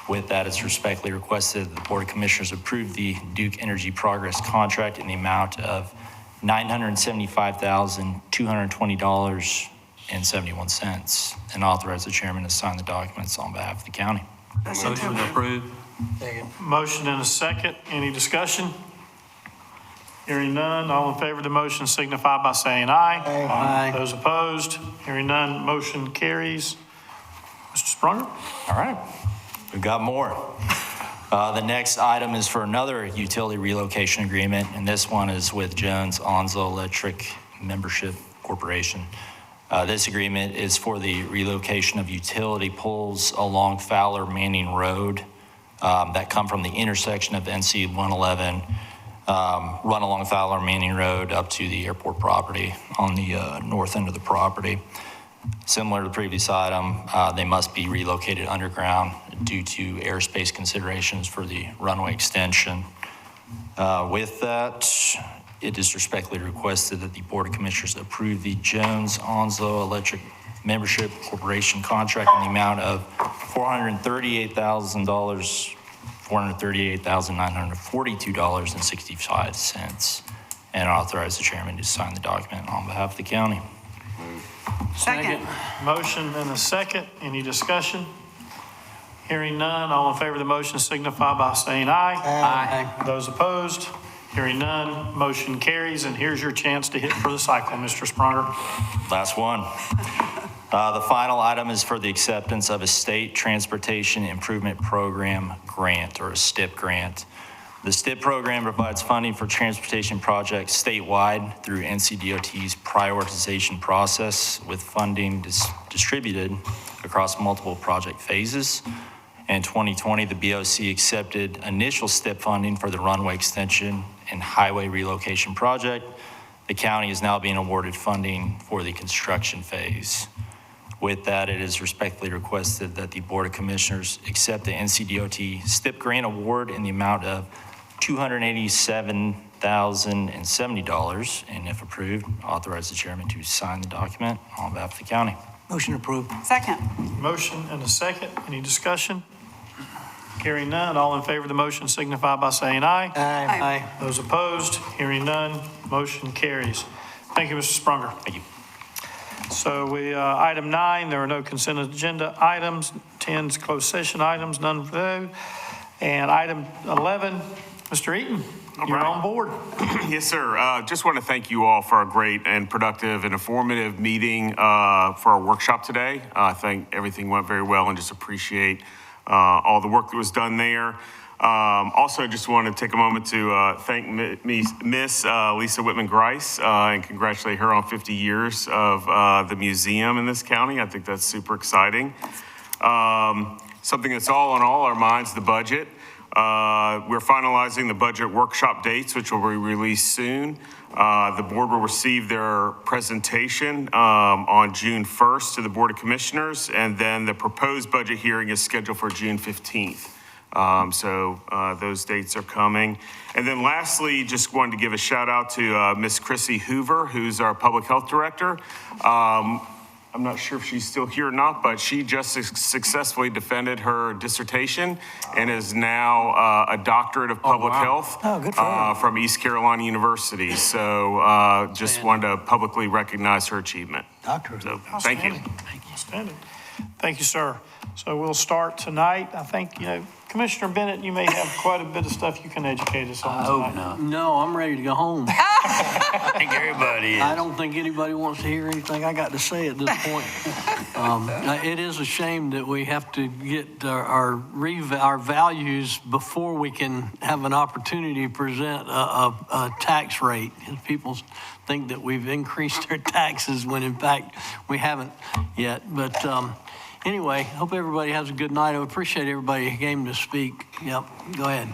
With that, it's respectfully requested that the Board of Commissioners approve the Duke Energy Progress contract in the amount of $975,220.71 and authorize the chairman to sign the documents on behalf of the county. Motion approved. Motion and a second. Any discussion? Hearing none, all in favor of the motion signify by saying aye. Aye. Those opposed, hearing none, motion carries. Mr. Sprunger? All right, we've got more. The next item is for another utility relocation agreement, and this one is with Jones Onslow Electric Membership Corporation. This agreement is for the relocation of utility poles along Fowler Manning Road that come from the intersection of NC 111, run along Fowler Manning Road up to the airport property on the north end of the property. Similar to the previous item, they must be relocated underground due to airspace considerations for the runway extension. With that, it is respectfully requested that the Board of Commissioners approve the Jones-Onslow Electric Membership Corporation contract in the amount of $438,942.65, and authorize the chairman to sign the document on behalf of the county. Second. Motion and a second. Any discussion? Hearing none, all in favor of the motion signify by saying aye. Aye. Those opposed? Hearing none, motion carries, and here's your chance to hit for the cycle, Mr. Sprunger. Last one. The final item is for the acceptance of a State Transportation Improvement Program grant, or a STIP grant. The STIP program provides funding for transportation projects statewide through NCDOT's prioritization process, with funding distributed across multiple project phases. In 2020, the BOC accepted initial STIP funding for the runway extension and highway relocation project. The county is now being awarded funding for the construction phase. With that, it is respectfully requested that the Board of Commissioners accept the NCDOT STIP grant award in the amount of $287,070, and if approved, authorize the chairman to sign the document on behalf of the county. Motion approved. Second. Motion and a second. Any discussion? Hearing none, all in favor of the motion signify by saying aye. Aye. Those opposed? Hearing none, motion carries. Thank you, Mr. Sprunger. Thank you. So item 9, there are no consent agenda items. 10 is closed session items, none for those. And item 11, Mr. Eaton, you're on board. Yes, sir. Just want to thank you all for a great and productive and informative meeting for our workshop today. I think everything went very well, and just appreciate all the work that was done there. Also, just want to take a moment to thank Miss Lisa Whitman-Grice and congratulate her on 50 years of the museum in this county. I think that's super exciting. Something that's all on all our minds, the budget. We're finalizing the budget workshop dates, which will be released soon. The board will receive their presentation on June 1st to the Board of Commissioners, and then the proposed budget hearing is scheduled for June 15th. So those dates are coming. And then lastly, just wanted to give a shout out to Miss Chrissy Hoover, who's our public health director. I'm not sure if she's still here or not, but she just successfully defended her dissertation and is now a doctorate of public health good for her. from East Carolina University. So just wanted to publicly recognize her achievement. Doctor. So thank you. Outstanding. Thank you, sir. So we'll start tonight. I think, Commissioner Bennett, you may have quite a bit of stuff you can educate us on tonight. No, I'm ready to go home. I think everybody is. I don't think anybody wants to hear anything I got to say at this point. It is a shame that we have to get our values before we can have an opportunity to present a tax rate. And people think that we've increased their taxes when in fact we haven't yet. But anyway, hope everybody has a good night. I appreciate everybody who came to speak. Yep, go ahead.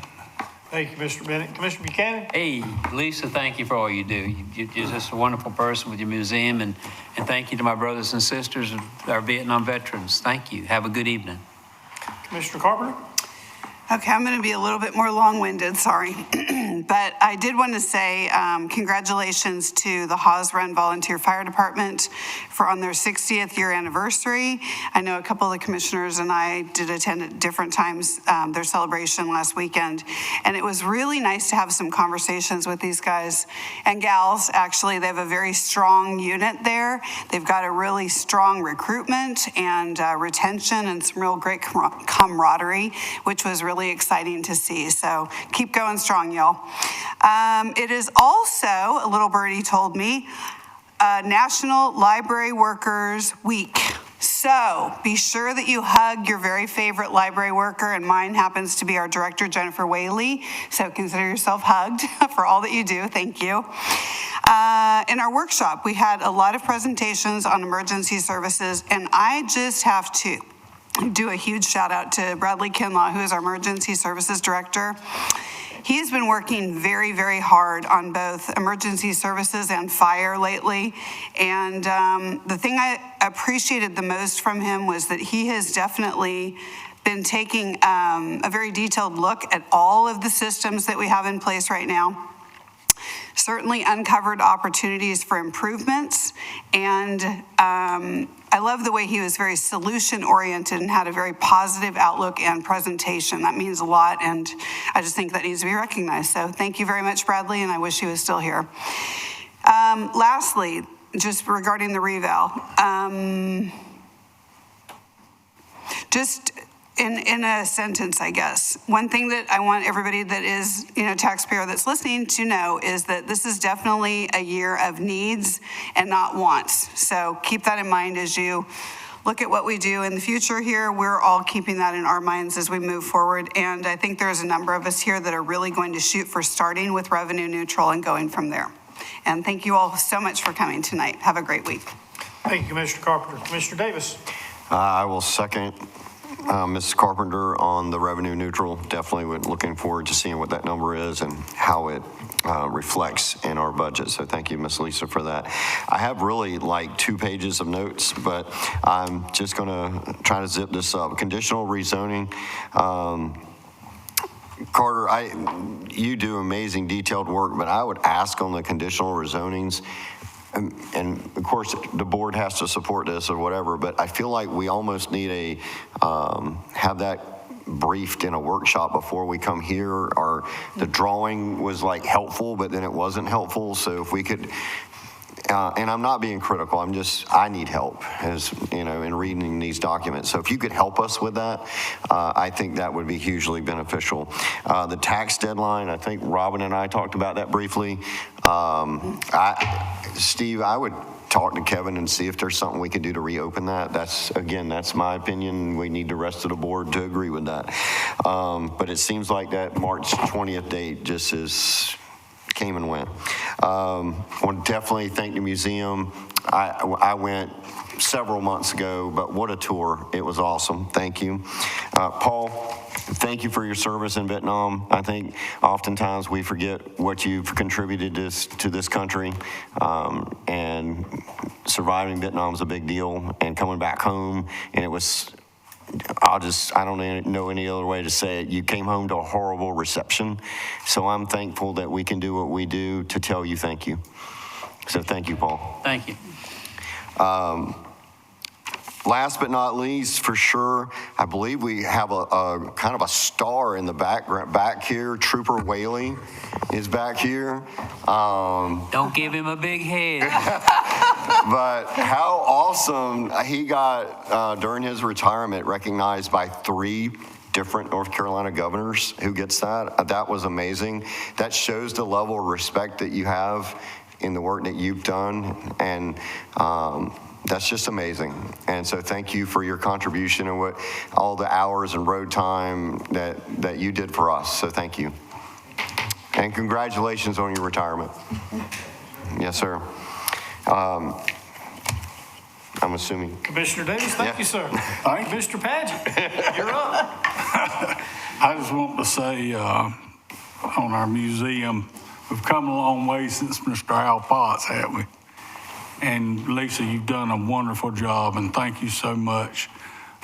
Thank you, Mr. Bennett. Commissioner Buchanan? Hey, Lisa, thank you for all you do. You're just a wonderful person with your museum, and thank you to my brothers and sisters, our Vietnam veterans. Thank you. Have a good evening. Commissioner Carpenter? Okay, I'm going to be a little bit more long-winded, sorry. But I did want to say congratulations to the Haas Run Volunteer Fire Department on their 60th year anniversary. I know a couple of the commissioners and I did attend at different times their celebration last weekend. And it was really nice to have some conversations with these guys and gals. Actually, they have a very strong unit there. They've got a really strong recruitment and retention and some real great camaraderie, which was really exciting to see. So keep going strong, y'all. It is also, a little birdie told me, National Library Workers Week. So be sure that you hug your very favorite library worker, and mine happens to be our director, Jennifer Whaley. So consider yourself hugged for all that you do. Thank you. In our workshop, we had a lot of presentations on emergency services, and I just have to do a huge shout out to Bradley Kinlaw, who is our emergency services director. He has been working very, very hard on both emergency services and fire lately. And the thing I appreciated the most from him was that he has definitely been taking a very detailed look at all of the systems that we have in place right now. certainly uncovered opportunities for improvements. And I love the way he was very solution-oriented and had a very positive outlook and presentation. That means a lot, and I just think that needs to be recognized. So thank you very much, Bradley, and I wish he was still here. Lastly, just regarding the reval, just in a sentence, I guess, one thing that I want everybody that is, taxpayer that's listening to know is that this is definitely a year of needs and not wants. So keep that in mind as you look at what we do in the future here. We're all keeping that in our minds as we move forward. And I think there's a number of us here that are really going to shoot for starting with revenue neutral and going from there. And thank you all so much for coming tonight. Have a great week. Thank you, Commissioner Carpenter. Commissioner Davis. I will second Mrs. Carpenter on the revenue neutral. Definitely looking forward to seeing what that number is and how it reflects in our budget. So thank you, Ms. Lisa, for that. I have really like 2 pages of notes, but I'm just going to try to zip this up. Conditional rezoning. Carter, you do amazing detailed work, but I would ask on the conditional rezonings, and of course the board has to support this or whatever, but I feel like we almost need have that briefed in a workshop before we come here. Or the drawing was like helpful, but then it wasn't helpful. So if we could, and I'm not being critical, I need help in reading these documents. So if you could help us with that, I think that would be hugely beneficial. The tax deadline, I think Robin and I talked about that briefly. Steve, I would talk to Kevin and see if there's something we could do to reopen that. That's my opinion. We need the rest of the board to agree with that. But it seems like that March 20th date just came and went. I want to definitely thank the museum. I went several months ago, but what a tour. It was awesome. Thank you. Paul, thank you for your service in Vietnam. I think oftentimes we forget what you've contributed to this country, and surviving Vietnam is a big deal, and coming back home, and it was, I don't know any other way to say it. You came home to a horrible reception. So I'm thankful that we can do what we do to tell you thank you. So thank you, Paul. Thank you. Last but not least, for sure, I believe we have a kind of a star in the back here. Trooper Whaley is back here. Don't give him a big head. But how awesome he got during his retirement, recognized by 3 different North Carolina governors who gets that. That was amazing. That shows the level of respect that you have in the work that you've done. And that's just amazing. And so thank you for your contribution and all the hours and road time that you did for us. So thank you. And congratulations on your retirement. Yes, sir. I'm assuming. Commissioner Davis, thank you, sir. Thank you. Mr. Padgett, you're up. I just want to say on our museum, we've come a long way since Mr. Al Potts, haven't we? And Lisa, you've done a wonderful job, and thank you so much.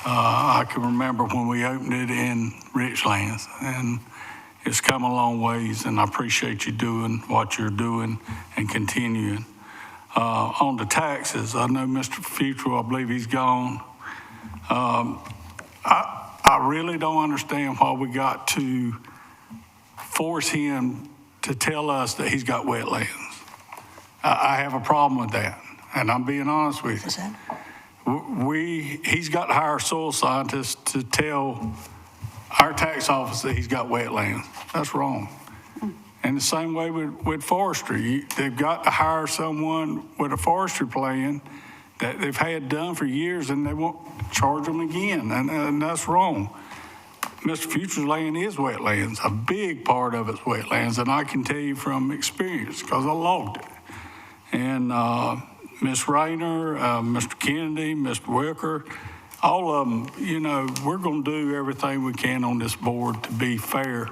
I can remember when we opened it in Richlands, and it's come a long ways, and I appreciate you doing what you're doing and continuing. On the taxes, I know Mr. Futrell, I believe he's gone. I really don't understand why we got to force him to tell us that he's got wetlands. I have a problem with that, and I'm being honest with you. What's that? He's got to hire soil scientists to tell our tax office that he's got wetlands. That's wrong. And the same way with forestry. They've got to hire someone with a forestry plan that they've had done for years, and they won't charge them again, and that's wrong. Mr. Future's land is wetlands. A big part of it's wetlands, and I can tell you from experience because I logged it. And Ms. Rayner, Mr. Kennedy, Mr. Wicker, all of them, we're going to do everything we can on this board to be fair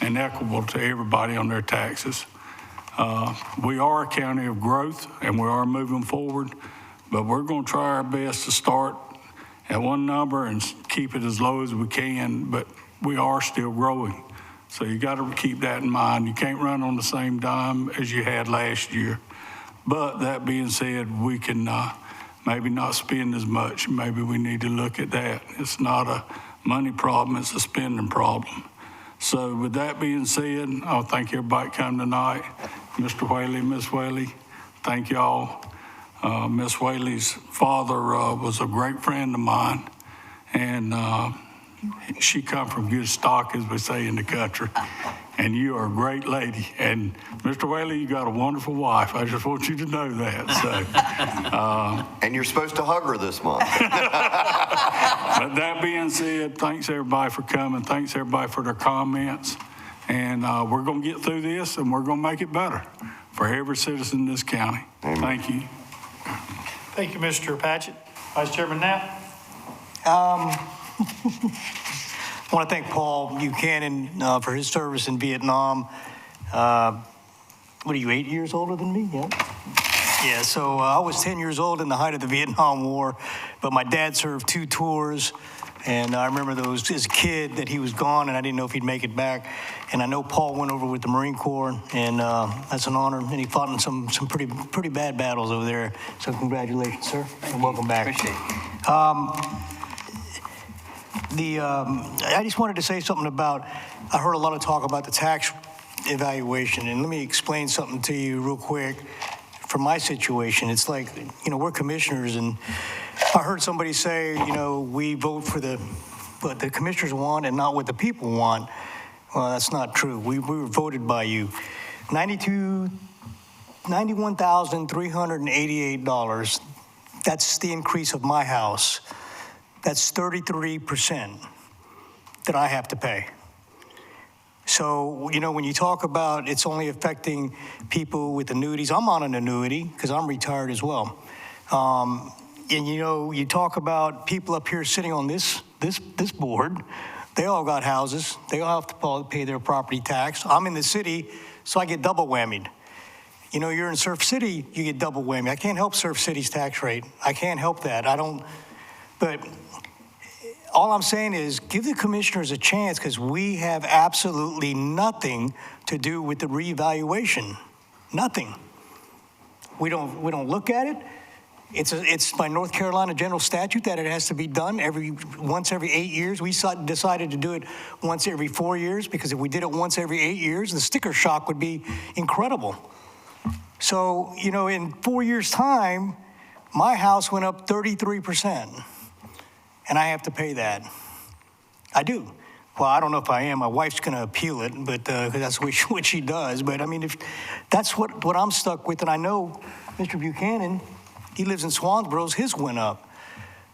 and equitable to everybody on their taxes. We are a county of growth, and we are moving forward, but we're going to try our best to start at one number and keep it as low as we can, but we are still growing. So you got to keep that in mind. You can't run on the same dime as you had last year. But that being said, we can maybe not spend as much. Maybe we need to look at that. It's not a money problem, it's a spending problem. So with that being said, I'll thank everybody coming tonight. Mr. Whaley, Miss Whaley, thank y'all. Miss Whaley's father was a great friend of mine, and she come from good stock, as we say in the country. And you are a great lady. And Mr. Whaley, you got a wonderful wife. I just want you to know that. So, and you're supposed to hug her this month. But that being said, thanks everybody for coming. Thanks everybody for their comments. And we're going to get through this, and we're going to make it better for every citizen in this county. Amen. Thank you. Thank you, Mr. Patchett. Vice Chairman Knapp. I want to thank Paul Buchanan for his service in Vietnam. What are you, 8 years older than me? Yeah. Yeah, so I was 10 years old in the height of the Vietnam War, but my dad served 2 tours, and I remember those as a kid that he was gone, and I didn't know if he'd make it back. And I know Paul went over with the Marine Corps, and that's an honor. And he fought in some pretty bad battles over there. So congratulations, sir, and welcome back. Appreciate it. I just wanted to say something about, I heard a lot of talk about the tax evaluation, and let me explain something to you real quick. For my situation, it's like, we're commissioners, and I heard somebody say, we vote for what the commissioners want and not what the people want. Well, that's not true. We were voted by you. $91,388. That's the increase of my house. That's 33% that I have to pay. So, when you talk about it's only affecting people with annuities, I'm on an annuity because I'm retired as well. And, you talk about people up here sitting on this board, they all got houses. They all have to pay their property tax. I'm in the city, so I get double whammied. You're in Surf City, you get double whammy. I can't help Surf City's tax rate. I can't help that. But all I'm saying is give the commissioners a chance because we have absolutely nothing to do with the reevaluation. Nothing. We don't look at it. It's by North Carolina general statute that it has to be done once every 8 years. We decided to do it once every 4 years because if we did it once every 8 years, the sticker shock would be incredible. So, in 4 years' time, my house went up 33%. And I have to pay that. I do. Well, I don't know if I am. My wife's going to appeal it, but that's what she does. But, if that's what I'm stuck with, and I know Mr. Buchanan, he lives in Swansboro, his went up.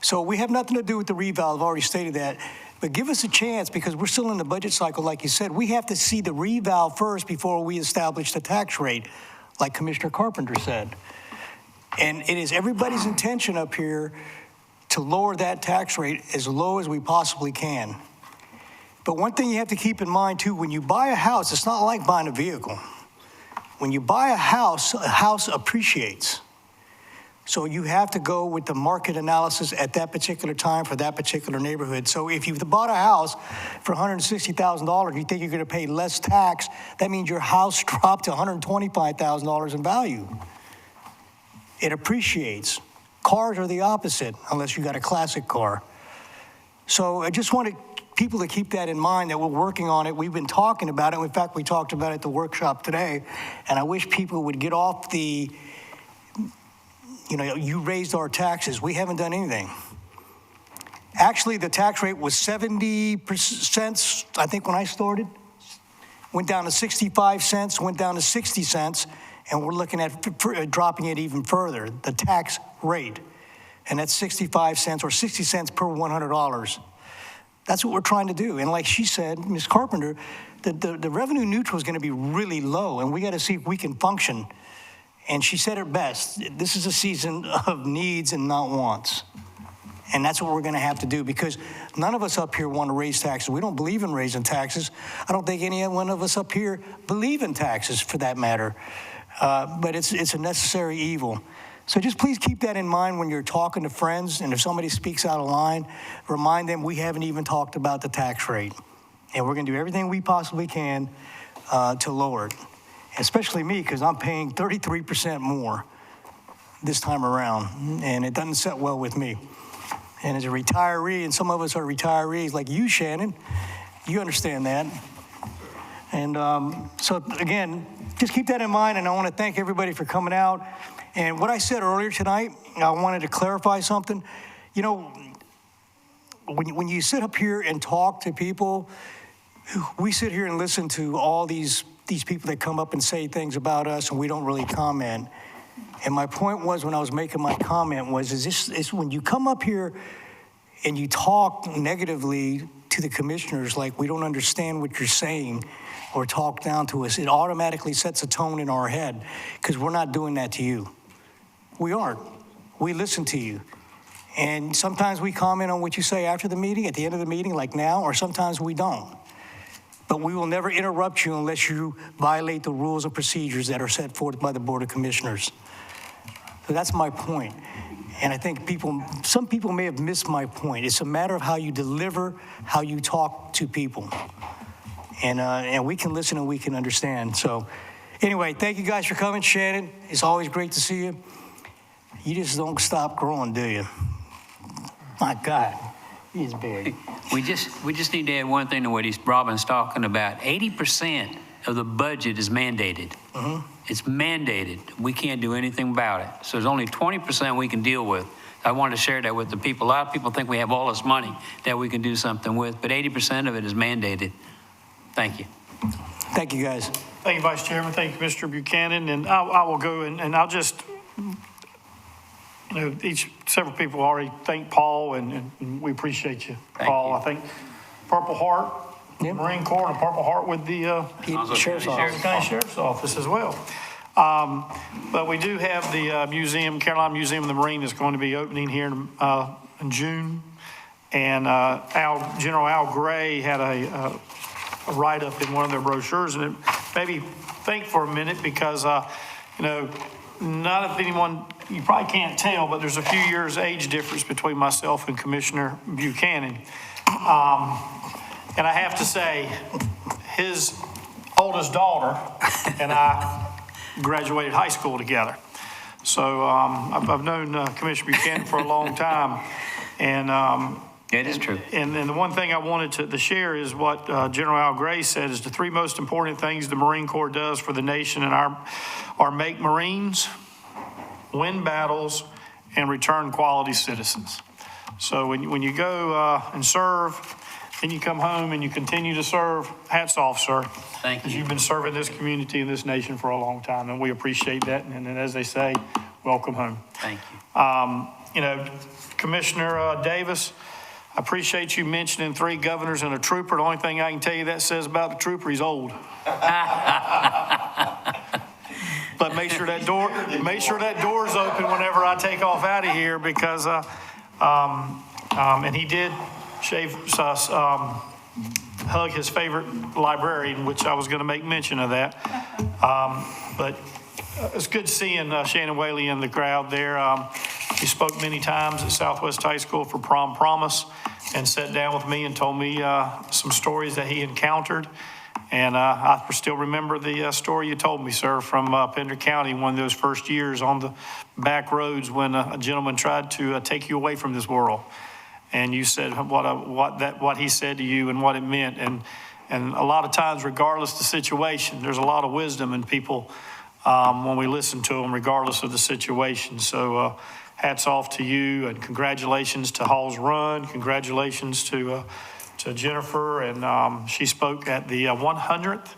So we have nothing to do with the reval. I've already stated that. But give us a chance because we're still in the budget cycle, like you said. We have to see the reval first before we establish the tax rate, like Commissioner Carpenter said. And it is everybody's intention up here to lower that tax rate as low as we possibly can. But one thing you have to keep in mind too, when you buy a house, it's not like buying a vehicle. When you buy a house appreciates. So you have to go with the market analysis at that particular time for that particular neighborhood. So if you've bought a house for $160,000, you think you're gonna pay less tax, that means your house dropped to $125,000 in value. It appreciates. Cars are the opposite, unless you got a classic car. So I just wanted people to keep that in mind, that we're working on it. We've been talking about it. In fact, we talked about it at the workshop today. And I wish people would get off you raised our taxes. We haven't done anything. Actually, the tax rate was 70 cents, I think, when I started. Went down to 65 cents, went down to 60 cents. And we're looking at dropping it even further, the tax rate. And that's 65 cents or 60 cents per $100. That's what we're trying to do. And like she said, Ms. Carpenter, the revenue neutral is going to be really low, and we got to see if we can function. And she said it best. This is a season of needs and not wants. And that's what we're going to have to do because none of us up here want to raise taxes. We don't believe in raising taxes. I don't think any one of us up here believe in taxes for that matter. But it's a necessary evil. So just please keep that in mind when you're talking to friends, and if somebody speaks out of line, remind them we haven't even talked about the tax rate. and we're going to do everything we possibly can to lower it, especially me, because I'm paying 33% more this time around, and it doesn't sit well with me. And as a retiree, and some of us are retirees like you, Shannon, you understand that. And so again, just keep that in mind, and I want to thank everybody for coming out. And what I said earlier tonight, I wanted to clarify something. You know, when you sit up here and talk to people, we sit here and listen to all these people that come up and say things about us, and we don't really comment. And my point was, when I was making my comment, is when you come up here and you talk negatively to the commissioners, like we don't understand what you're saying, or talk down to us, it automatically sets a tone in our head, because we're not doing that to you. We aren't. We listen to you. And sometimes we comment on what you say after the meeting, at the end of the meeting, like now, or sometimes we don't. But we will never interrupt you unless you violate the rules and procedures that are set forth by the Board of Commissioners. So that's my point. And I think some people may have missed my point. It's a matter of how you deliver, how you talk to people. And we can listen and we can understand. So anyway, thank you guys for coming. Shannon, it's always great to see you. You just don't stop growing, do you? My God, he's big. We just need to add one thing to what Robin's talking about. 80% of the budget is mandated. Mm-hmm. It's mandated. We can't do anything about it. So there's only 20% we can deal with. I wanted to share that with the people. A lot of people think we have all this money that we can do something with, but 80% of it is mandated. Thank you. Thank you, guys. Thank you, Vice Chairman. Thank you, Mr. Buchanan. And I will go and I'll just, several people already thank Paul, and we appreciate you, Paul. I think Purple Heart, Marine Corps, and Purple Heart with the Sheriff's Office. County Sheriff's Office as well. But we do have the museum, Carolina Museum of the Marine, is going to be opening here in June. And General Al Gray had a write-up in one of their brochures, and it made me think for a minute, because not if anyone, you probably can't tell, but there's a few years age difference between myself and Commissioner Buchanan. And I have to say, his oldest daughter and I graduated high school together. So I've known Commissioner Buchanan for a long time. And it is true. And the one thing I wanted to share is what General Al Gray said is the three most important things the Marine Corps does for the nation and are make Marines, win battles, and return quality citizens. So when you go and serve, and you come home and you continue to serve, hats off, sir. Thank you. Because you've been serving this community and this nation for a long time, and we appreciate that. And as they say, welcome home. Thank you. Commissioner Davis, I appreciate you mentioning 3 governors and a trooper. The only thing I can tell you that says about the trooper, he's old. But make sure that door's open whenever I take off out of here, because and he did hug his favorite librarian, which I was going to make mention of that. But it's good seeing Shannon Whaley in the crowd there. He spoke many times at Southwest High School for Prom Promise, and sat down with me and told me some stories that he encountered. And I still remember the story you told me, sir, from Pender County, one of those first years on the back roads when a gentleman tried to take you away from this world. And you said what he said to you and what it meant. And a lot of times, regardless of the situation, there's a lot of wisdom in people when we listen to them, regardless of the situation. So hats off to you, and congratulations to Hall's Run. Congratulations to Jennifer. And she spoke at the 100th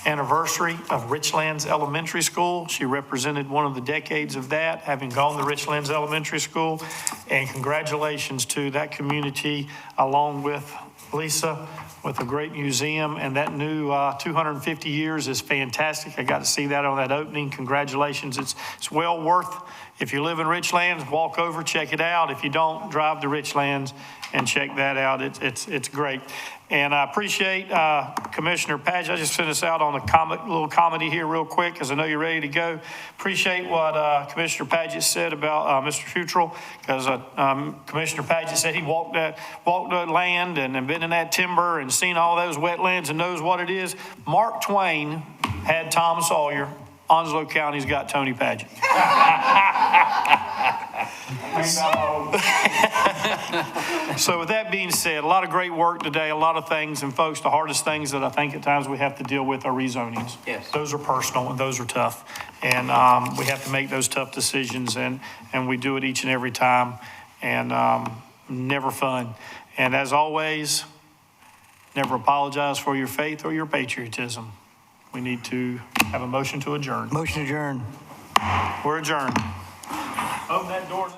anniversary of Richlands Elementary School. She represented one of the decades of that, having gone to Richlands Elementary School. And congratulations to that community, along with Lisa, with a great museum. And that new 250 years is fantastic. I got to see that on that opening. Congratulations. It's well worth, if you live in Richlands, walk over, check it out. If you don't, drive to Richlands and check that out. It's great. And I appreciate Commissioner Paget. I just sent us out on a little comedy here real quick because I know you're ready to go. Appreciate what Commissioner Paget said about Mr. Futrell, because Commissioner Paget said he walked that land and been in that timber and seen all those wetlands and knows what it is. Mark Twain had Tom Sawyer. Onslow County's got Tony Paget. So with that being said, a lot of great work today, a lot of things, and folks, the hardest things that I think at times we have to deal with are rezonings. Yes. Those are personal and those are tough. And we have to make those tough decisions, and we do it each and every time, and never fun. And as always, never apologize for your faith or your patriotism. We need to have a motion to adjourn. Motion adjourned. We're adjourned. Open that door.